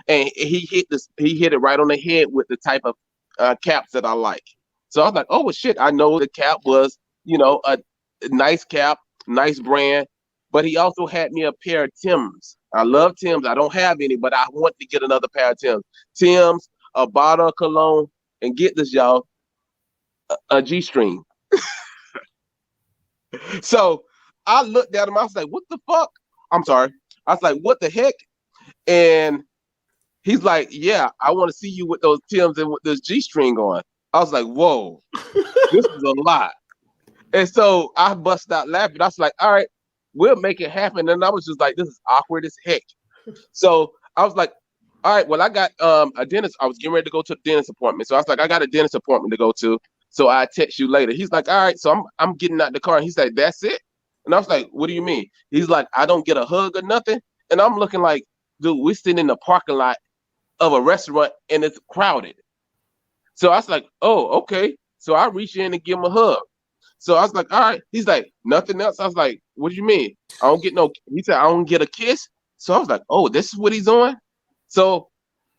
and he hit it right on the head with the type of caps that I like. So I was like, oh well, shit, I know the cap was a nice cap, nice brand, but he also had me a pair of Timbs. I love Timbs. I don't have any, but I want to get another pair of Timbs. Timbs, a bottle of cologne, and get this, y'all, a G-string. So I looked at him. I was like, what the fuck? I'm sorry. I was like, what the heck? And he's like, yeah, I want to see you with those Timbs and with this G-string on. I was like, whoa, this is a lot. And so I busted out laughing. I was like, all right, we'll make it happen. And I was just like, this is awkward as heck. So I was like, all right, well, I got a dentist. I was getting ready to go to a dentist appointment. So I was like, I got a dentist appointment to go to. So I text you later. He's like, all right, so I'm getting out the car. And he's like, that's it? And I was like, what do you mean? He's like, I don't get a hug or nothing. And I'm looking like, dude, we're sitting in the parking lot of a restaurant and it's crowded. So I was like, oh, okay. So I reached in and give him a hug. So I was like, all right. He's like, nothing else. I was like, what do you mean? I don't get no, he said, I don't get a kiss. So I was like, oh, this is what he's on? So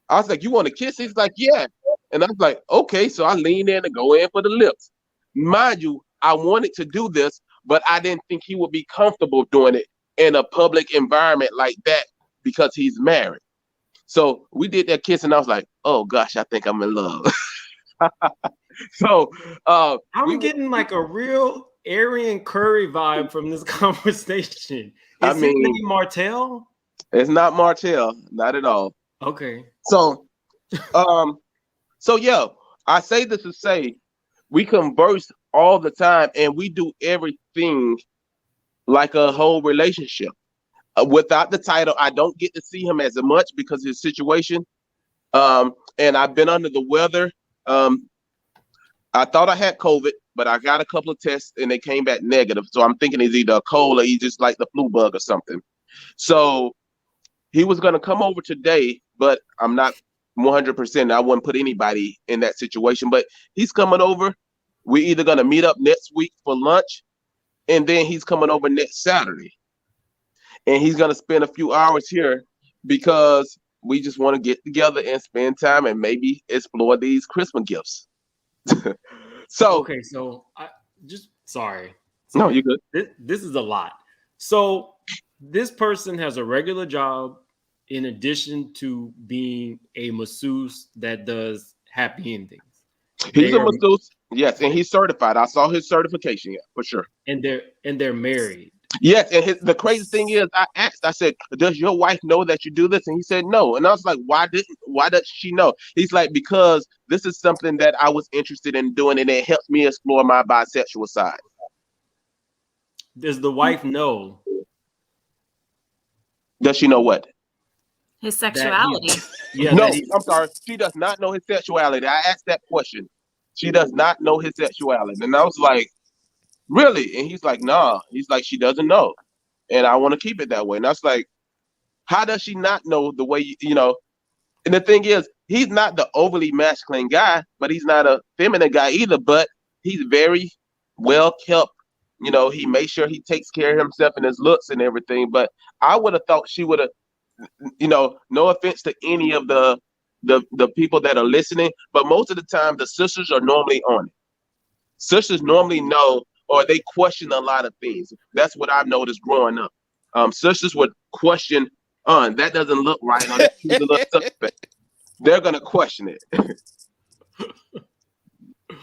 I was like, you want a kiss? He's like, yeah. And I was like, okay. So I leaned in to go in for the lips. Mind you, I wanted to do this, but I didn't think he would be comfortable doing it in a public environment like that because he's married. So we did that kiss, and I was like, oh gosh, I think I'm in love. So I'm getting like a real Arian Curry vibe from this conversation. Is his name Martell? It's not Martell, not at all. Okay. So yeah, I say this to say we converse all the time and we do everything like a whole relationship. Without the title, I don't get to see him as much because of his situation. And I've been under the weather. I thought I had COVID, but I got a couple of tests and they came back negative. So I'm thinking he's either a cold or he's just like the flu bug or something. So he was going to come over today, but I'm not 100%. I wouldn't put anybody in that situation, but he's coming over. We're either going to meet up next week for lunch, and then he's coming over next Saturday. And he's going to spend a few hours here because we just want to get together and spend time and maybe explore these Christmas gifts. So Okay, so I just sorry. no, you're good. This is a lot. So this person has a regular job in addition to being a masseuse that does happy endings. He's They a are- masseuse, yes, and he's certified. I saw his certification, yeah, for sure. and they're married. Yes, and the crazy thing is, I asked, I said, "Does your wife know that you do this?" And he said, "No." And I was like, Why does she know?" He's like, "Because this is something that I was interested in doing, and it helps me explore my bisexual side." Does the wife know Does she know what? His that sexuality. yeah, No, that he, I'm sorry. She does not know his sexuality. I asked that question. She does not know his sexuality. And I was like, "Really?" And he's like, "Nah." He's like, "She doesn't know. And I want to keep it that way." And I was like, how does she not know the way, And the thing is, he's not the overly masculine guy, but he's not a feminine guy either. But he's very well kept. He makes sure he takes care of himself and his looks and everything. But I would have thought she would have, no offense to any of the people that are listening, but most of the time the sisters are normally on it. Sisters normally know, or they question a lot of things. That's what I've noticed growing up. Sisters would question, that doesn't look right, or that seems a little suspect. They're gonna question it.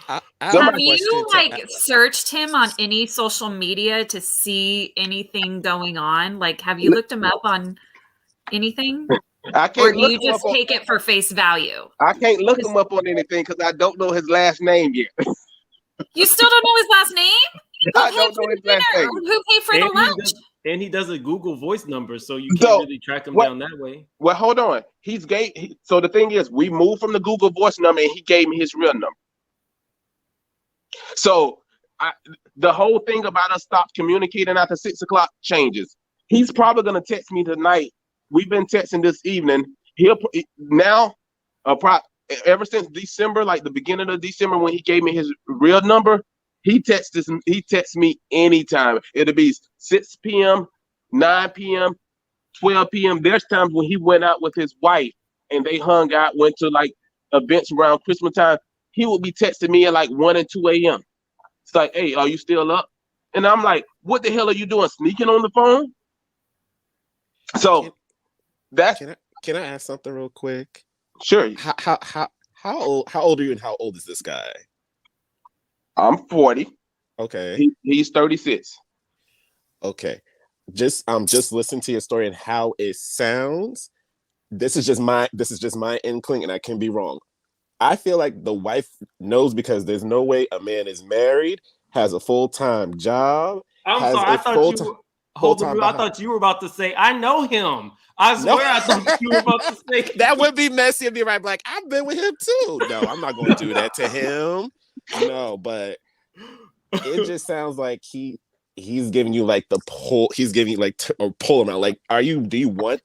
I Have have a you question to searched him on any social media to see anything going on? Like, have you looked him up on anything? I Or can't do look you him just up on, take it for face value? I can't look him up on anything because I don't know his last name yet. You still don't know his last name? I Who paid don't for know the his last dinner? name. Who paid for the lunch? and he does a Google voice number, so you can't So really track him what? down that way. Well, hold on. He's gay. So the thing is, we moved from the Google Voice number, and he gave me his real number. So the whole thing about us stop communicating after 6 o'clock changes. He's probably gonna text me tonight. We've been texting this evening. He'll now, ever since December, like the beginning of December when he gave me his real number, he texts me anytime. It'll be 6 p.m., 9 p.m., 12 p.m. There's times when he went out with his wife and they hung out, went to like events around Christmas time. He would be texting me at like 1 and 2 a.m. It's like, "Hey, are you still up?" And I'm like, "What the hell are you doing? Sneaking on the phone?" So that's can I ask something real quick? sure. How old are you and how old is this guy? I'm 40. Okay. He's 36. Okay. Just listening to your story and how it sounds. This is just my inkling, and I can be wrong. I feel like the wife knows because there's no way a man is married, has a full-time job. I'm sorry. I thought you were about to say, "I know him." I swear, I thought you were about to say that would be messy and be right. Like, I've been with him too. No, I'm not going to do that to him. No, but it just sounds like he's giving you like the pull. He's giving you like or pull him out. Like, do you want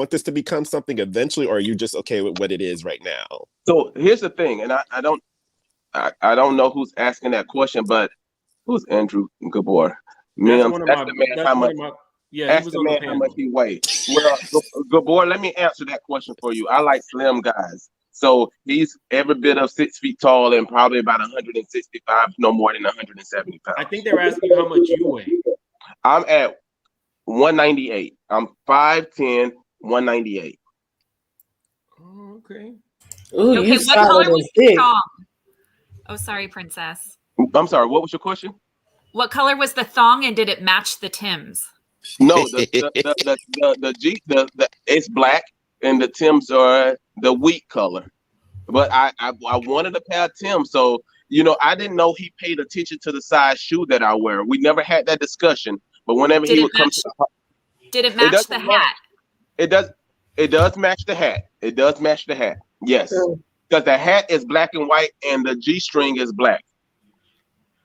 this to become something eventually, or are you just okay with what it is right now? So here's the thing, and I don't know who's asking that question, but who's Andrew Gabor? That's How much panel. he weighs. Well, Gabor, let me answer that question for you. I like slim guys. So he's every bit of 6 feet tall and probably about 165, no more than 170 pounds. I think they were asking you how much you weigh. I'm at 198. I'm 5'10", 198. Oh, okay. Ooh, Okay, you what color solid was as the dick. thong? Oh, sorry, princess. I'm sorry, what was your question? What color was the thong, and did it match the Timbs? No, the it's black and the Timbs are the wheat color. But I wanted a pair of Timbs, so I didn't know he paid attention to the size shoe that I wear. We never had that discussion. But whenever Did he it would come match- to the Did it match the doesn't hat? It does match the hat. It does match the hat. Yes. Mm. Because the hat is black and white and the G-string is black.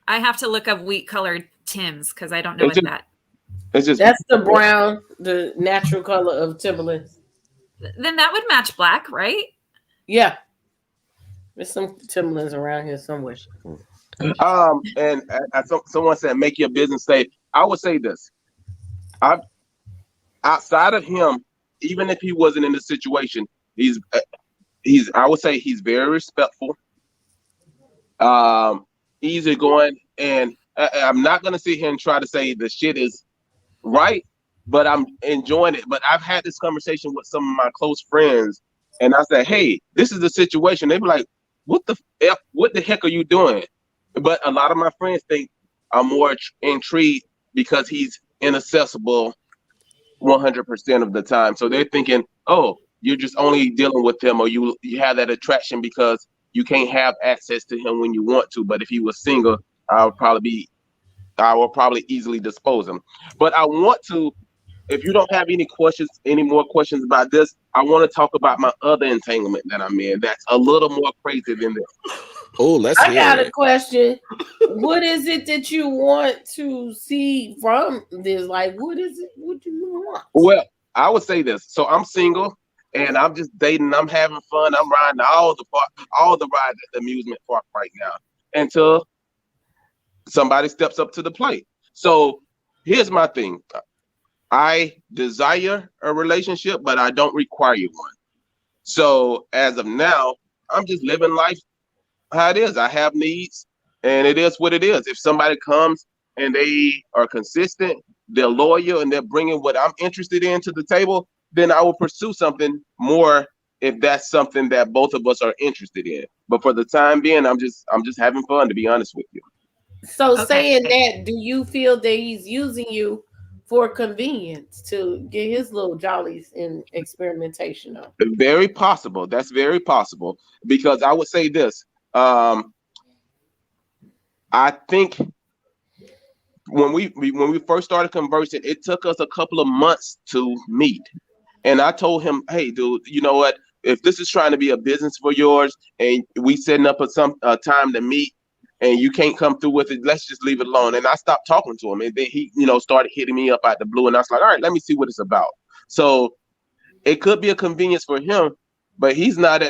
I have to look up wheat colored Timbs because I don't know It's what just- that. It's just That's the brown, the natural color of Timberlands. Then that would match black, right? Yeah. There's some Timberlands around here somewhere. and someone said make your business safe. I would say this. Outside of him even if he wasn't in the situation, he's I would say he's very respectful, easygoing, and I'm not gonna sit here and try to say the shit is right, but I'm enjoying it. But I've had this conversation with some of my close friends, and I said, "Hey, this is the situation." They be like, "What the f? What the heck are you doing?" But a lot of my friends think I'm more intrigued because he's inaccessible 100% of the time. So they're thinking, "Oh, you're just only dealing with him, or you have that attraction because you can't have access to him when you want to. But if he was single, I will probably easily dispose him." But I want to, if you don't have any more questions about this, I want to talk about my other entanglement that I'm in. That's a little more crazy than this. Oh, let's I hear got a it. question. What is it that you want to see from this? Like, what is it? What do you want? Well, I would say this. So I'm single and I'm just dating. I'm having fun. I'm riding all the rides at the amusement park right now until somebody steps up to the plate. So here's my thing. I desire a relationship, but I don't require one. So as of now, I'm just living life how it is. I have needs, and it is what it is. If somebody comes and they are consistent, they're loyal, and they're bringing what I'm interested in to the table, then I will pursue something more if that's something that both of us are interested in. But for the time being, I'm just having fun, to be honest with you. So Okay. saying that, do you feel that he's using you for convenience to get his little jollies in experimentation on? Very possible. That's very possible because I would say this. I think when we first started conversing, it took us a couple of months to meet. And I told him, "Hey, dude, you know what? If this is trying to be a business for yours, and we setting up a time to meet, and you can't come through with it, let's just leave it alone." And I stopped talking to him, and then he, started hitting me up out the blue, and I was like, "All right, let me see what it's about." So it could be a convenience for him, but he's not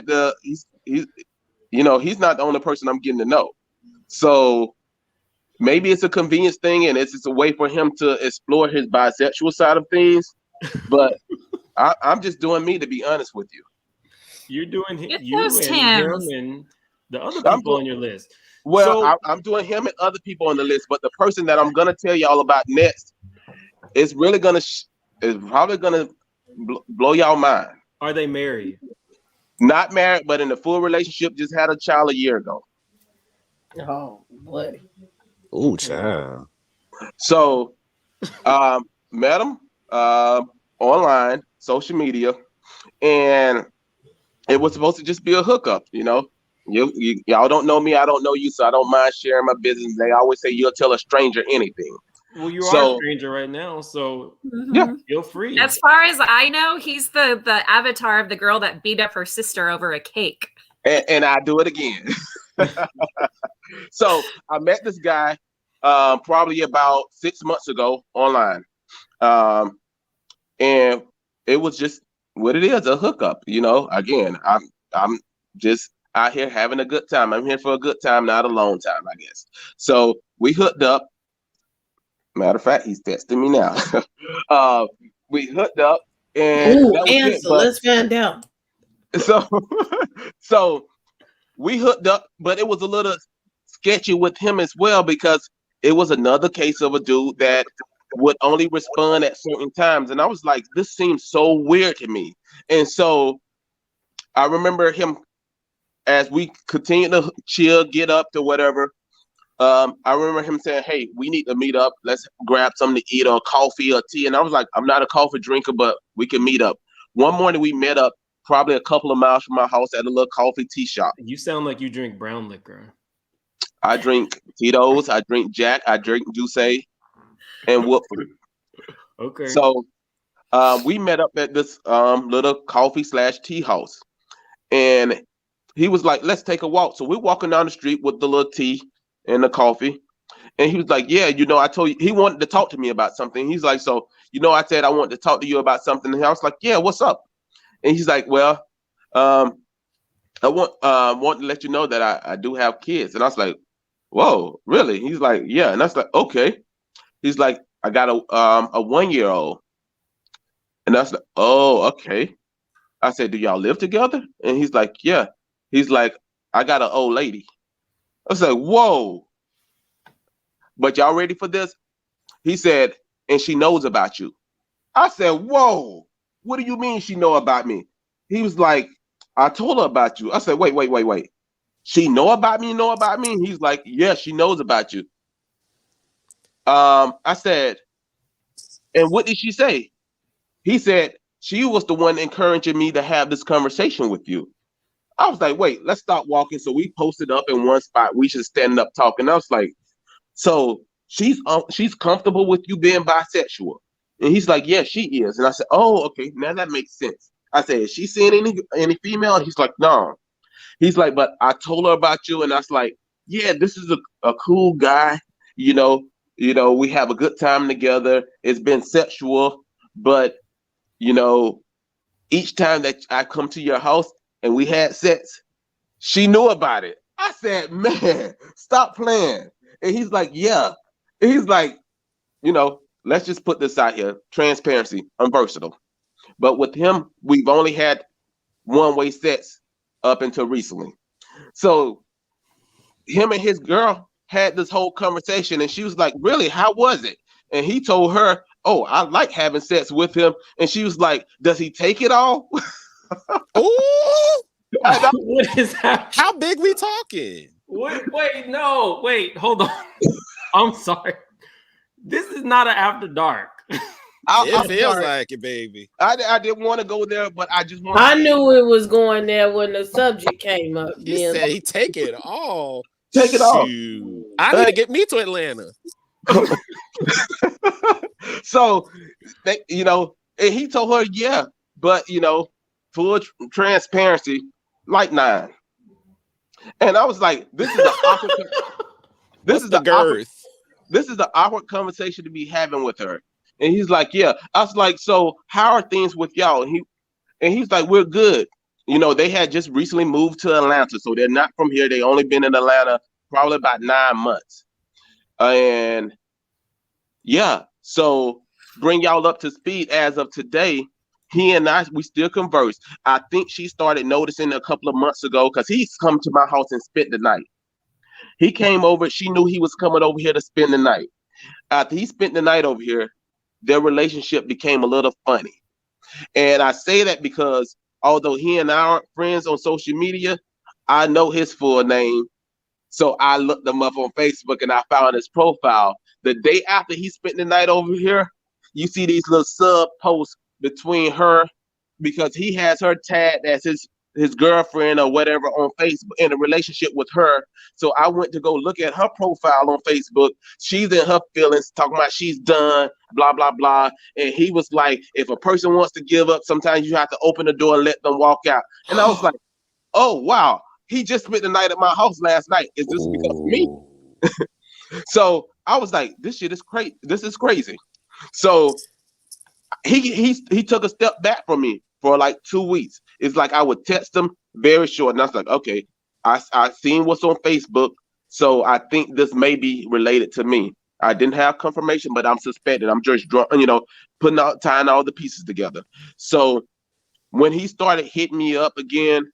he's not the only person I'm getting to know. So maybe it's a convenience thing, and it's just a way for him to explore his bisexual side of things. But I'm just doing me, to be honest with you. You're doing Get you those and him Tims. and the other I'm people doing, on your list. well, So I'm doing him and other people on the list, but the person that I'm gonna tell y'all about next is really gonna is probably gonna blow y'all mind. are they married? Not married, but in a full relationship. Just had a child a year ago. Oh, buddy. Oh, child. So, met him online, social media, and it was supposed to just be a hookup. Y'all don't know me, I don't know you, so I don't mind sharing my business. They always say you'll tell a stranger anything. Well, you are a So stranger right now, so yeah, feel free. As far as I know, he's the avatar of the girl that beat up her sister over a cake. and I do it again. So I met this guy probably about 6 months ago online, and it was just what it is, a hookup. Again, I'm just out here having a good time. I'm here for a good time, not a long time, I guess. So we hooked up. Matter of fact, he's texting me now. We hooked up, and Ooh, that was it. answer. But Let's find out. so, so we hooked up, but it was a little sketchy with him as well because it was another case of a dude that would only respond at certain times, and I was like, this seems so weird to me. And so I remember him as we continued to chill, get up to whatever. I remember him saying, "Hey, we need to meet up. Let's grab something to eat or coffee or tea." And I was like, "I'm not a coffee drinker, but we can meet up." One morning we met up probably a couple of miles from my house at a little coffee tea shop. You sound like you drink brown liquor. I drink Tito's, I drink Jack, I drink Juice and Woodford. Okay. So we met up at this little coffee/tea house. And he was like, "Let's take a walk." So we're walking down the street with the little tea and the coffee. And he was like, "Yeah, I told you," he wanted to talk to me about something. He's like, "So, I said I wanted to talk to you about something." And I was like, "Yeah, what's up?" And he's like, "Well, I want to let you know that I do have kids." And I was like, "Whoa, really?" He's like, "Yeah." And I was like, "Okay." He's like, "I got a 1-year-old." And I was like, oh, okay. I said, do y'all live together? And he's like, yeah. He's like, I got an old lady. I was like, whoa. But y'all ready for this? He said, and she knows about you. I said, whoa. What do you mean she know about me? He was like, I told her about you. I said, wait. She know about me? Know about me? He's like, yeah, she knows about you. I said, and what did she say? He said, she was the one encouraging me to have this conversation with you. I was like, wait, let's stop walking. So we posted up in one spot. We should stand up talking. I was like, so she's comfortable with you being bisexual. And he's like, yeah, she is. And I said, oh, okay, now that makes sense. I said, is she seeing any female? And he's like, no. He's like, but I told her about you. And I was like, yeah, this is a cool guy. You know, we have a good time together. It's been sexual, but each time that I come to your house and we had sex, she knew about it. I said, man, stop playing. And he's like, yeah. And he's like, let's just put this out here. Transparency. I'm versatile. But with him, we've only had one-way sex up until recently. So him and his girl had this whole conversation, and she was like, really, how was it? And he told her, oh, I like having sex with him. And she was like, does he take it all? Ooh, What is that? how big we talking? Wait, hold on. I'm sorry. This is not an after dark. It feels like it, baby. I didn't want to go there, but I just want. I knew it was going there when the subject came up. He said he take it all. Take it all. Shoot. I need to get me to Atlanta. So, and he told her, yeah, but full transparency, like 9. And I was like, this is the awkward. This is the awkward conversation to be having with her. And he's like, yeah. I was like, so how are things with y'all? And he's like, we're good. They had just recently moved to Atlanta, so they're not from here. They only been in Atlanta probably about 9 months. And yeah, so bring y'all up to speed as of today. He and I, we still converse. I think she started noticing a couple of months ago because he's come to my house and spent the night. He came over. She knew he was coming over here to spend the night. After he spent the night over here, their relationship became a little funny. And I say that because although he and I aren't friends on social media, I know his full name. So I looked him up on Facebook and I found his profile. The day after he spent the night over here, you see these little sub posts between her, because he has her tagged as his girlfriend or whatever on Facebook in a relationship with her. So I went to go look at her profile on Facebook. She's in her feelings, talking about she's done, blah, blah, blah. And he was like, if a person wants to give up, sometimes you have to open the door and let them walk out. And I was like, oh, wow. He just spent the night at my house last night. Is this because of me? So I was like, this shit is crazy. This is crazy. So he took a step back from me for like 2 weeks. It's like I would text him very short. And I was like, okay, I seen what's on Facebook. So I think this may be related to me. I didn't have confirmation, but I'm suspecting. I'm just tying all the pieces together. So when he started hitting me up again,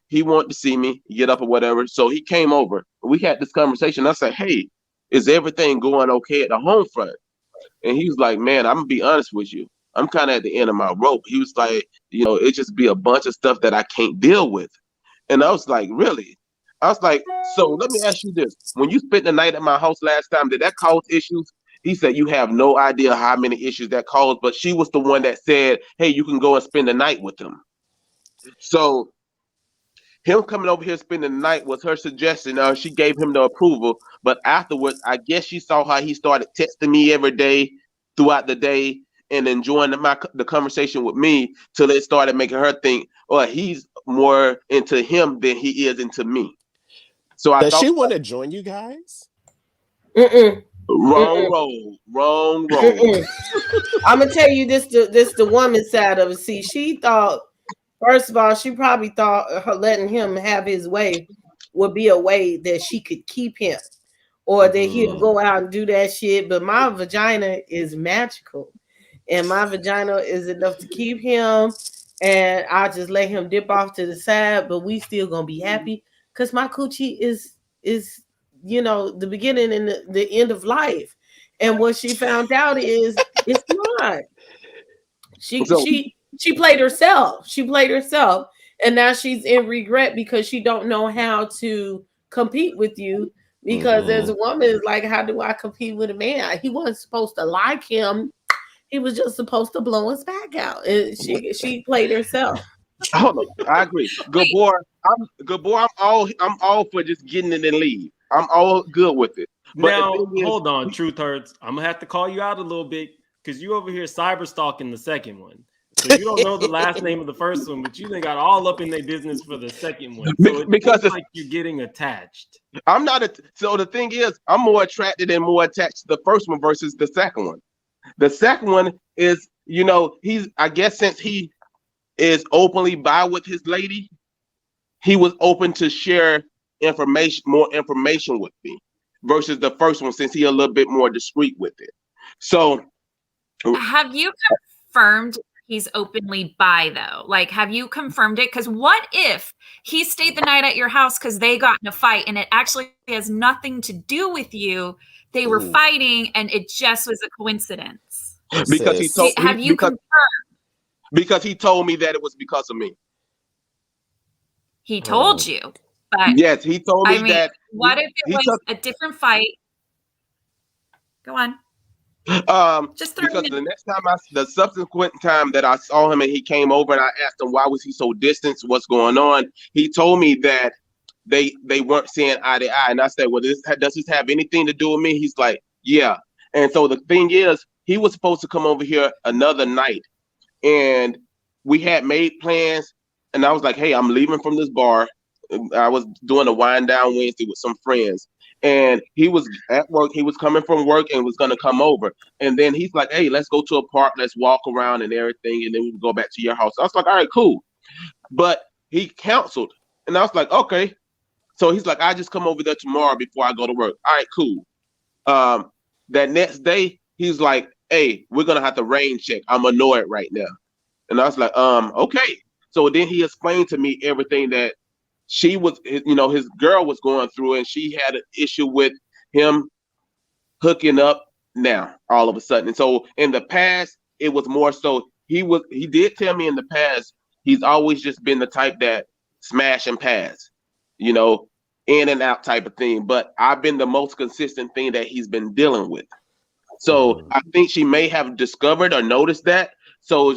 he wanted to see me get up or whatever. So he came over. We had this conversation. I said, hey, is everything going okay at the home front? And he was like, man, I'm going to be honest with you. I'm kind of at the end of my rope. He was like, it just be a bunch of stuff that I can't deal with. And I was like, really? I was like, so let me ask you this. When you spent the night at my house last time, did that cause issues? He said, you have no idea how many issues that caused, but she was the one that said, hey, you can go and spend the night with him. So him coming over here spending the night was her suggestion. She gave him the approval. But afterwards, I guess she saw how he started texting me every day throughout the day and enjoying the conversation with me till it started making her think, oh, he's more into him than he is into me. So Does she want to join you guys? Wrong road. I'm gonna tell you this the woman side of it. See, she thought, first of all, she probably thought her letting him have his way would be a way that she could keep him, or that he'll go out and do that shit. But my vagina is magical. and my vagina is enough to keep him, and I just let him dip off to the side, but we still gonna be happy because my coochie is the beginning and the end of life. And what she found out is it's not. She So she she played herself. She played herself, and now she's in regret because she don't know how to compete with you. Because as a woman, it's like, how do I compete with a man? He wasn't supposed to like him. He was just supposed to blow his back out. And she played herself. hold on, I agree. Good boy, I'm all for just getting it and leave. I'm all good with it. But Now, the thing is, hold on, Truth Hurts. I'm gonna have to call you out a little bit because you over here cyber stalking the second one. So you don't know the last name of the first one, but you done got all up in their business for the second one. So it because seems like you're getting attached. I'm not so the thing is, I'm more attracted and more attached to the first one versus the second one. The second one is, he's, I guess, since he is openly bi with his lady, he was open to share more information with me versus the first one, since he a little bit more discreet with it. So Have you confirmed he's openly bi, though? Like, have you confirmed it? Because what if he stayed the night at your house because they got in a fight and it actually has nothing to do with you? They were fighting and it just was a coincidence. because he told Have you confirmed? Because he told me that it was because of me. He told you, but yes, he told me that. What if it was a different fight? Go on. Just because the next time the subsequent time that I saw him and he came over and I asked him why was he so distant, what's going on, he told me that they weren't seeing eye to eye, and I said, well, does this have anything to do with me? He's like, yeah. And so the thing is, he was supposed to come over here another night, and we had made plans, and I was like, hey, I'm leaving from this bar. I was doing a wind down Wednesday with some friends, and he was at work. He was coming from work and was going to come over. And then he's like, hey, let's go to a park. Let's walk around and everything. And then we can go back to your house. I was like, all right, cool. But he canceled. And I was like, okay. So he's like, I just come over there tomorrow before I go to work. All right, cool. That next day, he's like, hey, we're going to have to rain check. I'm annoyed right now. And I was like, okay. So then he explained to me everything that she was, his girl was going through, and she had an issue with him hooking up now all of a sudden. And so in the past, it was more so he did tell me in the past, he's always just been the type that smash and pass, in and out type of thing. But I've been the most consistent thing that he's been dealing with. So I think she may have discovered or noticed that. So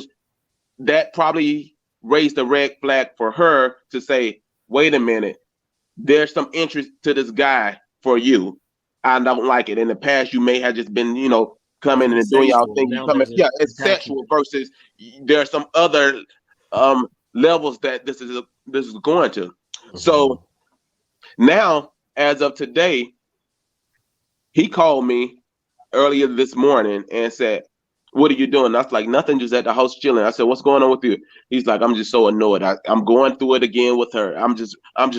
that probably raised a red flag for her to say, wait a minute, there's some interest to this guy for you. I don't like it. In the past, you may have just been, coming and doing y'all thing. It's sexual versus there's some other levels that this is going to. So now, as of today, he called me earlier this morning and said, what are you doing? I was like, nothing, just at the house chilling. I said, what's going on with you? He's like, I'm just so annoyed. I'm going through it again with her. I'm just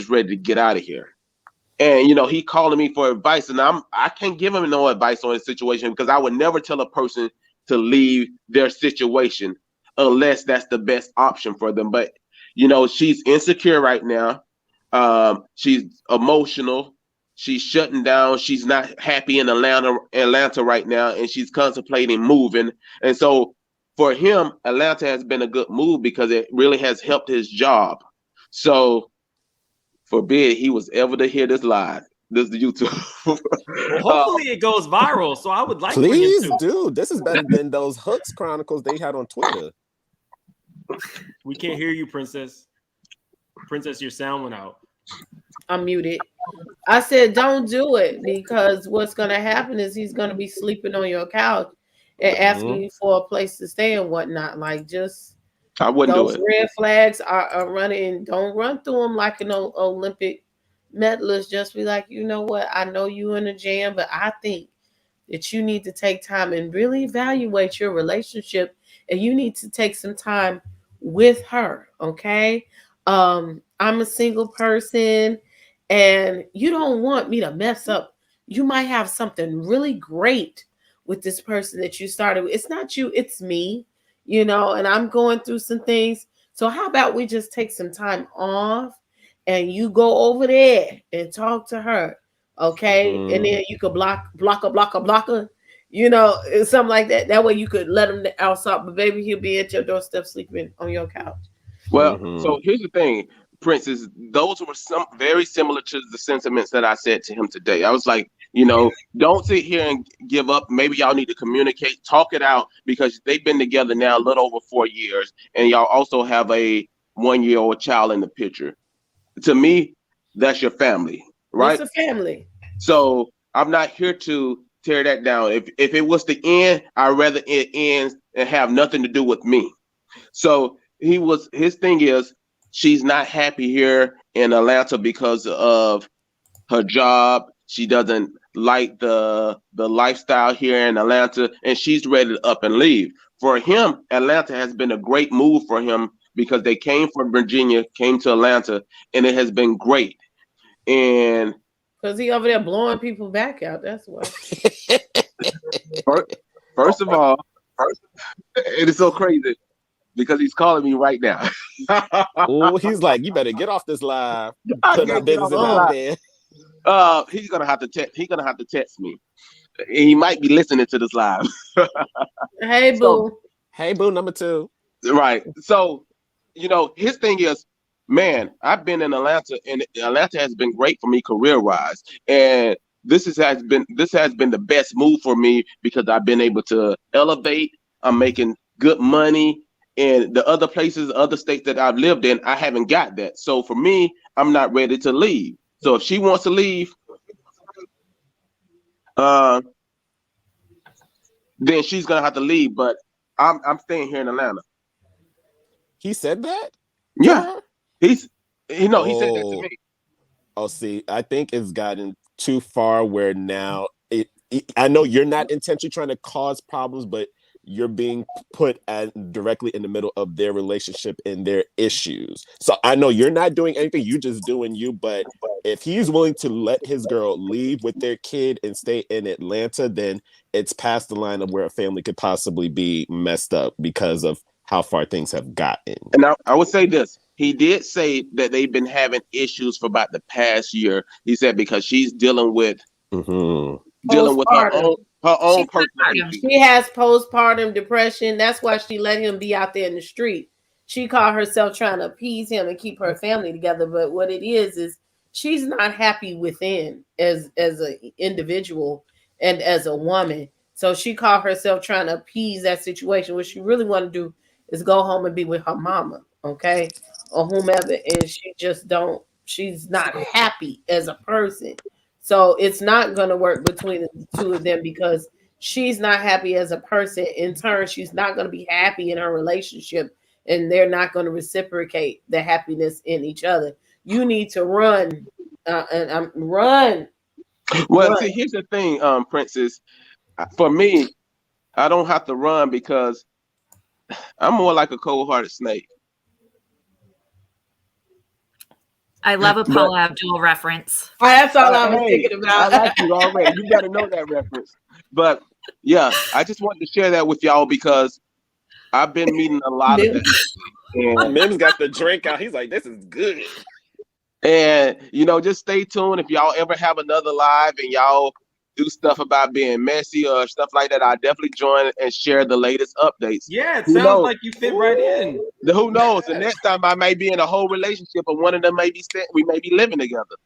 ready to get out of here. And he calling me for advice, and I can't give him no advice on his situation, because I would never tell a person to leave their situation unless that's the best option for them. But she's insecure right now. She's emotional. She's shutting down. She's not happy in Atlanta right now, and she's contemplating moving. And so for him, Atlanta has been a good move because it really has helped his job. So forbid he was ever to hear this live, this YouTube. Well, hopefully it goes viral. So I would like please, for him to. dude. This is better than those Hooks Chronicles they had on Twitter. We can't hear you, Princess. Princess, your sound went out. I'm muted. I said, don't do it, because what's going to happen is he's going to be sleeping on your couch and asking you for a place to stay and whatnot. Like, just I wouldn't do those it. red flags are running. Don't run through them like an Olympic medalist. Just be like, you know what? I know you in a jam, but I think that you need to take time and really evaluate your relationship, and you need to take some time with her. Okay. I'm a single person, and you don't want me to mess up. You might have something really great with this person that you started with. It's not you, it's me, you know, and I'm going through some things. So how about we just take some time off and you go over there and talk to her, okay? And then you could blocker, you know, something like that. That way you could let him outside, but baby, he'll be at your doorstep sleeping on your couch. Well, so here's the thing, Princess. Those were some very similar to the sentiments that I said to him today. I was like, don't sit here and give up. Maybe y'all need to communicate, talk it out, because they've been together now a little over 4 years, and y'all also have a 1-year-old child in the picture. To me, that's your family, right? It's a family. So I'm not here to tear that down. If it was the end, I'd rather it ends and have nothing to do with me. So his thing is, she's not happy here in Atlanta because of her job. She doesn't like the lifestyle here in Atlanta, and she's ready to up and leave. For him, Atlanta has been a great move for him because they came from Virginia, came to Atlanta, and it has been great. And because he over there blowing people back out. That's why. First of all, it is so crazy because he's calling me right now. Oh, he's like, you better get off this live. I Put can't our get off business this out live. there. He's gonna have to text me. He might be listening to this live. Hey, boo. Hey, boo, number 2. Right. So, his thing is, man, I've been in Atlanta, and Atlanta has been great for me career-wise. And this has been the best move for me because I've been able to elevate. I'm making good money. And the other places, other states that I've lived in, I haven't got that. So for me, I'm not ready to leave. So if she wants to leave, then she's gonna have to leave. But I'm staying here in Atlanta. He said that? Yeah. He said that to me. Oh, see, I think it's gotten too far where now I know you're not intentionally trying to cause problems, but you're being put directly in the middle of their relationship and their issues. So I know you're not doing anything, you just doing you, but if he's willing to let his girl leave with their kid and stay in Atlanta, then it's past the line of where a family could possibly be messed up because of how far things have gotten. And I would say this. He did say that they've been having issues for about the past year. He said because she's dealing with her own personal issues. She has postpartum depression. That's why she let him be out there in the street. She called herself trying to appease him and keep her family together. But what it is she's not happy within as an individual and as a woman. So she called herself trying to appease that situation. What she really want to do is go home and be with her mama, okay, or whomever. And she's not happy as a person. So it's not going to work between the two of them because she's not happy as a person. In turn, she's not going to be happy in her relationship, and they're not going to reciprocate the happiness in each other. You need to run and run. Well, run. see, here's the thing, Princess. For me, I don't have to run because I'm more like a cold-hearted snake. I love a Paula Abdul reference. That's all I was thinking about. I like you already. You got to know that reference. But yeah, I just wanted to share that with y'all because I've been meeting a lot of that. And Mim's got the drink out. He's like, this is good. And, just stay tuned. If y'all ever have another live and y'all do stuff about being messy or stuff like that, I'll definitely join and share the latest updates. Yeah, it sounds like you fit right in. Who knows? The next time I may be in a whole relationship and one of them we may be living together.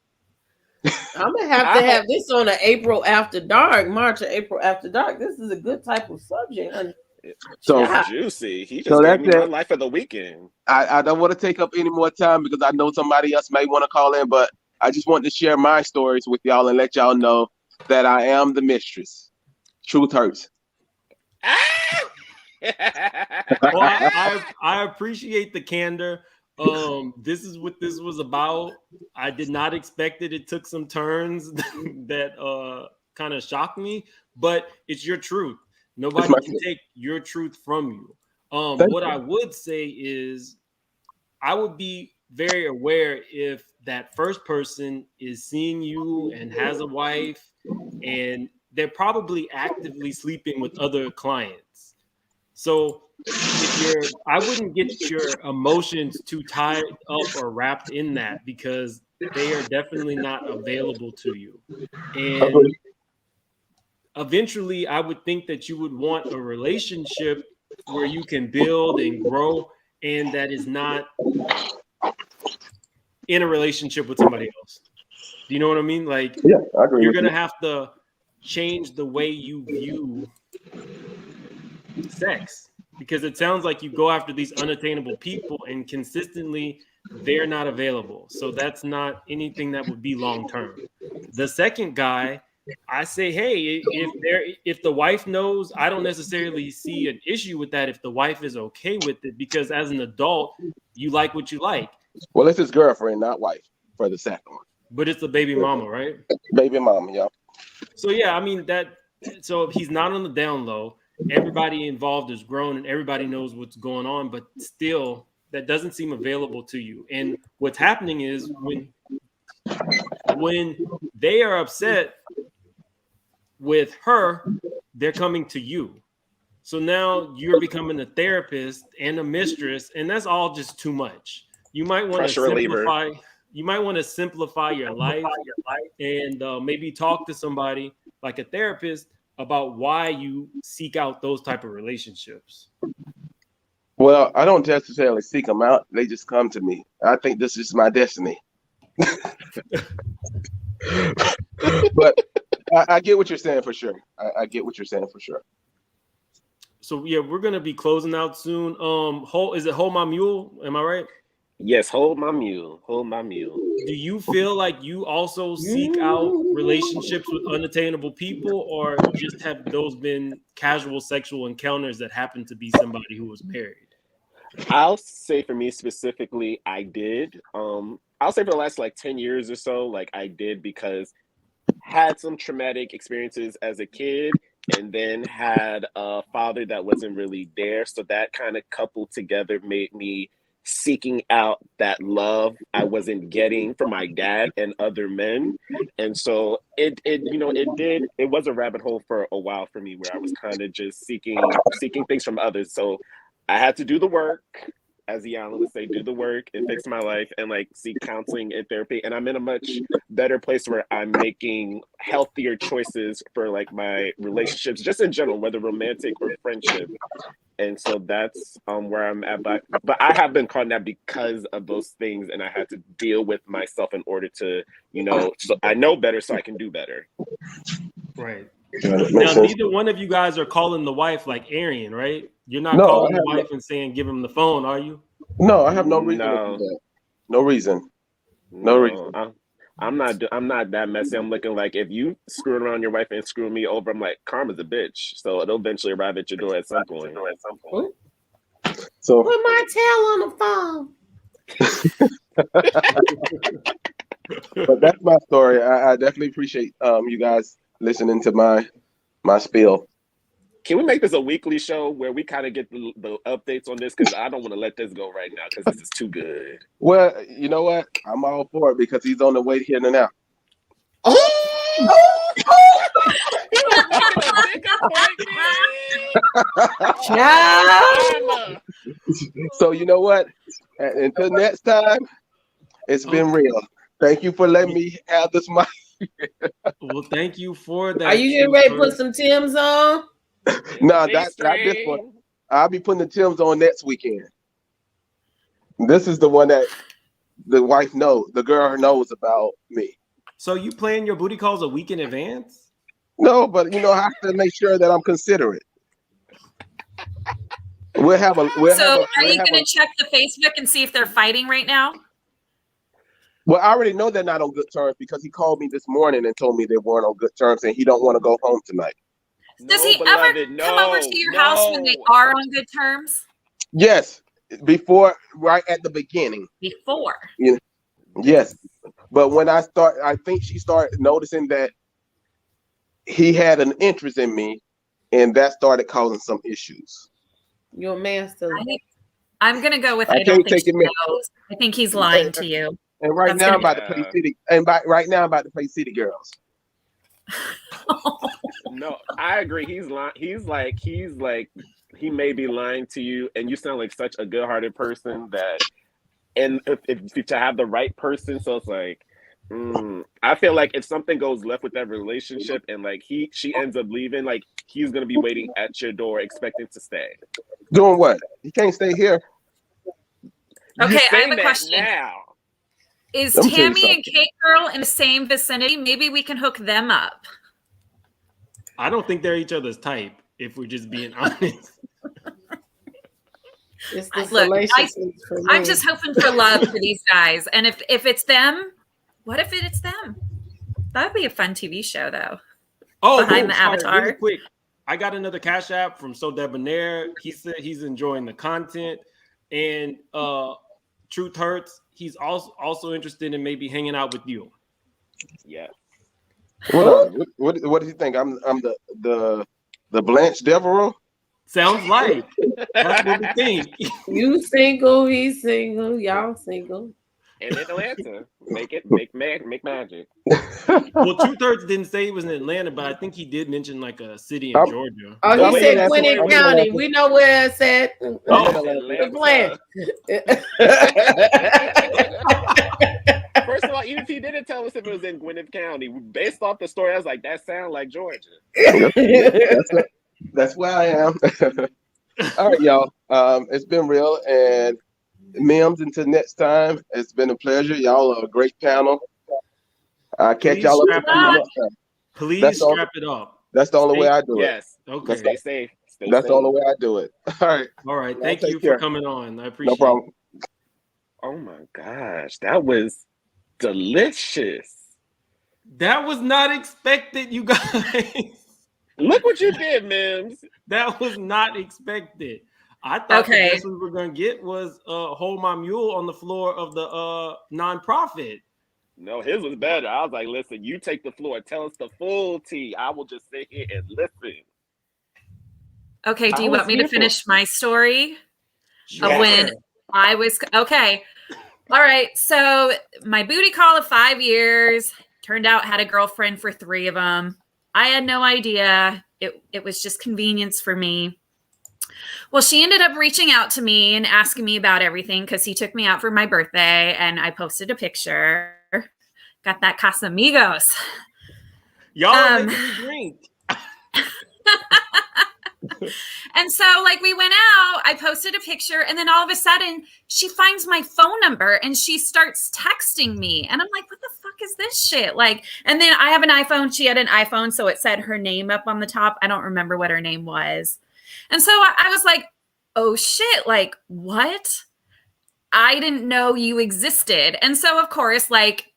I'm going to have this on an April After Dark, March or April After Dark. This is a good type of subject, honey. So juicy. He just gave me my life of the weekend. I don't want to take up any more time because I know somebody else may want to call in, but I just want to share my stories with y'all and let y'all know that I am the mistress. Truth hurts. Well, I appreciate the candor. This is what this was about. I did not expect it. It took some turns that kind of shocked me, but it's your truth. Nobody can take your truth from you. What I would say is I would be very aware if that first person is seeing you and has a wife and they're probably actively sleeping with other clients. So I wouldn't get your emotions too tied up or wrapped in that, because they are definitely not available to you. And Agreed. eventually I would think that you would want a relationship where you can build and grow, and that is not in a relationship with somebody else. Do you know what I mean? Like, Yeah, I agree. you're with going to you. have to change the way you view sex, because it sounds like you go after these unattainable people and consistently they're not available. So that's not anything that would be long term. The second guy, I say, hey, if the wife knows, I don't necessarily see an issue with that if the wife is okay with it, because as an adult, you like what you like. Well, it's his girlfriend, not wife, for the second one. But it's the baby mama, right? Baby mama, yeah. So yeah, I mean so if he's not on the down low, everybody involved is grown and everybody knows what's going on, but still that doesn't seem available to you. And what's happening is when they are upset with her, they're coming to you. So now you're becoming a therapist and a mistress, and that's all just too much. You might want to Pressure reliever. simplify. You might want to simplify your life and maybe talk to somebody like a therapist about why you seek out those type of relationships. Well, I don't necessarily seek them out. They just come to me. I think this is my destiny. But I get what you're saying for sure. I get what you're saying for sure. So yeah, we're gonna be closing out soon. Is it Hold My Mule? Am I right? Yes, hold my mule. Hold my mule. Do you feel like you also seek out relationships with unattainable people, or just have those been casual sexual encounters that happen to be somebody who was married? I'll say for me specifically, I did. I'll say for the last like 10 years or so, like I did, because had some traumatic experiences as a kid and then had a father that wasn't really there. So that kind of coupled together made me seeking out that love I wasn't getting from my dad and other men. And so it was a rabbit hole for a while for me, where I was kind of just seeking things from others. So I had to do the work, as Yall would say, do the work and fix my life and like seek counseling and therapy. And I'm in a much better place where I'm making healthier choices for like my relationships, just in general, whether romantic or friendship. And so that's where I'm at. But I have been caught in that because of those things, and I had to deal with myself in order to, so I know better so I can do better. Right. Yeah, Now, neither one of you guys are calling the wife like Arian, right? You're not calling the wife and saying, give him the phone, are you? No, I have no reason to do that. No reason. No reason. I'm not that messy. I'm looking like, if you screwing around your wife and screwing me over, I'm like, karma's a bitch. So it'll eventually arrive at your door at some point. So Put my tail on the phone. but that's my story. I definitely appreciate you guys listening to my spiel. Can we make this a weekly show where we kind of get the updates on this? Because I don't want to let this go right now, because this is too good. Well, you know what? I'm all for it, because he's on the way here and now. So you know what? Until next time, it's been real. Thank you for letting me have this mic. Well, thank you for that. Are you getting ready to put some Timbs on? No, that's not this one. I'll be putting the Timbs on next weekend. This is the one that the girl knows about me. So you plan your booty calls a week in advance? No, but I have to make sure that I'm considerate. Are you going to check the Facebook and see if they're fighting right now? Well, I already know they're not on good terms, because he called me this morning and told me they weren't on good terms and he don't want to go home tonight. Does he ever come over to your house when they are on good terms? Yes, before, right at the beginning. Before. Yes, but when I think she started noticing that he had an interest in me, and that started causing some issues. Your man still. I'm gonna go with I don't think she knows. I think he's lying to you. And right now I'm about to play City. And right now I'm about to play City Girls. No, I agree. He's lying. He's like he may be lying to you, and you sound like such a good-hearted person that. And if to have the right person, so it's like, I feel like if something goes left with that relationship, and like she ends up leaving, like he's gonna be waiting at your door, expecting to stay. Doing what? He can't stay here. Okay, You're I have saying a that question. now. Is Let me tell you Tammy and something. Kate Girl in the same vicinity? Maybe we can hook them up. I don't think they're each other's type, if we're just being honest. It's the Look, salacious for me. I'm just hoping for love for these guys. And if it's them, what if it's them? That would be a fun TV show, though. Oh, Behind the sorry, avatar. really quick. I got another Cash App from So Debonair. He said he's enjoying the content. And Truth Hurts, he's also interested in maybe hanging out with you. Yeah. What do you think? I'm the Blanche Devereaux? Sounds like that's what we think. You single, he's single, y'all single. In Atlanta, make magic. Well, Truth Hurts didn't say he was in Atlanta, but I think he did mention like a city in Georgia. Oh, No, he wait, said that's Gwinnett where- County. We know where it's at. Atlanta. Blanche. First of all, even if he didn't tell us if it was in Gwinnett County, based off the story, I was like, that sounds like Georgia. That's where I am. All right, y'all. It's been real, and Mims, until next time, it's been a pleasure. Y'all are a great panel. I'll catch Please y'all up strap to it up. next time. Please That's all- strap it up. That's the only way I do it. Yes. Okay. Stay safe. Stay That's safe. the only way I do it. All right. All right. Y'all Thank take you care. for coming on. I appreciate No problem. Oh my gosh, that was delicious. That was not expected, you guys. Look what you did, Mims. That was not expected. I thought Okay. the best we were gonna get was Hold My Mule on the floor of the nonprofit. No, his was better. I was like, listen, you take the floor. Tell us the full tea. I will just sit here and listen. Okay, do you I was want me to here for- finish my story of Yes. when I was okay? All right, so my booty call of 5 years turned out had a girlfriend for 3 of them. I had no idea. It was just convenience for me. Well, she ended up reaching out to me and asking me about everything because he took me out for my birthday and I posted a picture. Got that Casamigos. Y'all are Um, making me drink. And so, like, we went out, I posted a picture, and then all of a sudden, she finds my phone number and she starts texting me. And I'm like, what the fuck is this shit? Like, and then I have an iPhone. She had an iPhone, so it said her name up on the top. I don't remember what her name was. And so I was like, oh shit, like, what? I didn't know you existed. And so, of course, like,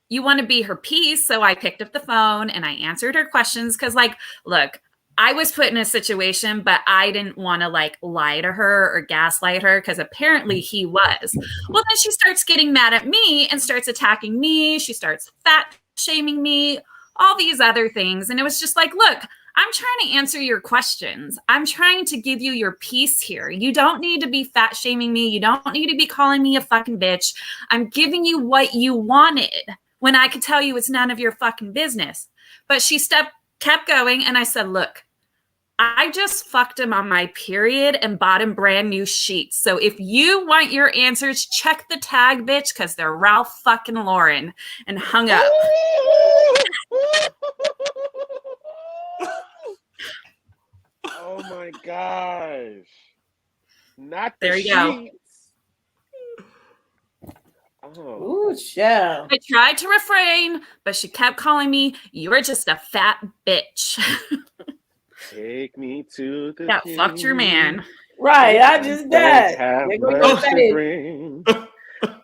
you want to be her piece. So I picked up the phone and I answered her questions because, like, look, I was put in a situation, but I didn't want to like lie to her or gaslight her because apparently he was. Well, then she starts getting mad at me and starts attacking me. She starts fat shaming me, all these other things. And it was just like, look, I'm trying to answer your questions. I'm trying to give you your piece here. You don't need to be fat shaming me. You don't need to be calling me a fucking bitch. I'm giving you what you wanted when I could tell you it's none of your fucking business. But she kept going, and I said, look, I just fucked him on my period and bought him brand new sheets. So if you want your answers, check the tag, bitch, because they're Ralph fucking Lauren, and hung up. Oh my gosh. Not the There you go. sheets. Oh. Ooh, child. I tried to refrain, but she kept calling me, you're just a fat bitch. Take me to the That fucked your man. Right, I just died. Have There go your much to face. bring.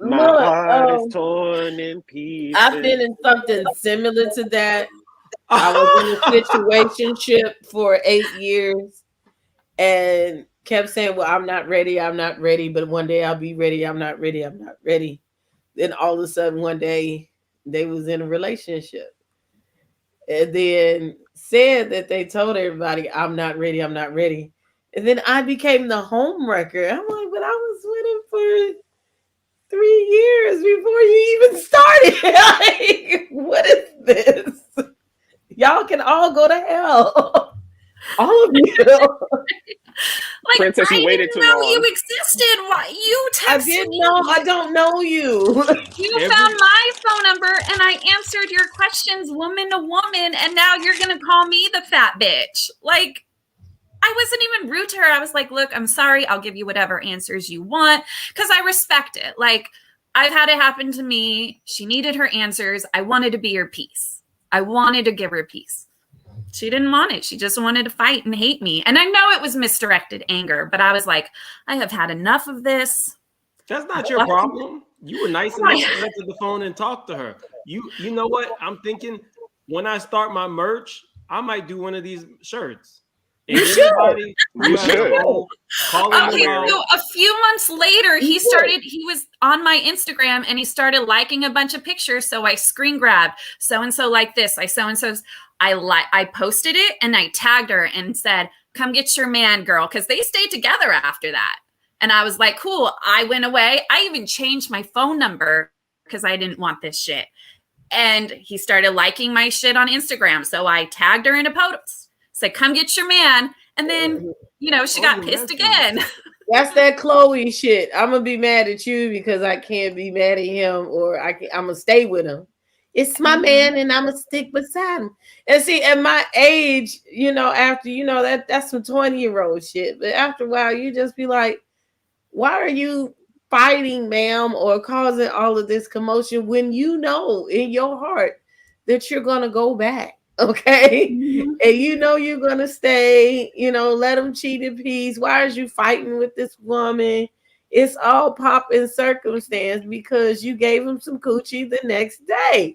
My Look, heart is torn in pieces. I've been in something similar to that. I was in a situationship for 8 years and kept saying, well, I'm not ready. But one day I'll be ready. I'm not ready. Then all of a sudden one day they was in a relationship and then said that they told everybody, I'm not ready. And then I became the home wrecker. I'm like, but I was with him for 3 years before you even started. Like, what is this? Y'all can all go to hell. All of you. Like, Princess, I you waited didn't too know long. you existed. Why you I texted didn't me? know. I don't know you. You Every- found my phone number and I answered your questions woman to woman, and now you're gonna call me the fat bitch. Like, I wasn't even rude to her. I was like, look, I'm sorry. I'll give you whatever answers you want because I respect it. Like, I've had it happen to me. She needed her answers. I wanted to be her peace. I wanted to give her peace. She didn't want it. She just wanted to fight and hate me. And I know it was misdirected anger, but I was like, I have had enough of this. That's not your problem. You were nice enough to answer the phone and talk to her. You know what? I'm thinking when I start my merch, I might do one of these shirts. And You should. anybody who You has should. a phone, calling Okay, them so out. a few months later, he was on my Instagram and he started liking a bunch of pictures. So I screen grabbed so and so like this. I posted it and I tagged her and said, come get your man, girl. Because they stayed together after that. And I was like, cool. I went away. I even changed my phone number because I didn't want this shit. And he started liking my shit on Instagram. So I tagged her in a post. Said, come get your man. And then, she got pissed again. That's that Chloe shit. I'm gonna be mad at you because I can't be mad at him, or I'm gonna stay with him. It's my man, and I'm gonna stick beside him. And see, at my age, after that's some 20-year-old shit. But after a while, you just be like, why are you fighting, ma'am, or causing all of this commotion when you know in your heart that you're gonna go back? Okay. Mm-hmm. And you're gonna stay, let them cheat in peace. Why are you fighting with this woman? It's all pop and circumstance because you gave him some coochie the next day.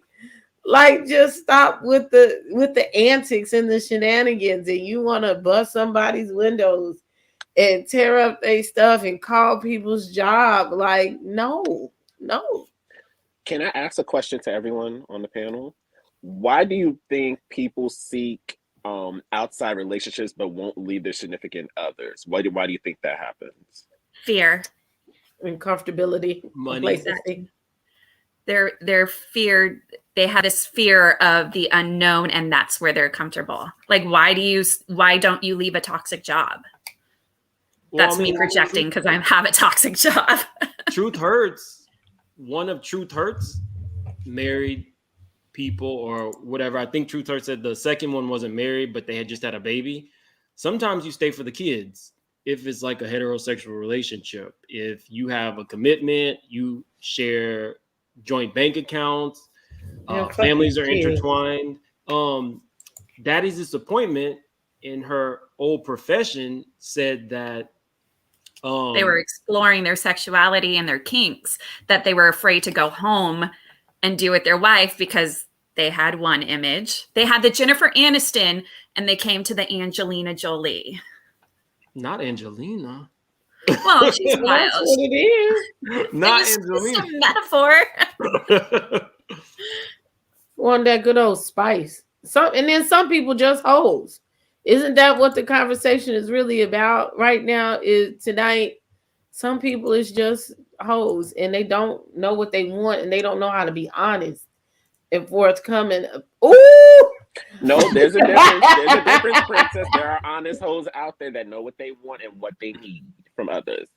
Like, just stop with the antics and the shenanigans, and you want to bust somebody's windows and tear up their stuff and call people's job. Like, no. Can I ask a question to everyone on the panel? Why do you think people seek outside relationships but won't leave their significant others? Why do you think that happens? Fear and comfortability, money. Their fear. They have this fear of the unknown, and that's where they're comfortable. Like, why don't you leave a toxic job? That's me projecting because I have a toxic job. Truth hurts. One of Truth Hurts married people or whatever. I think Truth Hurts said the second one wasn't married, but they had just had a baby. Sometimes you stay for the kids if it's like a heterosexual relationship. If you have a commitment, you share joint bank accounts, families are intertwined. Daddy's disappointment in her old profession said that they were exploring their sexuality and their kinks, that they were afraid to go home and do with their wife because they had one image. They had the Jennifer Aniston and they came to the Angelina Jolie. Not Angelina. Well, she's wild. That's what it is. Not it was Angelina. Just a metaphor. Want that good old spice. And then some people just hoes. Isn't that what the conversation is really about right now? Is tonight? Some people is just hoes and they don't know what they want and they don't know how to be honest and forthcoming. Ooh! No, there's a difference. There's a difference, Princess. There are honest hoes out there that know what they want and what they need from others.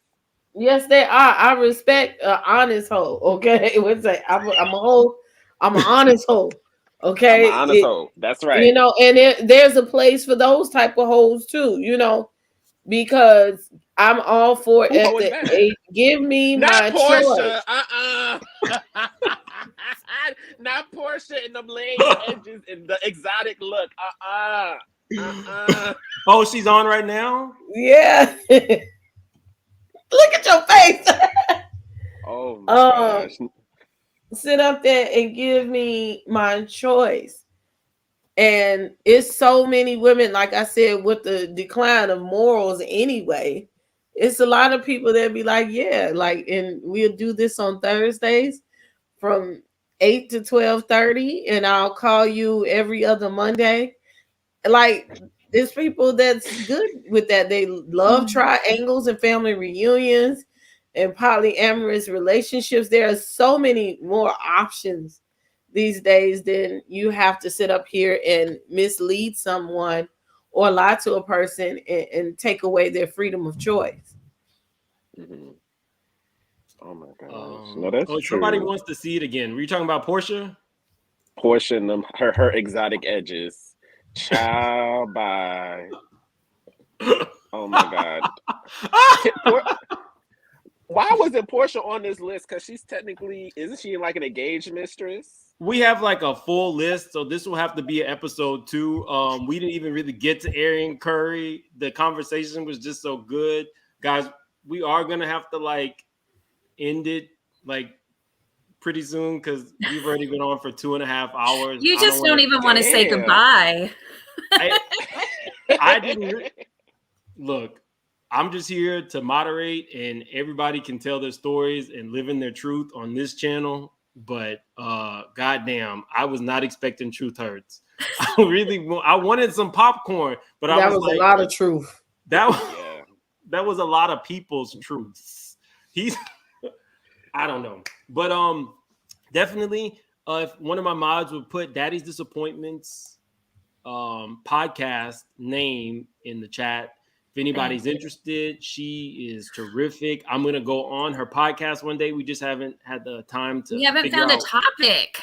Yes, they are. I respect an honest hoe. Okay, I'm a hoe. I'm an honest hoe. Okay, I'm an honest hoe. That's right. And there's a place for those type of hoes too. Because I'm all for it. Give me not my Portia. choice. Not Portia in the leg edges and the exotic look. Oh, she's on right now? Yeah. Look at your face. Oh my gosh. Sit up there and give me my choice. And it's so many women, like I said, with the decline of morals anyway, it's a lot of people that be like, yeah, like, and we'll do this on Thursdays from 8 to 12:30, and I'll call you every other Monday. Like, there's people that's good with that. They love triangles and family reunions and polyamorous relationships. There are so many more options these days than you have to sit up here and mislead someone or lie to a person and take away their freedom of choice. Mhm. Oh my gosh. No, that's Somebody true. wants to see it again. Were you talking about Portia? Portion them her exotic edges. Child bye. Oh my god. Why wasn't Portia on this list? Because she's technically, isn't she like an engaged mistress? We have like a full list, so this will have to be an episode 2. We didn't even really get to Arian Curry. The conversation was just so good, guys. We are gonna have to like end it like pretty soon because we've already been on for 2.5 hours. You just don't even want to say Damn. goodbye. I didn't look. I'm just here to moderate, and everybody can tell their stories and live in their truth on this channel. But goddamn, I was not expecting Truth Hurts. I wanted some popcorn, but That I was was like, a lot of truth. that was Yeah. that was a lot of people's truths. I don't know, but definitely, if one of my mods would put Daddy's Disappointments podcast name in the chat. If anybody's interested, she is terrific. I'm gonna go on her podcast one day. We just haven't had the time to. We haven't found a topic.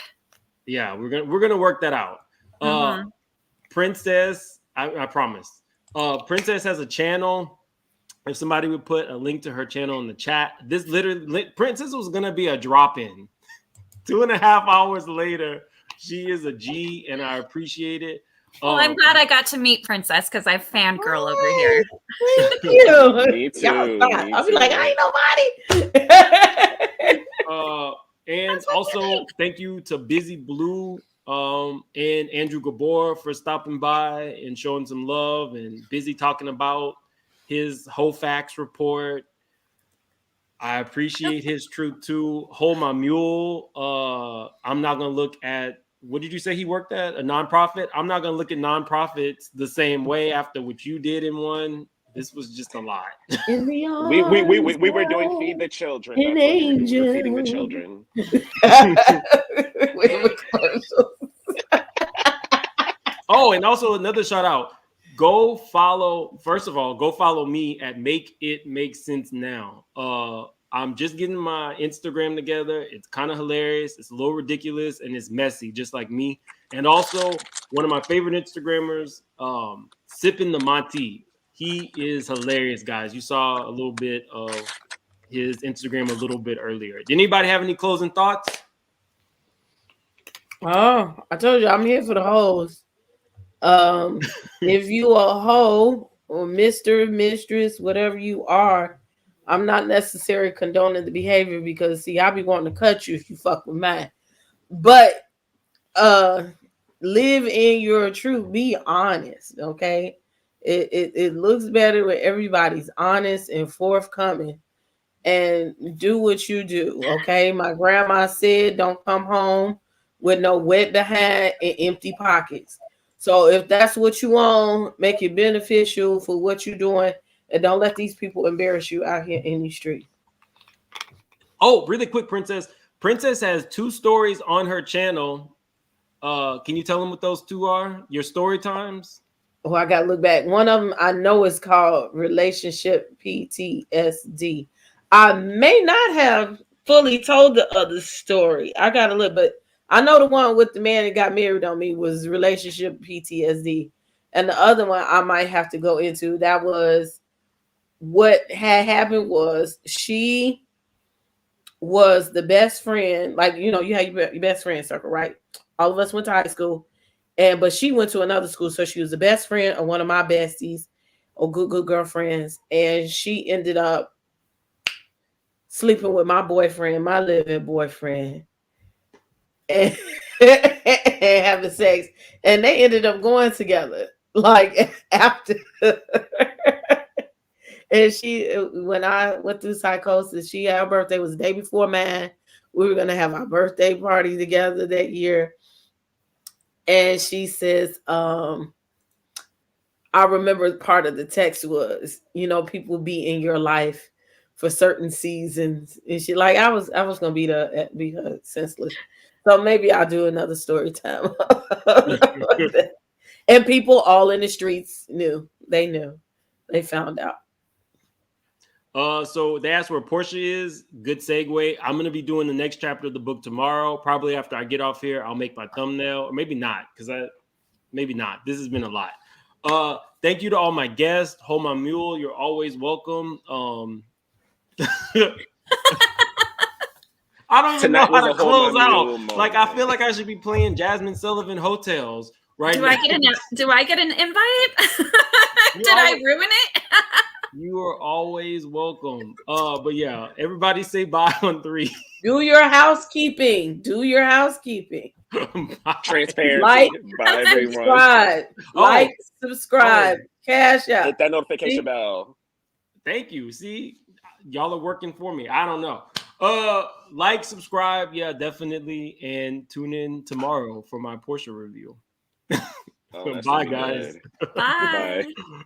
Yeah, we're gonna work that out. Princess, I promise. Princess has a channel. If somebody would put a link to her channel in the chat, this literally Princess was gonna be a drop-in. 2.5 hours later, she is a G, and I appreciate it. Well, I'm glad I got to meet Princess because I fangirl over here. Thank you. Me too. I'll be like, I ain't nobody. And also, thank you to Busy Blue and Andrew Gabor for stopping by and showing some love, and Busy talking about his Hofax report. I appreciate his truth too. Hold My Mule. I'm not gonna look at, what did you say he worked at? A nonprofit? I'm not gonna look at nonprofits the same way after what you did in one. This was just a lot. In the We were doing Feed the Children. An That's what we were doing. We were angel. feeding the children. Oh, and also another shout out. Go follow, first of all, go follow me at Make It Make Sense Now. I'm just getting my Instagram together. It's kind of hilarious. It's a little ridiculous, and it's messy, just like me. And also, one of my favorite Instagrammers, Sipping the Monty. He is hilarious, guys. You saw a little bit of his Instagram a little bit earlier. Did anybody have any closing thoughts? Oh, I told you I'm here for the hoes. If you a hoe or Mr., Mistress, whatever you are, I'm not necessarily condoning the behavior because see, I be wanting to cut you if you fuck with mine. But live in your truth. Be honest, okay? It looks better when everybody's honest and forthcoming and do what you do, okay? My grandma said don't come home with no wet behind and empty pockets. So if that's what you want, make it beneficial for what you're doing, and don't let these people embarrass you out here in the street. Oh, really quick, Princess. Princess has 2 stories on her channel. Can you tell them what those 2 are? Your story times? Oh, I gotta look back. One of them I know is called Relationship PTSD. I may not have fully told the other story. I gotta look, but I know the one with the man that got married on me was Relationship PTSD. And the other one I might have to go into, that was what had happened was she was the best friend. Like, you know, you have your best friend circle, right? All of us went to high school. But she went to another school. So she was the best friend of one of my besties or good girlfriends. And she ended up sleeping with my boyfriend, my living boyfriend. And having sex, and they ended up going together like after. And she, when I went through psychosis, her birthday was the day before mine. We were gonna have our birthday party together that year, and she says, I remember part of the text was, you know, people be in your life for certain seasons, and she like I was gonna be her senseless. So maybe I'll do another story time. And people all in the streets knew. They knew. They found out. So they asked where Portia is. Good segue. I'm gonna be doing the next chapter of the book tomorrow. Probably after I get off here, I'll make my thumbnail, or maybe not, maybe not. This has been a lot. Thank you to all my guests. Hold my mule. You're always welcome. I don't even know Tonight was how a to Hold close My out. Mule Like, I moment. feel like I should be playing Jasmine Sullivan Hotels right Do now. I get an invite? Did I ruin it? You are always welcome. But yeah, everybody say bye on 3. Do your housekeeping. Do your housekeeping. Bye. Transparency. Like, Bye, everyone. Subscribe. Like, subscribe. Cash out. Hit that notification See? bell. Thank you. See, y'all are working for me. I don't know. Like, subscribe, yeah, definitely, and tune in tomorrow for my Portia review. Oh, that Bye, should be guys. good. Bye. Goodbye.